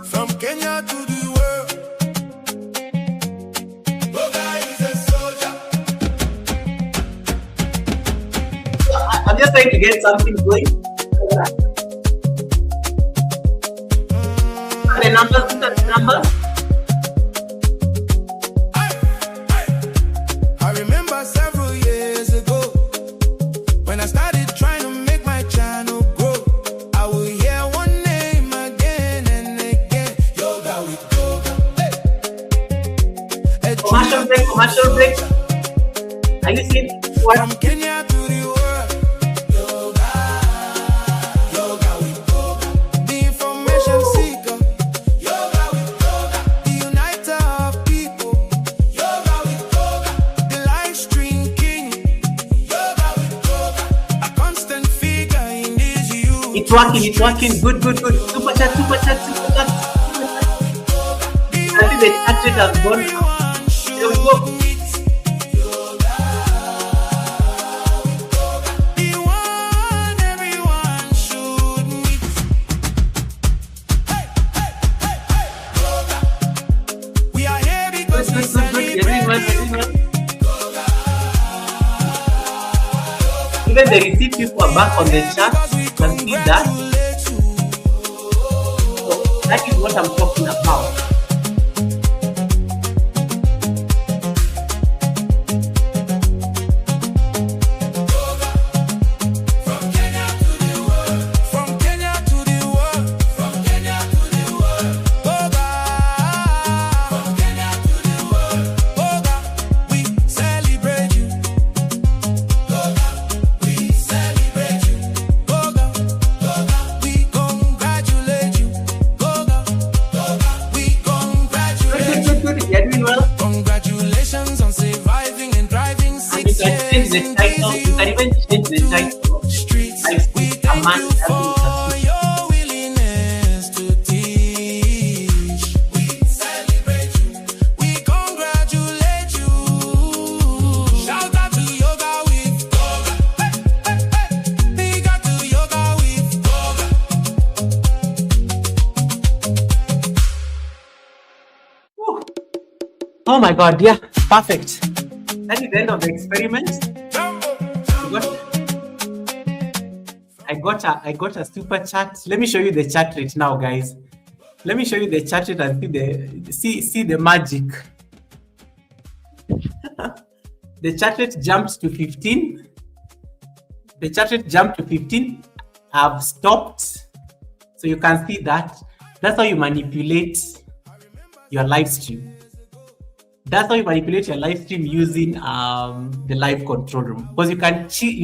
From Kenya to the world, Boga is a soldier. I'm just trying to get something going. The numbers. I remember several years ago when I started trying to make my channel grow. I would hear one name again and again. Yoga with Goga. Hey. Commercial break. Are you seeing what? From Kenya to the world, yoga with Goga. The information seeker, yoga with Goga. The uniter of people, yoga with Goga. The live stream king, yoga with Goga. A constant figure in this youth. It's working. Good. Super chat. I think the chat rate has gone up. There we go. Even the receipt people are back on the chat. You can see that. So that is what I'm talking about. Celebrate. the to title of streets. live We stream, a thank man you dancing in a for suit. your willingness to teach. We celebrate you. We congratulate you. Shout out to yoga with Toga. Big up to yoga with Toga. Whew. Oh my God, yeah, perfect. That is the end of the experiment. I got a super chat. Let me show you the chat rate now, guys. Let me show you the chat rate and see the magic. The chat rate jumped to 15. The chat rate jumped to 15. I've stopped. So you can see that. That's how you manipulate your live stream. That's how you manipulate your live stream using the live control room. Because you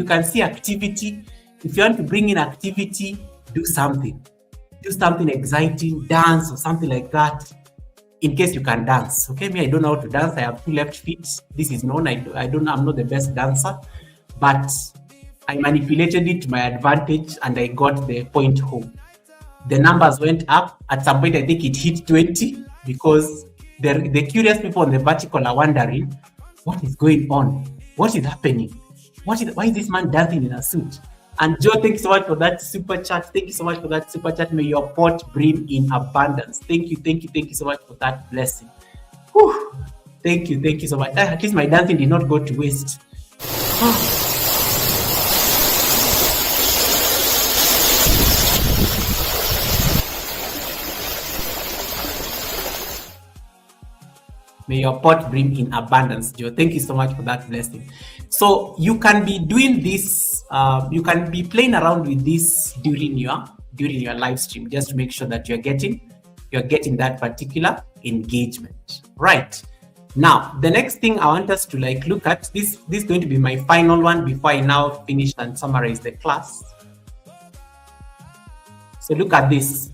can see activity. If you want to bring in activity, do something exciting, dance or something like that. In case you can dance, okay? Me, I don't know how to dance. I have 2 left feet. This is known. I'm not the best dancer, but I manipulated it to my advantage and I got the point home. The numbers went up. At some point, I think it hit 20 because the curious people on the vertical are wondering, what is going on? What is happening? Why is this man dancing in a suit? And Joe, thank you so much for that super chat. Thank you so much for that super chat. May your pot brim in abundance. Thank you so much for that blessing. Whew. Thank you so much. At least my dancing did not go to waste. May your pot brim in abundance, Joe. Thank you so much for that blessing. So you can be doing this, you can be playing around with this during your live stream, just to make sure that you're getting that particular engagement. Right. Now, the next thing I want us to look at, this is going to be my final one before I now finish and summarize the class. So look at this.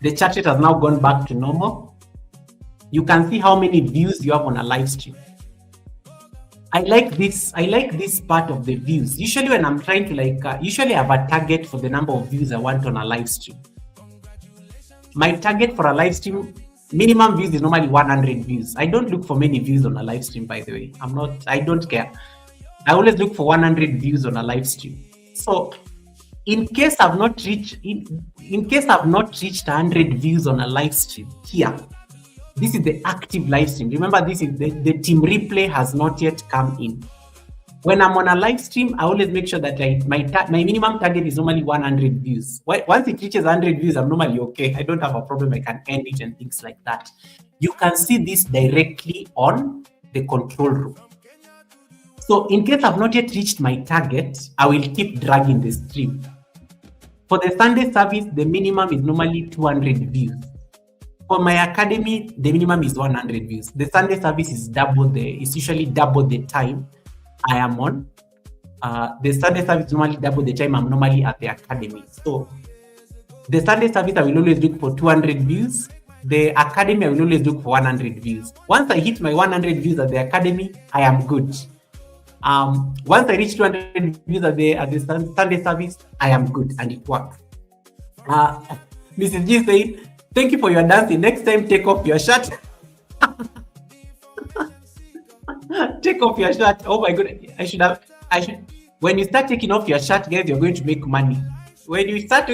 The chat rate has now gone back to normal. You can see how many views you have on a live stream. I like this part of the views. Usually when I'm trying to usually I have a target for the number of views I want on a live stream. My target for a live stream, minimum views is normally 100 views. I don't look for many views on a live stream, by the way. I don't care. I always look for 100 views on a live stream. So in case I've not reached 100 views on a live stream here, this is the active live stream. Remember, this is the team replay has not yet come in. When I'm on a live stream, I always make sure that my minimum target is normally 100 views. Once it reaches 100 views, I'm normally okay. I don't have a problem. I can end it and things like that. You can see this directly on the control room. So in case I've not yet reached my target, I will keep dragging the stream. For the Sunday service, the minimum is normally 200 views. For my academy, the minimum is 100 views. The Sunday service is usually double the time I am on. The Sunday service normally double the time I'm normally at the academy. So the Sunday service, I will always look for 200 views. The academy, I will always look for 100 views. Once I hit my 100 views at the academy, I am good. Once I reach 200 views at the Sunday service, I am good and it works. Mrs. G said, thank you for your dancing. Next time, take off your shirt. Take off your shirt. Oh my God. I should. When you start taking off your shirt, guys, you're going to make money. When you take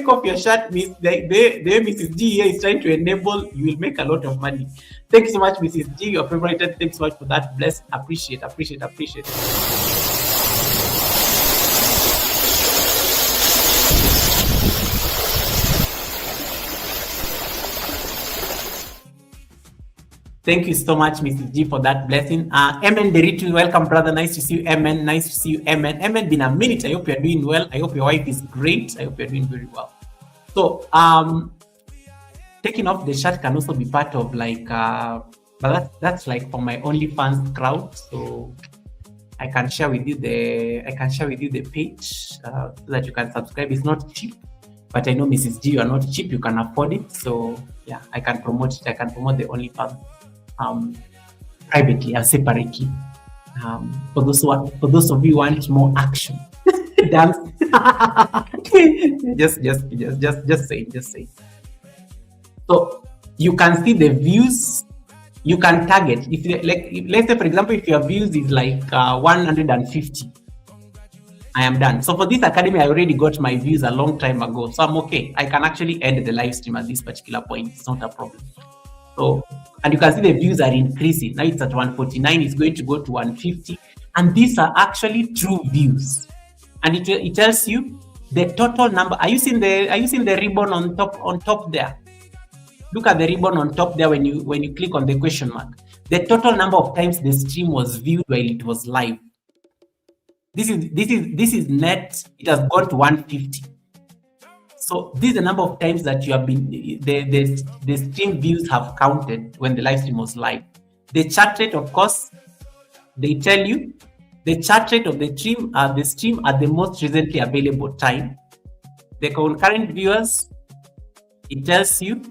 off your shirt, the Mrs. G here is trying to enable, you will make a lot of money. Thank you so much, Mrs. G. Your favorite. Thanks so much for that. Bless. Appreciate. Thank you so much, Mrs. G, for that blessing. Emen Deritu, welcome, brother. Nice to see you, Emen. Nice to see you, Emen. Emen, been a minute. I hope you're doing well. I hope your wife is great. I hope you're doing very well. So, taking off the shirt can also be part of but that's like for my OnlyFans crowd. So I can share with you the page so that you can subscribe. It's not cheap, but I know Mrs. G, you are not cheap. You can afford it. So yeah, I can promote it. I can promote the OnlyFans privately and separately. For those of you who want more action, dance. Just say. So you can see the views. You can target if you like. Let's say, for example, if your views is like 150, I am done. So for this academy, I already got my views a long time ago, so I'm okay. I can actually end the live stream at this particular point. It's not a problem. So, and you can see the views are increasing. Now it's at 149. It's going to go to 150, and these are actually true views. And it tells you the total number. Are you seeing the ribbon on top there? Look at the ribbon on top there when you click on the question mark. The total number of times the stream was viewed while it was live. This is net. It has gone to 150. So this is the number of times that you have been the stream views have counted when the live stream was live. The chat rate, of course, they tell you the chat rate of the stream at the most recently available time. The concurrent viewers, it tells you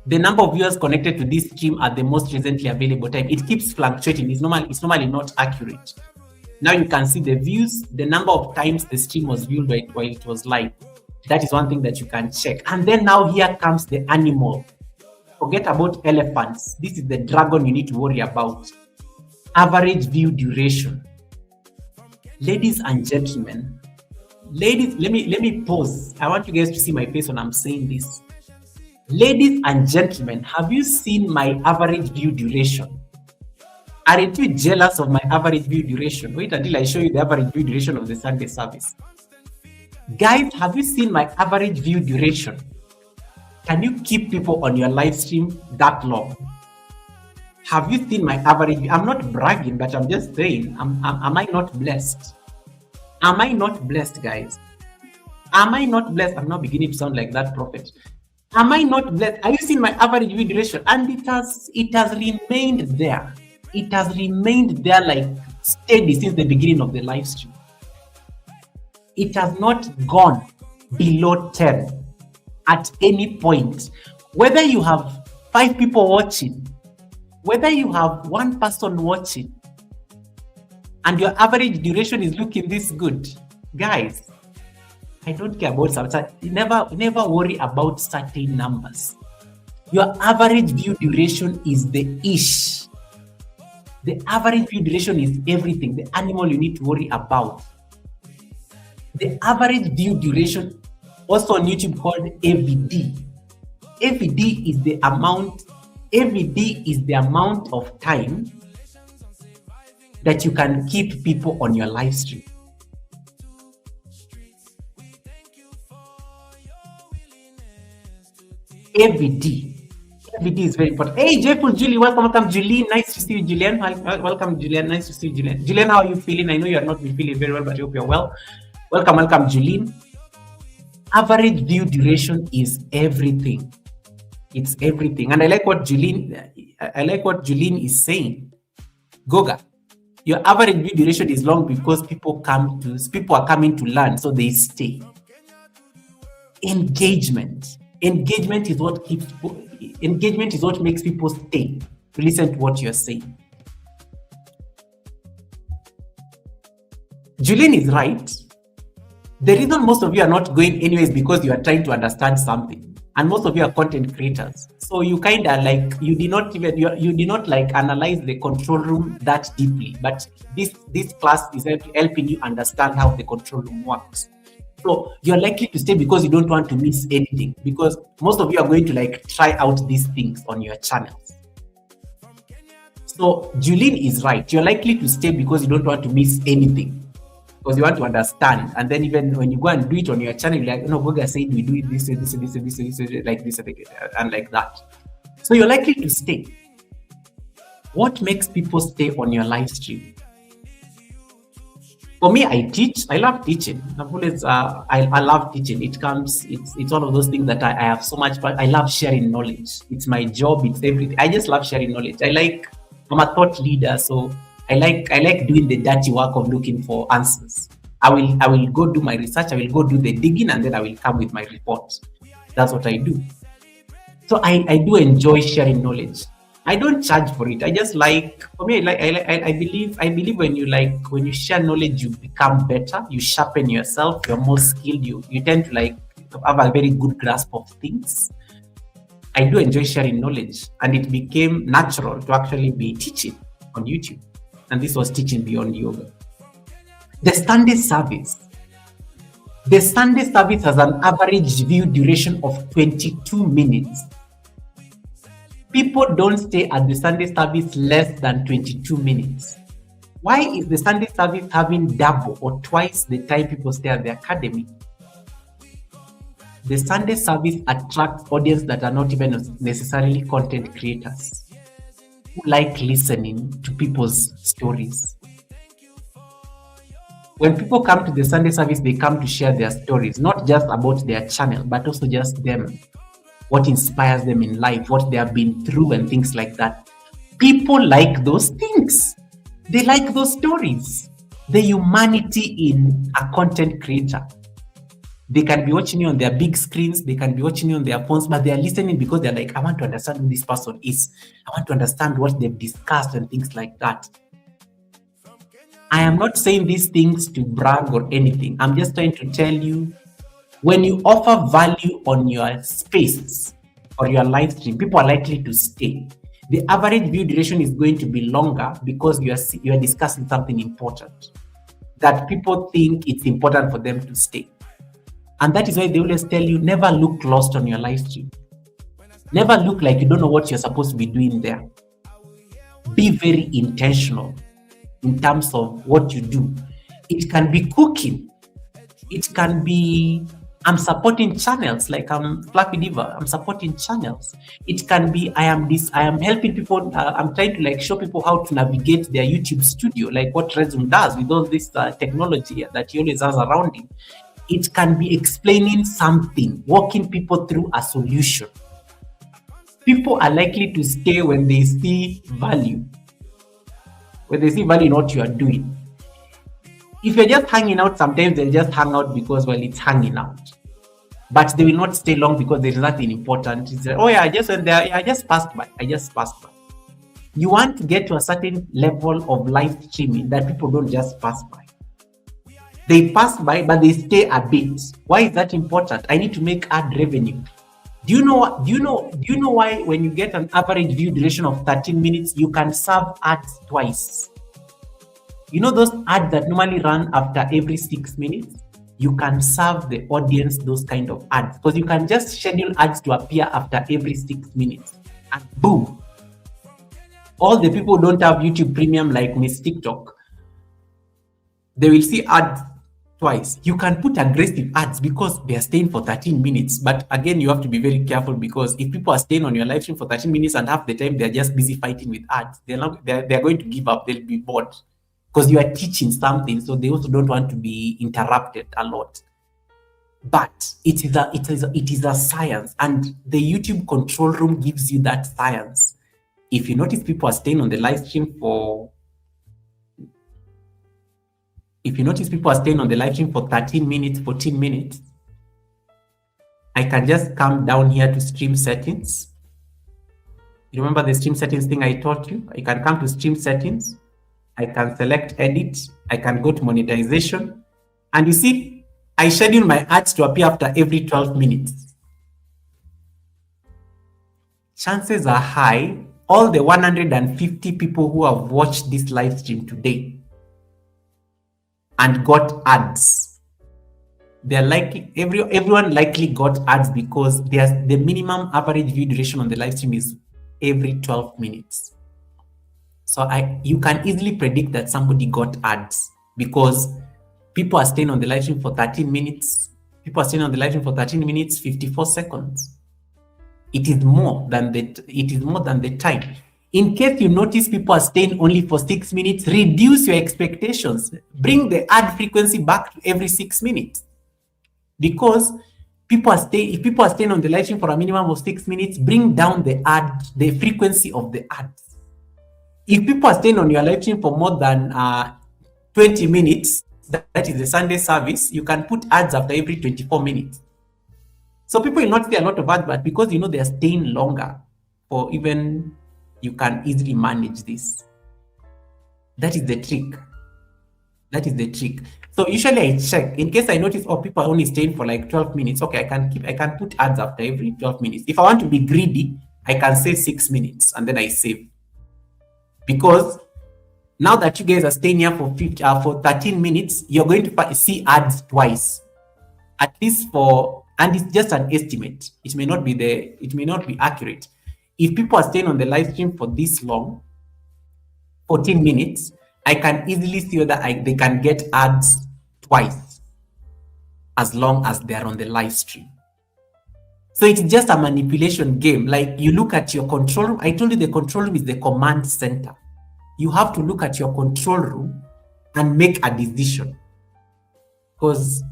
the number of viewers connected to this stream at the most recently available time. It keeps fluctuating. It's normally not accurate. Now you can see the views, the number of times the stream was viewed while it was live. That is one thing that you can check. And then now here comes the animal. Forget about elephants. This is the dragon you need to worry about. Average view duration. Ladies and gentlemen, let me pause. I want you guys to see my face when I'm saying this. Ladies and gentlemen, have you seen my average view duration? Aren't you jealous of my average view duration? Wait until I show you the average view duration of the Sunday service. Guys, have you seen my average view duration? Can you keep people on your live stream that long? Have you seen my average? I'm not bragging, but I'm just saying, am I not blessed? Am I not blessed, guys? Am I not blessed? I'm not beginning to sound like that prophet. Am I not blessed? Are you seeing my average view duration? And it has remained there. It has remained there like steady since the beginning of the live stream. It has not gone below 10 at any point. Whether you have 5 people watching, whether you have 1 person watching, and your average duration is looking this good, guys, I don't care about something. Never worry about certain numbers. Your average view duration is the ish. The average view duration is everything, the animal you need to worry about. The average view duration, also on YouTube called AVD. AVD is the amount of time that you can keep people on your live stream. AVD is very important. Hey, joyful Julie, welcome, Julie. Nice to see you, Julian. Welcome, Julian. Nice to see you, Julian. Julian, how are you feeling? I know you are not feeling very well, but I hope you're well. Welcome, Julian. Average view duration is everything. It's everything, and I like what Julian is saying. Goga, your average view duration is long because people are coming to learn, so they stay. Engagement is what makes people stay to listen to what you're saying. Julian is right. The reason most of you are not going anywhere is because you are trying to understand something, and most of you are content creators. So you kind of like you did not like analyze the control room that deeply. But this class is helping you understand how the control room works. So you're likely to stay because you don't want to miss anything, because most of you are going to like try out these things on your channels. So Julian is right. You're likely to stay because you don't want to miss anything, because you want to understand. And then even when you go and do it on your channel, you're like, no, Goga said we do it this, like this, and like that. So you're likely to stay. What makes people stay on your live stream? For me, I teach. I love teaching. I love teaching. It's one of those things that I have so much fun. I love sharing knowledge. It's my job. It's everything. I just love sharing knowledge. I'm a thought leader, so I like doing the dirty work of looking for answers. I will go do my research. I will go do the digging, and then I will come with my report. That's what I do. So I do enjoy sharing knowledge. I don't charge for it. I just like, for me, I believe when you share knowledge, you become better, you sharpen yourself, you're more skilled, you tend to like have a very good grasp of things. I do enjoy sharing knowledge, and it became natural to actually be teaching on YouTube. And this was teaching beyond yoga. The Sunday service. The Sunday service has an average view duration of 22 minutes. People don't stay at the Sunday service less than 22 minutes. Why is the Sunday service having double or twice the time people stay at the academy? The Sunday service attracts audience that are not even necessarily content creators, who like listening to people's stories. When people come to the Sunday service, they come to share their stories, not just about their channel, but also just them, what inspires them in life, what they have been through, and things like that. People like those things. They like those stories. The humanity in a content creator. They can be watching you on their big screens, they can be watching you on their phones, but they are listening because they're like, I want to understand who this person is. I want to understand what they've discussed and things like that. I am not saying these things to brag or anything. I'm just trying to tell you, when you offer value on your space or your live stream, people are likely to stay. The average view duration is going to be longer because you are discussing something important that people think it's important for them to stay. And that is why they always tell you, never look lost on your live stream. Never look like you don't know what you're supposed to be doing there. Be very intentional in terms of what you do. It can be cooking. It can be, I'm supporting channels, like I'm Fluffy Diva, I'm supporting channels. It can be, I am helping people, I'm trying to like show people how to navigate their YouTube studio, like what Resume does with all this technology that he always has around him. It can be explaining something, walking people through a solution. People are likely to stay when they see value. When they see value in what you are doing. If you're just hanging out, sometimes they'll just hang out because, well, it's hanging out. But they will not stay long because there is nothing important. It's like, oh yeah, I just went there, I just passed by. You want to get to a certain level of live streaming that people don't just pass by. They pass by, but they stay a bit. Why is that important? I need to make ad revenue. Do you know why when you get an average view duration of 13 minutes, you can serve ads twice? You know those ads that normally run after every 6 minutes? You can serve the audience those kind of ads because you can just schedule ads to appear after every 6 minutes. And boom. All the people who don't have YouTube Premium like Miss TikTok, they will see ads twice. You can put aggressive ads because they are staying for 13 minutes. But again, you have to be very careful because if people are staying on your live stream for 13 minutes and half the time they're just busy fighting with ads, they're going to give up. They'll be bored because you are teaching something. So they also don't want to be interrupted a lot. But it is a science, and the YouTube control room gives you that science. If you notice people are staying on the live stream for 13 minutes, 14 minutes, I can just come down here to stream settings. You remember the stream settings thing I taught you? I can come to stream settings. I can select edit. I can go to monetization. And you see, I schedule my ads to appear after every 12 minutes. Chances are high, all the 150 people who have watched this live stream today and got ads, they're likely, everyone likely got ads because the minimum average view duration on the live stream is every 12 minutes. So you can easily predict that somebody got ads because people are staying on the live stream for 13 minutes. People are staying on the live stream for 13 minutes, 54 seconds. It is more than the time. In case you notice people are staying only for 6 minutes, reduce your expectations. Bring the ad frequency back to every 6 minutes. Because if people are staying on the live stream for a minimum of 6 minutes, bring down the frequency of the ads. If people are staying on your live stream for more than 20 minutes, that is the Sunday service, you can put ads after every 24 minutes. So people will not see a lot of ads, but because they are staying longer for even you can easily manage this. That is the trick. That is the trick. So usually I check in case I notice, oh, people are only staying for like 12 minutes. Okay, I can put ads after every 12 minutes. If I want to be greedy, I can say 6 minutes and then I save. Because now that you guys are staying here for 13 minutes, you're going to see ads twice, at least and it's just an estimate. It may not be accurate. If people are staying on the live stream for this long, 14 minutes, I can easily see whether they can get ads twice as long as they're on the live stream. So it's just a manipulation game. Like you look at your control room. I told you the control room is the command center. You have to look at your control room and make a decision. Because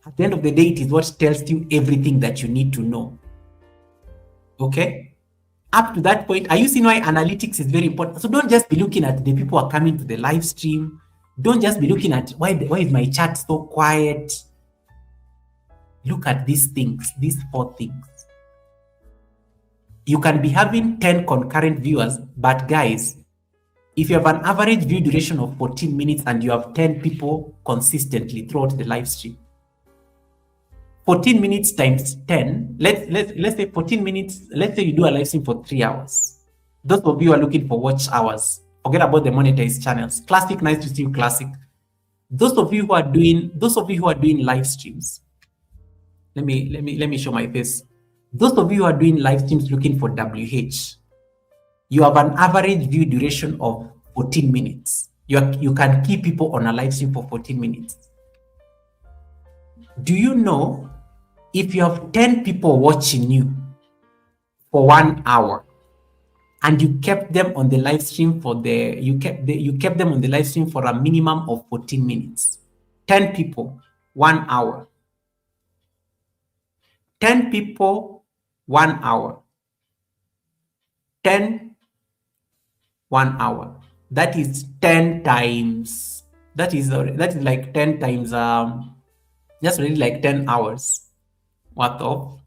at the end of the day, it is what tells you everything that you need to know. Okay? Up to that point, are you seeing why analytics is very important? So don't just be looking at the people who are coming to the live stream. Don't just be looking at why is my chat so quiet. Look at these things, these 4 things. You can be having 10 concurrent viewers, but guys, if you have an average view duration of 14 minutes and you have 10 people consistently throughout the live stream, 14 minutes times 10, let's say 14 minutes, let's say you do a live stream for 3 hours. Those of you who are looking for watch hours, forget about the monetized channels. Classic, nice to see you, Classic. Those of you who are doing live streams, let me show my face. Those of you who are doing live streams looking for WH, you have an average view duration of 14 minutes. You can keep people on a live stream for 14 minutes. Do you know if you have 10 people watching you for 1 hour and you kept them on the live stream you kept them on the live stream for a minimum of 14 minutes? 10 people, 1 hour. 10 people, 1 hour. 10, 1 hour. That is 10 times. That is like 10 times. Just really like 10 hours worth of.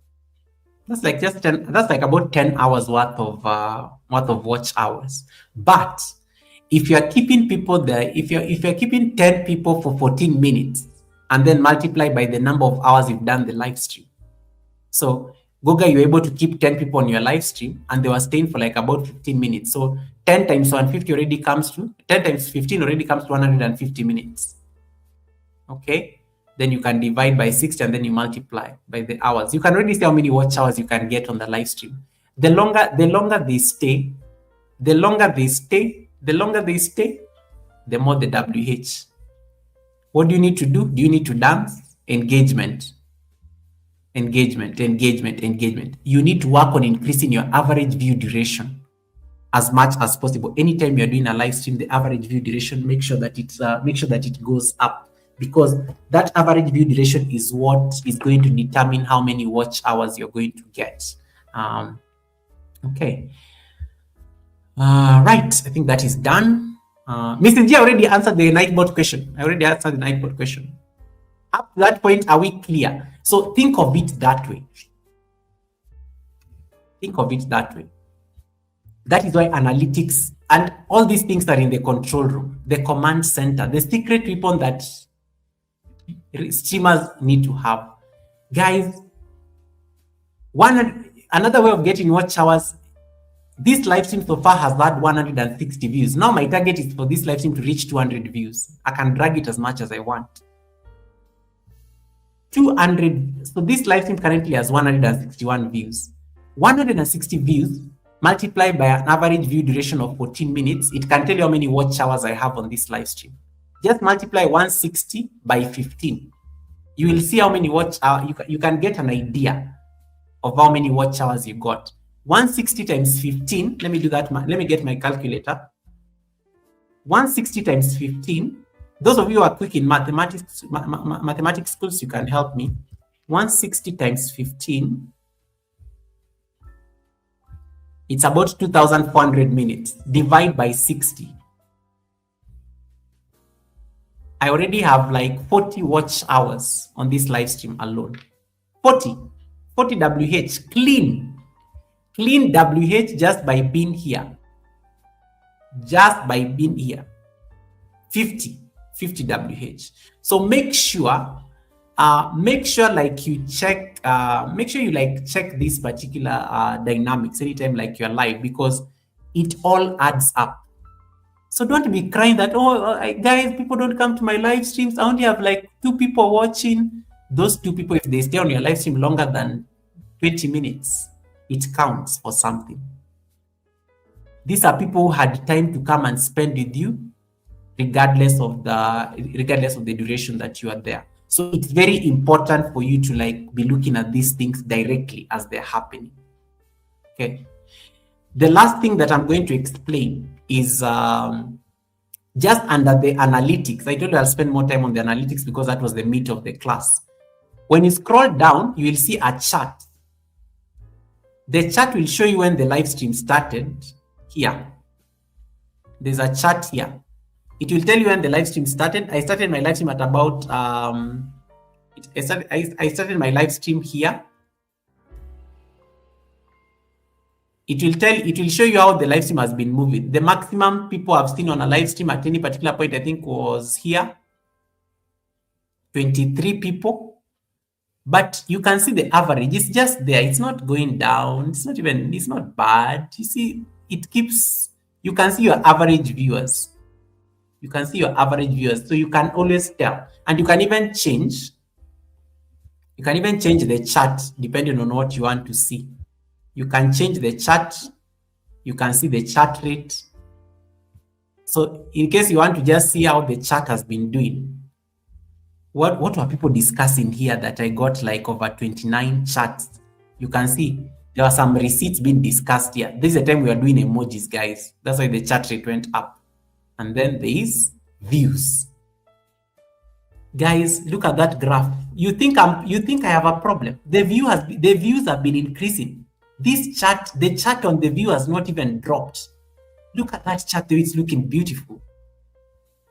That's like just 10. That's like about 10 hours worth of watch hours. But if you are keeping people there, if you're keeping 10 people for 14 minutes and then multiply by the number of hours you've done the live stream. So Goga, you're able to keep 10 people on your live stream and they were staying for like about 15 minutes. So 10 times 150 already comes to 10 times 15 already comes to 150 minutes. Okay. Then you can divide by 60 and then you multiply by the hours. You can already see how many watch hours you can get on the live stream. The longer they stay, the more the WH. What do you need to do? Do you need to dance? Engagement. You need to work on increasing your average view duration as much as possible. Anytime you're doing a live stream, the average view duration, make sure that it goes up, because that average view duration is what is going to determine how many watch hours you're going to get. Okay. Right. I think that is done. Mrs. G already answered the Nightbot question. Up to that point, are we clear? So think of it that way. That is why analytics and all these things are in the control room, the command center, the secret weapon that streamers need to have. Guys, another way of getting watch hours, this live stream so far has had 160 views. Now my target is for this live stream to reach 200 views. I can drag it as much as I want. 200. So this live stream currently has 161 views. 160 views multiplied by an average view duration of 14 minutes. It can tell you how many watch hours I have on this live stream. Just multiply 160 by 15. You will see how many watch hours. You can get an idea of how many watch hours you got. 160 times 15. Let me do that. Let me get my calculator. 160 times 15. Those of you who are quick in mathematics skills, you can help me. 160 times 15. It's about 2,400 minutes. Divide by 60. I already have like 40 watch hours on this live stream alone. 40 WH, clean clean WH just by being here. Just by being here. 50 WH. So make sure like you check, make sure you like check this particular dynamics anytime like you're live, because it all adds up. So don't be crying that, guys, people don't come to my live streams. I only have like 2 people watching. Those 2 people, if they stay on your live stream longer than 20 minutes, it counts for something. These are people who had time to come and spend with you, regardless of the duration that you are there. So it's very important for you to like be looking at these things directly as they're happening. Okay. The last thing that I'm going to explain is just under the analytics. I told you I'll spend more time on the analytics because that was the meat of the class. When you scroll down, you will see a chart. The chart will show you when the live stream started. Here, there's a chart here. It will tell you when the live stream started. I started my live stream at about I started my live stream here. It will show you how the live stream has been moving. The maximum people I've seen on a live stream at any particular point, I think, was here. 23 people. But you can see the average. It's just there. It's not going down. It's not bad. You see, you can see your average viewers. You can see your average viewers. So you can always tell. And you can even change. You can even change the chart depending on what you want to see. You can change the chart. You can see the chart rate. So in case you want to just see how the chart has been doing, what were people discussing here that I got like over 29 charts? You can see there are some receipts being discussed here. This is the time we are doing emojis, guys. That's why the chart rate went up. And then there is views. Guys, look at that graph. You think I have a problem? The views have been increasing. This chart, the chart on the view has not even dropped. Look at that chart, it's looking beautiful.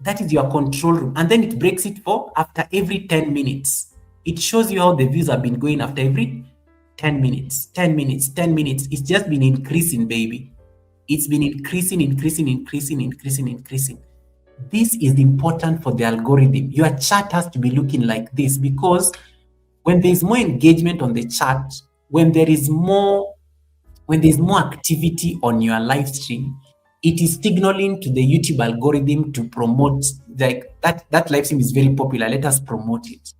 That is your control room. And then it breaks it for after every 10 minutes. It shows you how the views have been going after every 10 minutes, 10 minutes, 10 minutes. It's just been increasing, baby. It's been increasing. This is important for the algorithm. Your chart has to be looking like this, because when there's more engagement on the chart, when there is more activity on your live stream, it is signaling to the YouTube algorithm to promote, like that live stream is very popular. Let us promote it.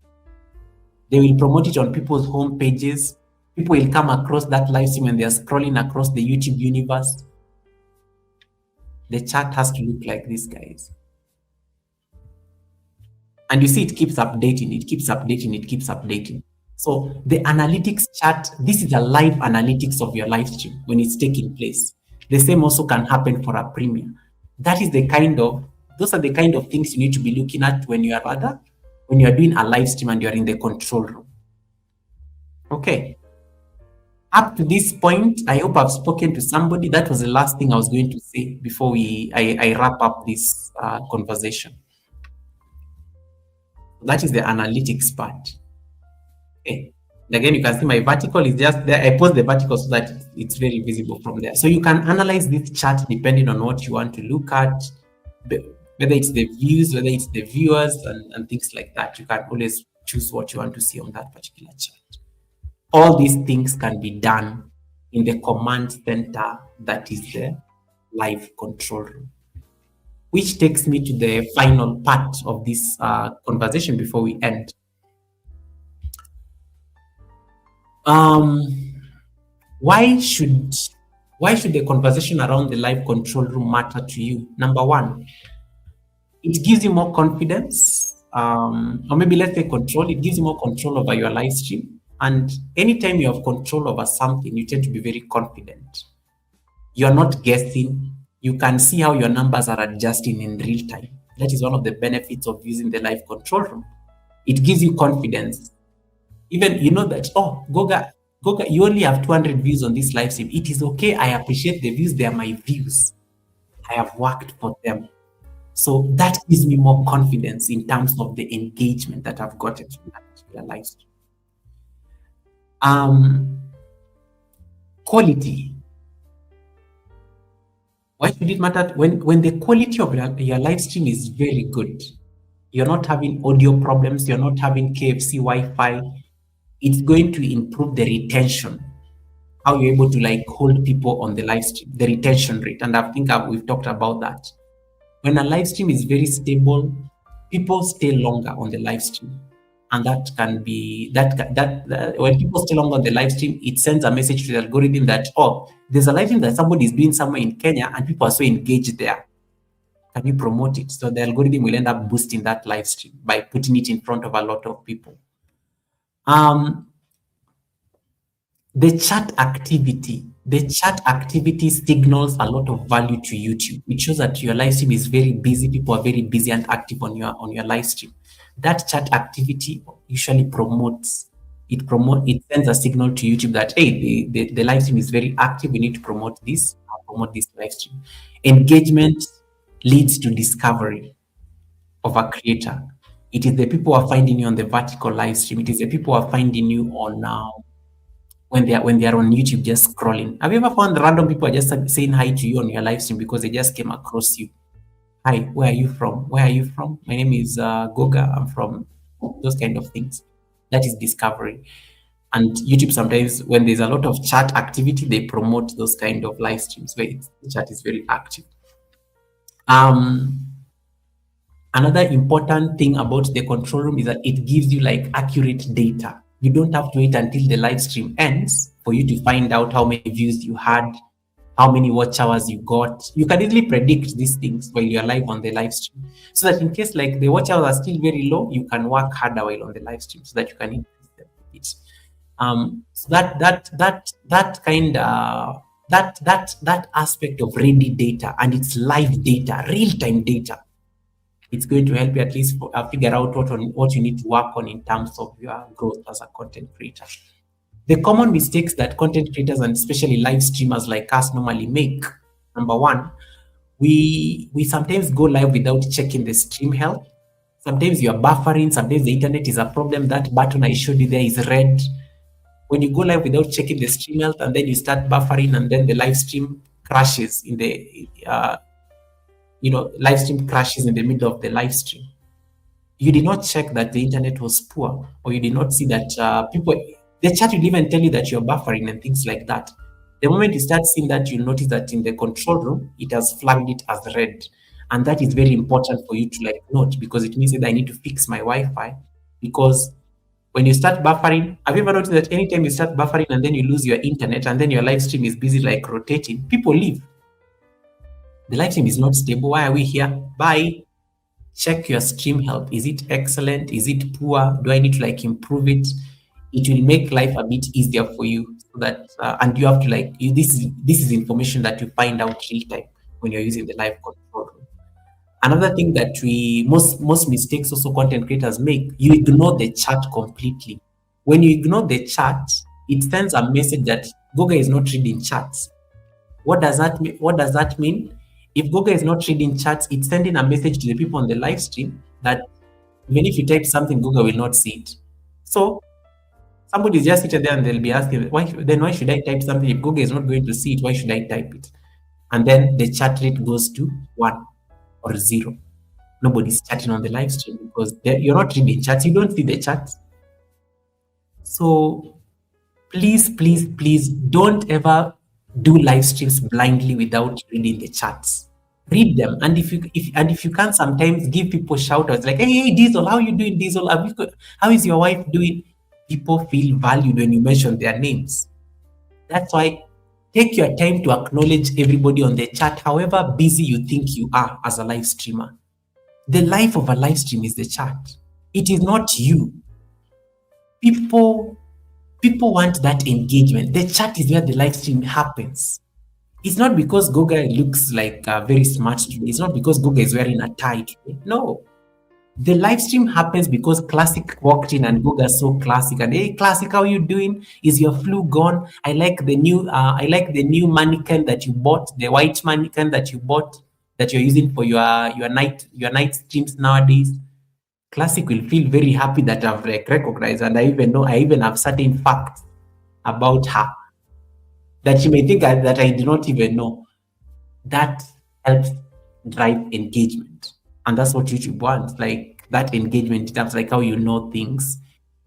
They will promote it on people's home pages. People will come across that live stream when they are scrolling across the YouTube universe. The chart has to look like this, guys. And you see, it keeps updating. So the analytics chart, this is a live analytics of your live stream when it's taking place. The same also can happen for a premiere. Those are the kind of things you need to be looking at when you are doing a live stream and you are in the control room. Okay. Up to this point, I hope I've spoken to somebody. That was the last thing I was going to say before I wrap up this conversation. That is the analytics part. Okay. Again, you can see my vertical is just there. I post the vertical so that it's very visible from there. So you can analyze this chart depending on what you want to look at, whether it's the views, whether it's the viewers, and things like that. You can always choose what you want to see on that particular chart. All these things can be done in the command center that is the live control room. Which takes me to the final part of this conversation before we end. Why should the conversation around the live control room matter to you? Number one, it gives you more confidence, or maybe let's say control. It gives you more control over your live stream. And anytime you have control over something, you tend to be very confident. You're not guessing. You can see how your numbers are adjusting in real time. That is one of the benefits of using the live control room. It gives you confidence. Even you know that, Goga, you only have 200 views on this live stream. It is okay. I appreciate the views. They are my views. I have worked for them. So that gives me more confidence in terms of the engagement that I've gotten from that particular live stream. Quality. Why should it matter when the quality of your live stream is very good? You're not having audio problems, you're not having KFC Wi-Fi. It's going to improve the retention, how you're able to like hold people on the live stream, the retention rate. And I think we've talked about that. When a live stream is very stable, people stay longer on the live stream. And that can be that when people stay longer on the live stream, it sends a message to the algorithm that, oh, there's a live stream that somebody is doing somewhere in Kenya and people are so engaged there. Can you promote it? So the algorithm will end up boosting that live stream by putting it in front of a lot of people. Um, the chat activity signals a lot of value to YouTube. It shows that your live stream is very busy. People are very busy and active on your live stream. That chat activity usually it sends a signal to YouTube that, hey, the live stream is very active. We need to promote this live stream. Engagement leads to discovery of a creator. It is the people who are finding you on the vertical live stream. It is the people who are finding you on when they are on YouTube just scrolling. Have you ever found random people are just saying hi to you on your live stream because they just came across you? Hi, where are you from? Where are you from? My name is Goga. I'm from those kind of things. That is discovery. And YouTube sometimes, when there's a lot of chat activity, they promote those kind of live streams where the chat is very active. Another important thing about the control room is that it gives you like accurate data. You don't have to wait until the live stream ends for you to find out how many views you had, how many watch hours you got. You can easily predict these things while you're live on the live stream, so that in case like the watch hours are still very low, you can work harder while on the live stream so that you can increase them a bit. So that aspect of ready data, and it's live data, real-time data, it's going to help you at least figure out what you need to work on in terms of your growth as a content creator. The common mistakes that content creators and especially live streamers like us normally make. Number one, we sometimes go live without checking the stream health. Sometimes you are buffering, sometimes the internet is a problem. That button I showed you there is red. When you go live without checking the stream health and then you start buffering and then the live stream crashes in the live stream crashes in the middle of the live stream. You did not check that the internet was poor, or you did not see that the chat will even tell you that you're buffering and things like that. The moment you start seeing that, you'll notice that in the control room, it has flagged it as red. And that is very important for you to like note, because it means that I need to fix my Wi-Fi. Because when you start buffering, have you ever noticed that anytime you start buffering and then you lose your internet and then your live stream is busy like rotating, people leave. The live stream is not stable. Why are we here? Bye. Check your stream health. Is it excellent? Is it poor? Do I need to like improve it? It will make life a bit easier for you, so that and you have to like this is information that you find out real time when you're using the live control room. Another thing that most mistakes also content creators make, you ignore the chat completely. When you ignore the chat, it sends a message that Goga is not reading chats. What does that mean? If Goga is not reading chats, it's sending a message to the people on the live stream that even if you type something, Goga will not see it. So somebody is just sitting there and they'll be asking, why should I type something? If Goga is not going to see it, why should I type it? And then the chat rate goes to 1 or 0. Nobody's chatting on the live stream because you're not reading chats. You don't see the chats. So please don't ever do live streams blindly without reading the chats. Read them, and if you can, sometimes give people shout outs like, hey Diesel, how are you doing? Diesel, how is your wife doing? People feel valued when you mention their names. That's why take your time to acknowledge everybody on the chat, however busy you think you are as a live streamer. The life of a live stream is the chat. It is not you. People want that engagement. The chat is where the live stream happens. It's not because Goga looks like very smart today. It's not because Goga is wearing a tie today. No. The live stream happens because Classic walked in and Goga saw Classic and, hey Classic, how are you doing? Is your flu gone? I like the new mannequin that you bought, the white mannequin that you bought that you're using for your night streams nowadays. Classic will feel very happy that I've like recognized, and I even have certain facts about her that she may think that I do not even know. that helps drive engagement. And that's what YouTube wants, like that engagement in terms like how you know things.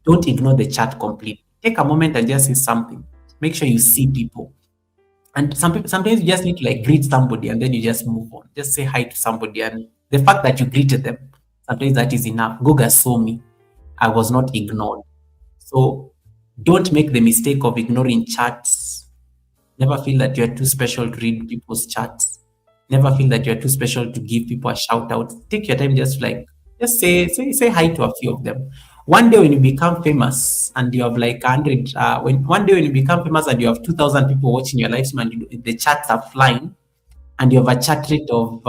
Don't ignore the chat completely. Take a moment and just say something. Make sure you see people. And some people sometimes you just need to like greet somebody and then you just move on. Just say hi to somebody. And the fact that you greeted them, sometimes that is enough. Goga saw me. I was not ignored. So don't make the mistake of ignoring chats. Never feel that you're too special to read people's chats. Never feel that you're too special to give people a shout out. Take your time, just say hi to a few of them. One day when you become famous and you have like 100, when one day when you become famous and you have 2,000 people watching your live stream and the chats are flying, and you have a chat rate of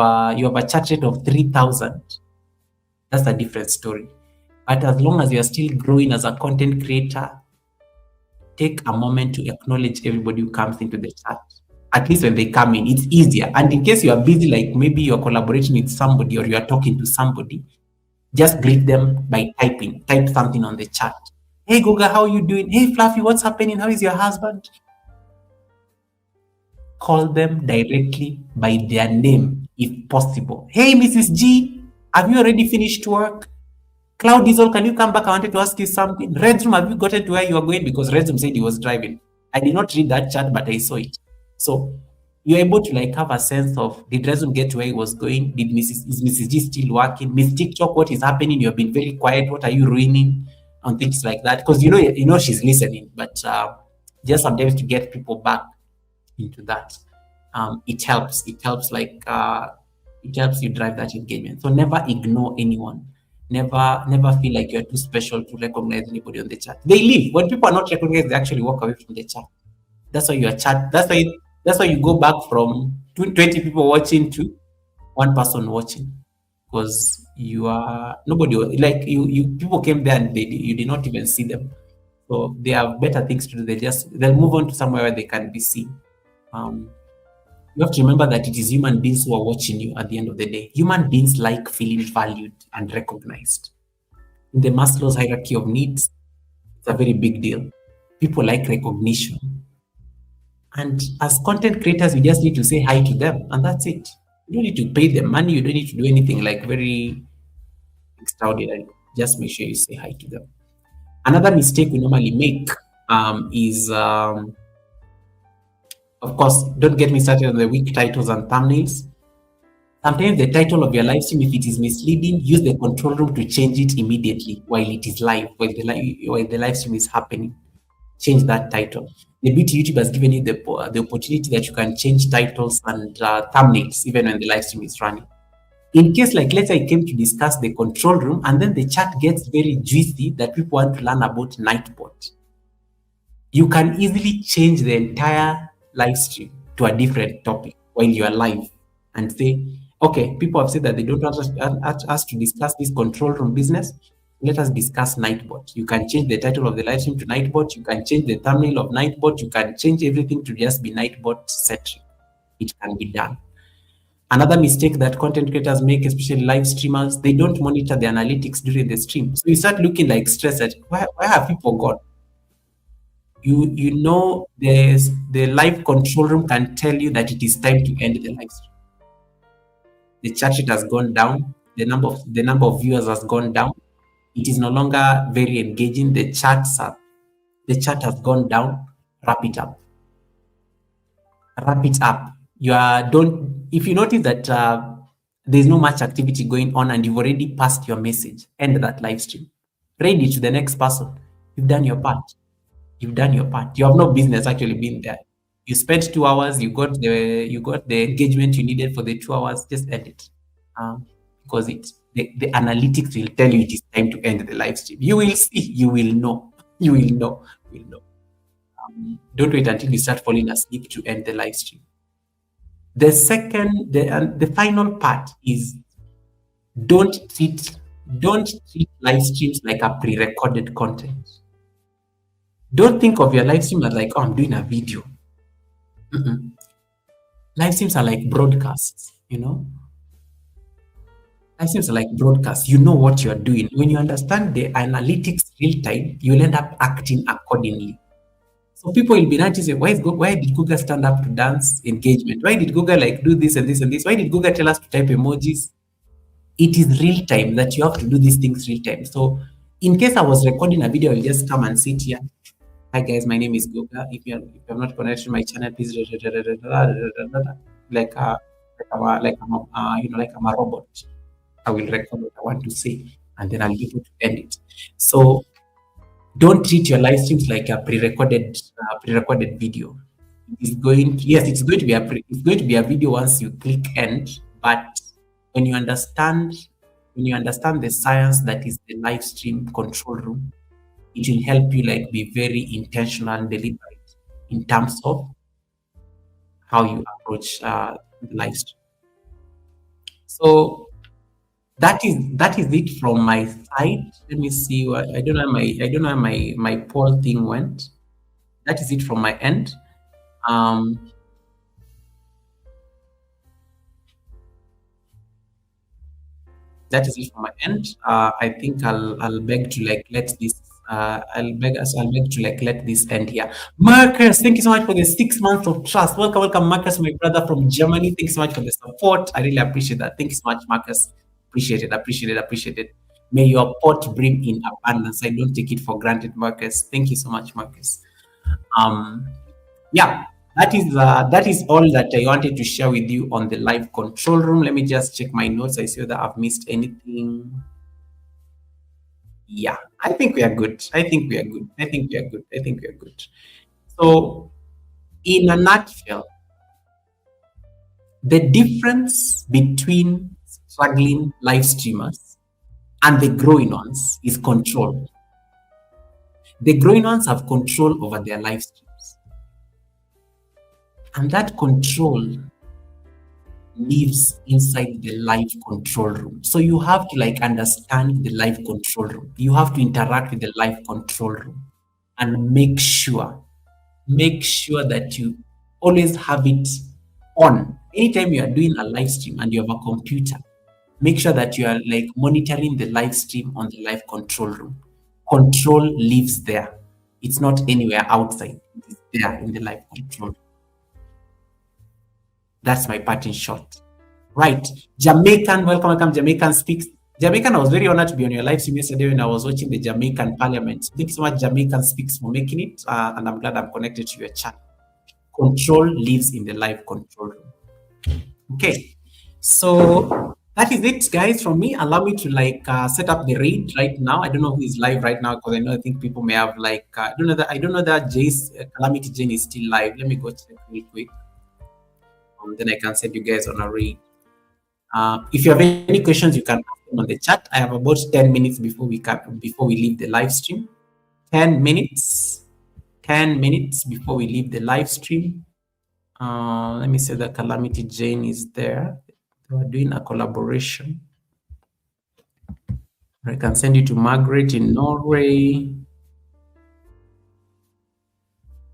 3,000. That's a different story. But as long as you are still growing as a content creator, take a moment to acknowledge everybody who comes into the chat. At least when they come in, it's easier. And in case you are busy, like maybe you're collaborating with somebody or you are talking to somebody, just greet them by type something on the chat. Hey Goga, how are you doing? Hey Fluffy, what's happening? How is your husband? Call them directly by their name if possible. Hey Mrs. G, have you already finished work? Cloud Diesel, can you come back? I wanted to ask you something. Redzoom, have you gotten to where you are going? Because Redzoom said he was driving. I did not read that chat, but I saw it. So you're able to like have a sense of, did Redzoom get to where he was going? Is Mrs. G still working? Miss TikTok, what is happening? You've been very quiet. What are you ruining? And things like that. Because you know she's listening, but just sometimes to get people back into that, it helps. It helps you drive that engagement. So never ignore anyone. Never feel like you're too special to recognize anybody on the chat. They leave. When people are not recognized, they actually walk away from the chat. That's why your chat, that's why you go back from 20 people watching to one person watching. Because you are nobody like you people came there and you did not even see them. So they have better things to do. They'll move on to somewhere where they can be seen. You have to remember that it is human beings who are watching you at the end of the day. Human beings like feeling valued and recognized. In the Maslow's hierarchy of needs, it's a very big deal. People like recognition. And as content creators, we just need to say hi to them, and that's it. You don't need to pay them money. You don't need to do anything like very extraordinary. Just make sure you say hi to them. Another mistake we normally make is of course, don't get me started on the weak titles and thumbnails. Sometimes the title of your live stream, if it is misleading, use the control room to change it immediately while it is live, while the live stream is happening. Change that title. The beauty YouTube has given you the opportunity that you can change titles and thumbnails even when the live stream is running. In case, like, let's say I came to discuss the control room and then the chat gets very juicy that people want to learn about Nightbot, you can easily change the entire live stream to a different topic while you are live and say, okay, people have said that they don't want us to discuss this control room business. Let us discuss Nightbot. You can change the title of the live stream to Nightbot. You can change the thumbnail of Nightbot. You can change everything to just be Nightbot centric. It can be done. Another mistake that content creators make, especially live streamers, they don't monitor the analytics during the stream. So you start looking like stressed at where have people gone? You know the live control room can tell you that it is time to end the live stream. The chat rate has gone down. The number of viewers has gone down. It is no longer very engaging. The chat has gone down. Wrap it up. Wrap it up. If you notice that there's no much activity going on and you've already passed your message, end that live stream. Read it to the next person. You've done your part. You've done your part. You have no business actually being there. You spent 2 hours. You got the engagement you needed for the 2 hours. Just end it, because the analytics will tell you it is time to end the live stream. You will see. You will know. You will know. You will know. Don't wait until you start falling asleep to end the live stream. The final part is don't treat live streams like a pre-recorded content. Don't think of your live stream as like, oh, I'm doing a video. Live streams are like broadcasts, Live streams are like broadcasts. You know what you're doing. When you understand the analytics real time, you'll end up acting accordingly. So people will be noticing, why did Google stand up to dance engagement? Why did Google like do this and this and this? Why did Google tell us to type emojis? It is real time that you have to do these things real time. So in case I was recording a video, I'll just come and sit here. Hi guys, my name is Guga. If you have not connected to my channel, please like like I'm a robot. I will record what I want to say, and then I'll be able to end it. So don't treat your live streams like a pre-recorded video. It's going to be it's going to be a video once you click end, but when you understand the science that is the live stream control room, it will help you like be very intentional and deliberate in terms of how you approach the live stream. So that is it from my side. Let me see what I don't know how my poll thing went. That is it from my end. That is it from my end. I think I'll beg to like let this I'll beg to like let this end here. Marcus, thank you so much for the 6 months of trust. Welcome, Marcus, my brother from Germany. Thank you so much for the support. I really appreciate that. Thank you so much, Marcus. Appreciate it. May your pot bring in abundance. I don't take it for granted, Marcus. Thank you so much, Marcus. Yeah, that is all that I wanted to share with you on the live control room. Let me just check my notes. I see that I've missed anything. Yeah, I think we are good. So, in a nutshell, the difference between struggling live streamers and the growing ones is control. The growing ones have control over their live streams, and that control lives inside the live control room. So you have to like understand the live control room. You have to interact with the live control room and make sure that you always have it on. Anytime you are doing a live stream and you have a computer, make sure that you are like monitoring the live stream on the live control room. Control lives there. It's not anywhere outside. It is there in the live control. That's my part in short. Right. Jamaican, welcome. Jamaican speaks. Jamaican, I was very honored to be on your live stream yesterday when I was watching the Jamaican Parliament. Thank you so much, Jamaican Speaks, for making it. And I'm glad I'm connected to your channel. Control lives in the live control room. Okay. So that is it, guys, from me. Allow me to like set up the raid right now. I don't know who is live right now because I think people may have like I don't know that Jay's Calamity Jane is still live. Let me go check real quick. Then I can send you guys on a raid. If you have any questions, you can ask them on the chat. I have about 10 minutes before we leave the live stream. 10 minutes before we leave the live stream. Let me say that Calamity Jane is there. They are doing a collaboration. I can send you to Margaret in Norway.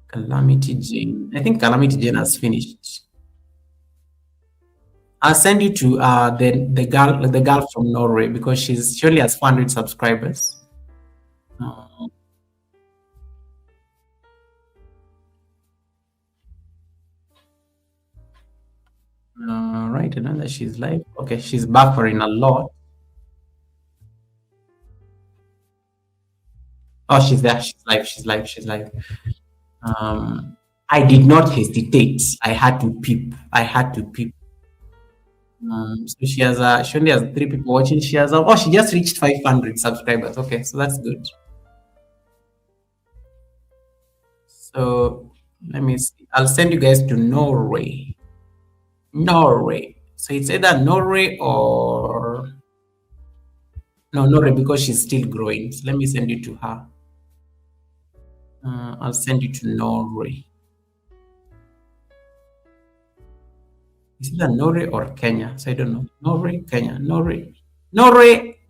Calamity Jane. I think Calamity Jane has finished. I'll send you to the girl from Norway because she only has 400 subscribers. Right, I know that she's live. Okay, she's buffering a lot. Oh, she's there. She's live. I did not hesitate. I had to peep. So she only has 3 people watching. She just reached 500 subscribers. Okay, so that's good. So let me see. I'll send you guys to Norway. So it's either Norway or Norway because she's still growing. So let me send you to her. I'll send you to Norway. Is it Norway or Kenya? So I don't know. Norway, Kenya, Norway,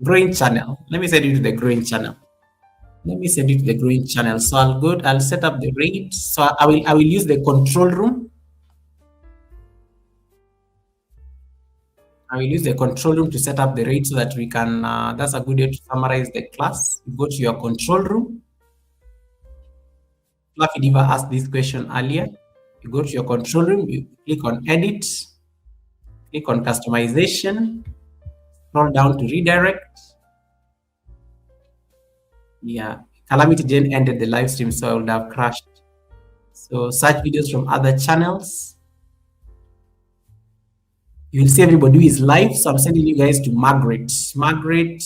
growing channel. Let me send you to the growing channel. So I'll set up the raid. So I will use the control room. I will use the control room to set up the raid so that we can, that's a good way to summarize the class. You go to your control room. Fluffy Diva asked this question earlier. You go to your control room, you click on edit, click on customization, scroll down to redirect. Yeah, Calamity Jane ended the live stream, so I would have crashed. So search videos from other channels. You will see everybody who is live. So I'm sending you guys to Margaret. Margaret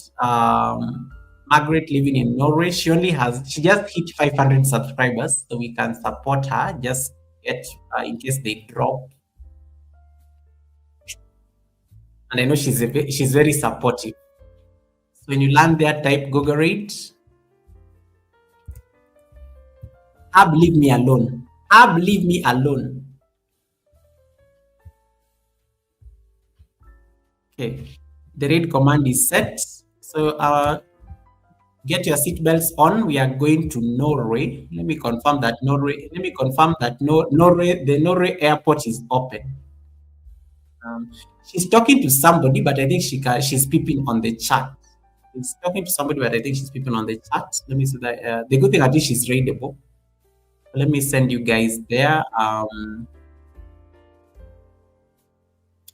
living in Norway. She just hit 500 subscribers, so we can support her. Just get in case they drop. And I know she's very supportive. So when you land there, type Gogorate. Ab, leave me alone. Ab, leave me alone. Okay, the raid command is set. So get your seatbelts on. We are going to Norway. Let me confirm that Norway. The Norway airport is open. She's talking to somebody, but I think she's peeping on the chat. She's talking to somebody, but I think she's peeping on the chat. Let me see that. The good thing, at least she's raidable. Let me send you guys there.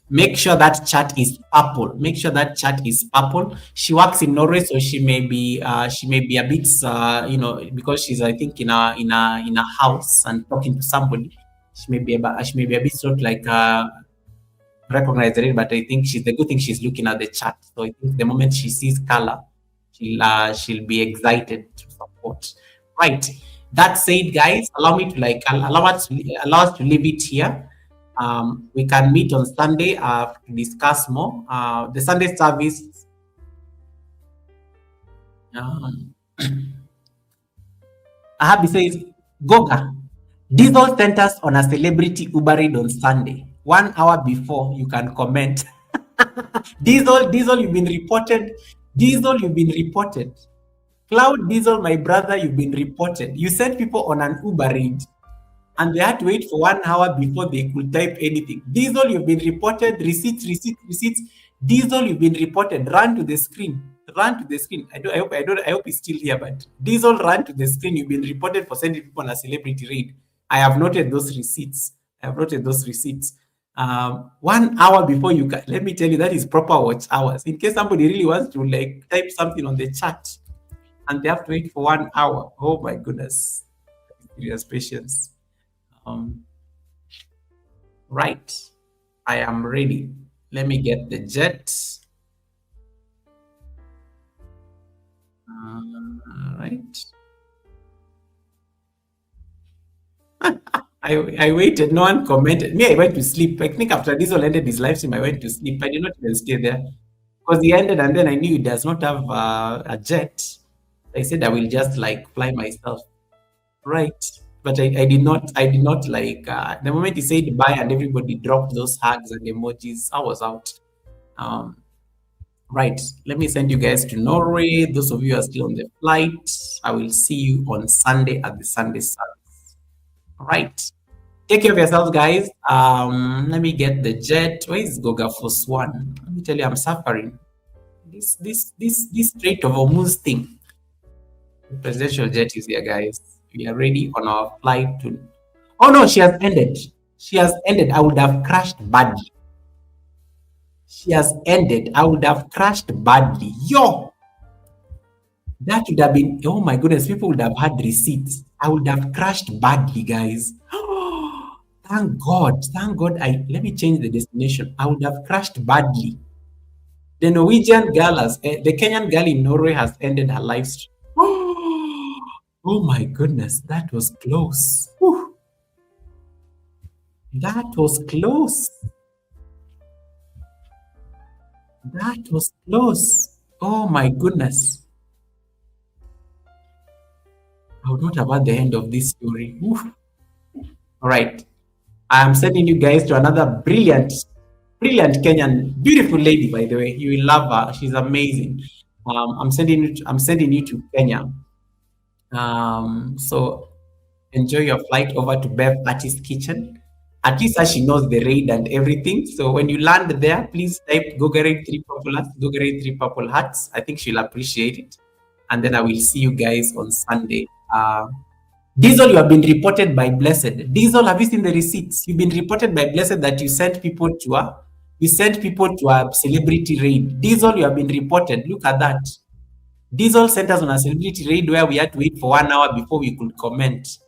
Make sure that chat is purple. Make sure that chat is purple. She works in Norway, so she may be a bit because she's, I think, in a house and talking to somebody. She may be a bit sort of like recognize it, but I think the good thing, she's looking at the chat. So I think the moment she sees color, she'll be excited to support. Right. That said, guys, allow us to leave it here. We can meet on Sunday to discuss more. The Sunday service. Ahabi says, Goga, Diesel sent us on a celebrity Uber raid on Sunday. 1 hour before, you can comment. Diesel, you've been reported. Diesel, you've been reported. Cloud Diesel, my brother, you've been reported. You sent people on an Uber raid, and they had to wait for 1 hour before they could type anything. Diesel, you've been reported. Receipts. Diesel, you've been reported. Run to the screen. I hope it's still here, but Diesel, run to the screen. You've been reported for sending people on a celebrity raid. I have noted those receipts. 1 hour before you can. Let me tell you, that is proper watch hours. In case somebody really wants to type something on the chat, and they have to wait for 1 hour. Oh my goodness. Serious patience. Right. I am ready. Let me get the jet. Right. I waited. No one commented. Me, I went to sleep. I think after this all ended his live stream, I went to sleep. I did not even stay there because he ended, and then I knew he does not have a jet. I said I will just fly myself. Right. But I did not the moment he said bye and everybody dropped those hugs and emojis, I was out. Right. Let me send you guys to Norway. Those of you who are still on the flight, I will see you on Sunday at the Sunday service. Right. Take care of yourselves, guys. Let me get the jet. Where is Goga Force One? Let me tell you, I'm suffering. This Strait of Hormuz thing. The presidential jet is here, guys. We are ready on our flight to. Oh no, she has ended. I would have crashed badly. She has ended. I would have crashed badly. Yo! That would have been, oh my goodness, people would have had receipts. I would have crashed badly, guys. Thank God. Let me change the destination. I would have crashed badly. The Norwegian girl the Kenyan girl in Norway has ended her live stream. Oh my goodness, that was close. Whew. That was close. Oh my goodness. I would not have had the end of this story. Oof. All right. I am sending you guys to another brilliant Kenyan, beautiful lady, by the way. You will love her. She's amazing. I'm sending you to Kenya. So enjoy your flight over to Bev Artist Kitchen. At least as she knows the raid and everything. So when you land there, please type Gogorate 3 purple hearts. I think she'll appreciate it. And then I will see you guys on Sunday. Diesel, you have been reported by Blessed. Diesel, have you seen the receipts? You've been reported by Blessed that you sent people to a celebrity raid. Diesel, you have been reported. Look at that. Diesel sent us on a celebrity raid where we had to wait for 1 hour before we could comment.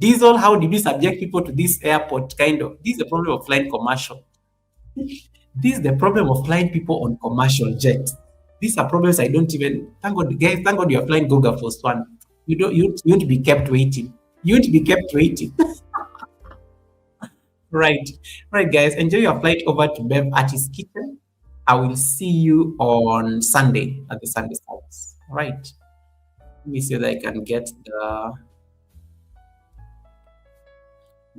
Diesel, how did we subject people to this airport? Kind of. This is the problem of flying commercial. This is the problem of flying people on commercial jets. These are problems I don't even. Thank God, guys. Thank God you are flying Goga Force One. You won't be kept waiting. You won't be kept waiting. Right, right, guys. Enjoy your flight over to Bev Artist Kitchen. I will see you on Sunday at the Sunday service. All right. Let me see that I can get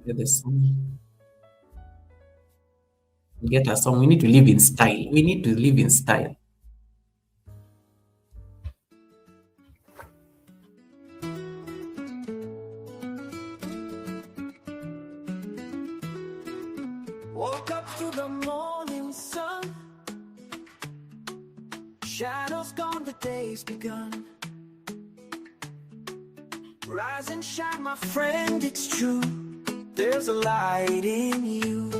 the song. Get a song. We need to live in style. We need to live in style. Woke up to the morning sun. Shadows gone, the day's begun. Rise and shine, my friend, it's true. There's a light in you.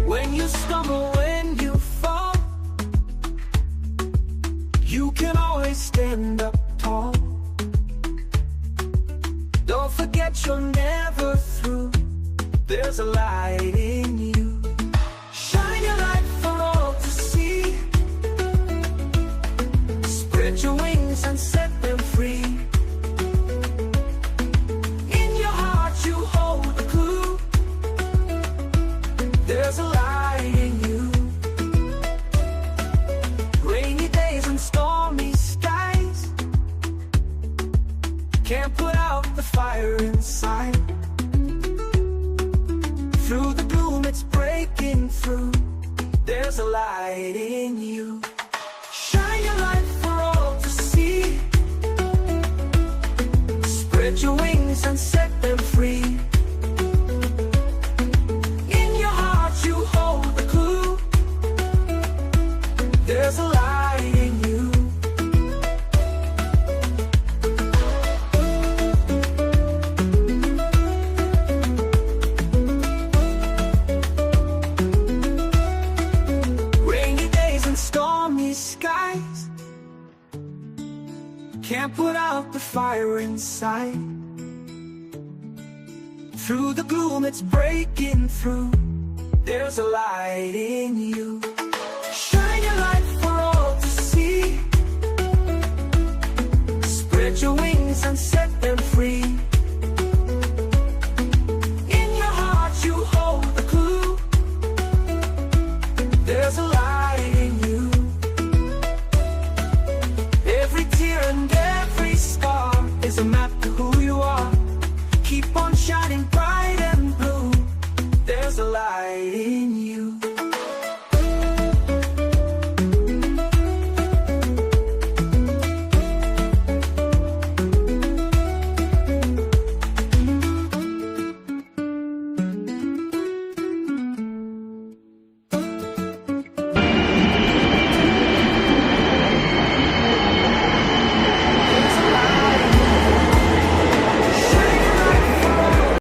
When you stumble, when you fall, you can always stand up tall. Don't forget you're never through. There's a light in you. Shine your light for all to see. Spread your wings and set them free. In your heart you hold a clue. There's a light in you. Rainy days and stormy skies can't put out the fire inside. Through the gloom it's breaking through. There's a light in you. Shine your light for all to see. Spread your wings and set them free. In your heart you hold the clue. There's a light in you. Skies can't put out the fire inside. Through the gloom it's breaking through. There's a light in you. Shine your light for all to see. Spread your wings and set